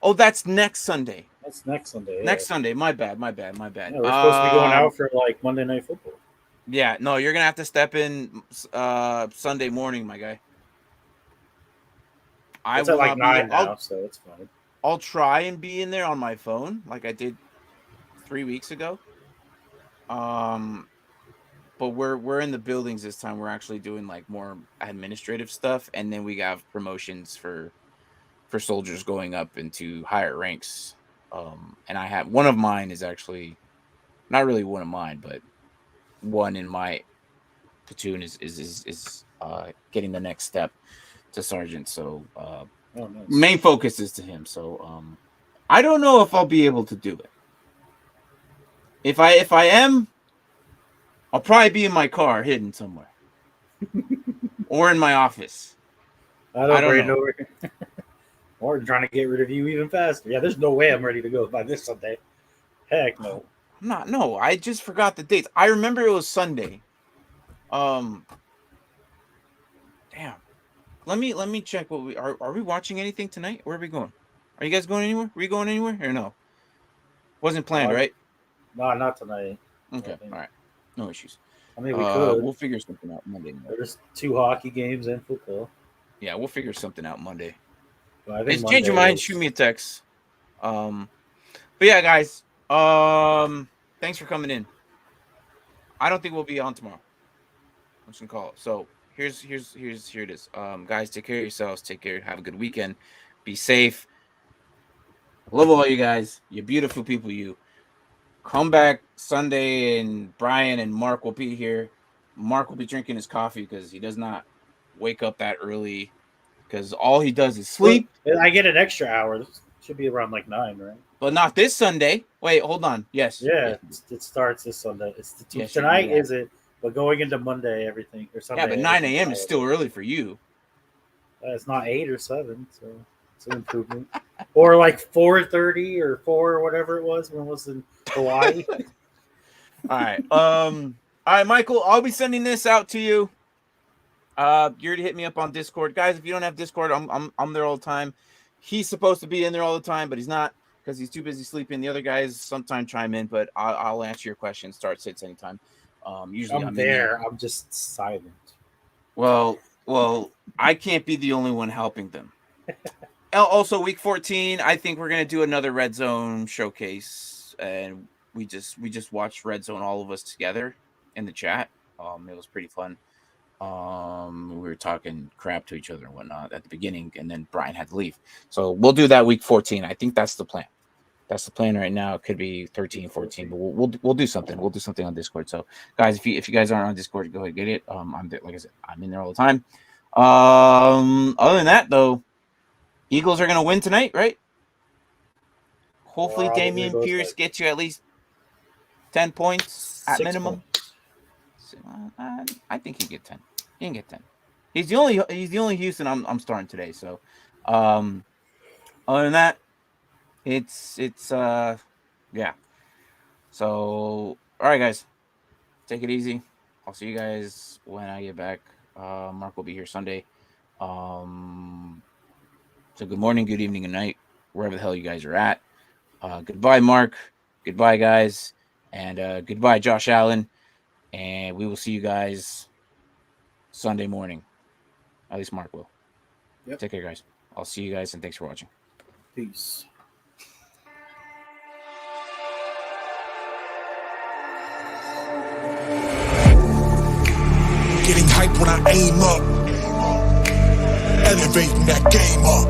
Speaker 1: Oh, that's next Sunday.
Speaker 2: That's next Sunday. Yeah.
Speaker 1: Next Sunday. My bad.
Speaker 2: Yeah, we're supposed to be going out for like Monday Night Football.
Speaker 1: Yeah, no, you're gonna have to step in Sunday morning, my guy. I
Speaker 2: It's
Speaker 1: will
Speaker 2: at like
Speaker 1: not be there.
Speaker 2: 9 now, so it's fine.
Speaker 1: I'll try and be in there on my phone like I did 3 weeks ago. But we're in the buildings this time. We're actually doing like more administrative stuff, and then we have promotions for soldiers going up into higher ranks. And I have one of mine is actually not really one of mine, but one in my platoon is getting the next step to sergeant. So
Speaker 2: Nice.
Speaker 1: main focus is to him. So I don't know if I'll be able to do it. If I am, I'll probably be in my car hidden somewhere. Or in my office.
Speaker 2: I don't know. Or trying to get rid of you even faster. Yeah, there's no way I'm ready to go by this Sunday. Heck no.
Speaker 1: I'm not. No, I just forgot the dates. I remember it was Sunday. Damn. Let me check what we are we watching anything tonight? Where are we going? Are you guys going anywhere? Are we going anywhere or no? Wasn't planned, right?
Speaker 2: No, not tonight.
Speaker 1: Okay. All right. No issues.
Speaker 2: I mean, we could.
Speaker 1: We'll figure something out Monday.
Speaker 2: There's 2 hockey games and football.
Speaker 1: Yeah, we'll figure something out Monday.
Speaker 2: But
Speaker 1: If you change your mind, shoot me a text. But yeah, guys. Thanks for coming in. I don't think we'll be on tomorrow. I'm just gonna call it. So here it is. Guys, take care of yourselves. Take care. Have a good weekend. Be safe. Love all you guys. You're beautiful people. You come back Sunday, and Brian and Mark will be here. Mark will be drinking his coffee because he does not wake up that early. Because all he does is sleep.
Speaker 2: I get an extra hour. This should be around like 9, right?
Speaker 1: But not this Sunday. Wait, hold on. Yes.
Speaker 2: Yeah, it starts this Sunday. Tonight, is it? But going into Monday, everything or Sunday.
Speaker 1: Yeah, but 9 a.m. is still early for you.
Speaker 2: It's not 8 or 7, so it's an improvement. Or like 4:30 or 4 or whatever it was when it was in Hawaii.
Speaker 1: All right. All right, Michael. I'll be sending this out to you. You already hit me up on Discord, guys. If you don't have Discord, I'm there all the time. He's supposed to be in there all the time, but he's not because he's too busy sleeping. The other guys sometimes chime in, but I'll answer your questions. Start sits anytime. Usually
Speaker 2: I'm there. I'm just silent.
Speaker 1: Well, I can't be the only one helping them. Also, week 14, I think we're gonna do another Red Zone showcase, and we just watched Red Zone, all of us together in the chat. It was pretty fun. We were talking crap to each other and whatnot at the beginning, and then Brian had to leave. So we'll do that week 14. I think that's the plan. That's the plan right now. It could be 13, 14, but we'll do something. We'll do something on Discord. So guys, if you guys aren't on Discord, go ahead, get it. I'm there, like I said, I'm in there all the time. Other than that though, Eagles are gonna win tonight, right? Hopefully Dameon Pierce gets you at least 10 points at minimum. I think he can get 10. He can get 10. He's the only Houston I'm starting today. So other than that, it's yeah. So all right, guys, take it easy. I'll see you guys when I get back. Mark will be here Sunday. So good morning, good evening, good night, wherever the hell you guys are at. Goodbye, Mark. Goodbye, guys, and goodbye, Josh Allen. And we will see you guys Sunday morning. At least Mark will. Yep. Take care, guys. I'll see you guys, and thanks for watching.
Speaker 2: Peace.
Speaker 4: Getting hype when I aim up, elevating that game up,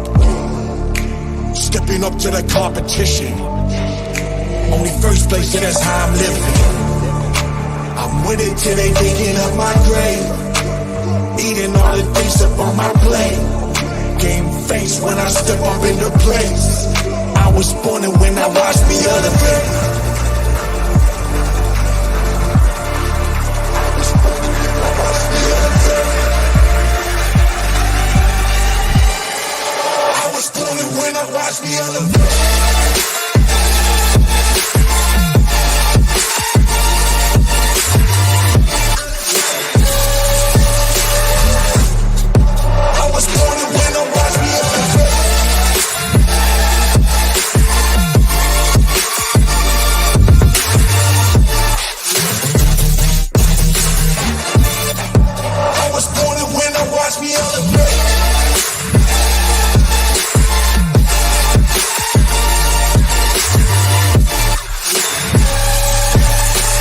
Speaker 4: stepping up to the competition. Only first place, and that's how I'm living. I'm with it till they digging up my grave, eating all the things up on my plate. Game face when I step up in the place. I was born and when I watched me elevate. When I watch me elevate.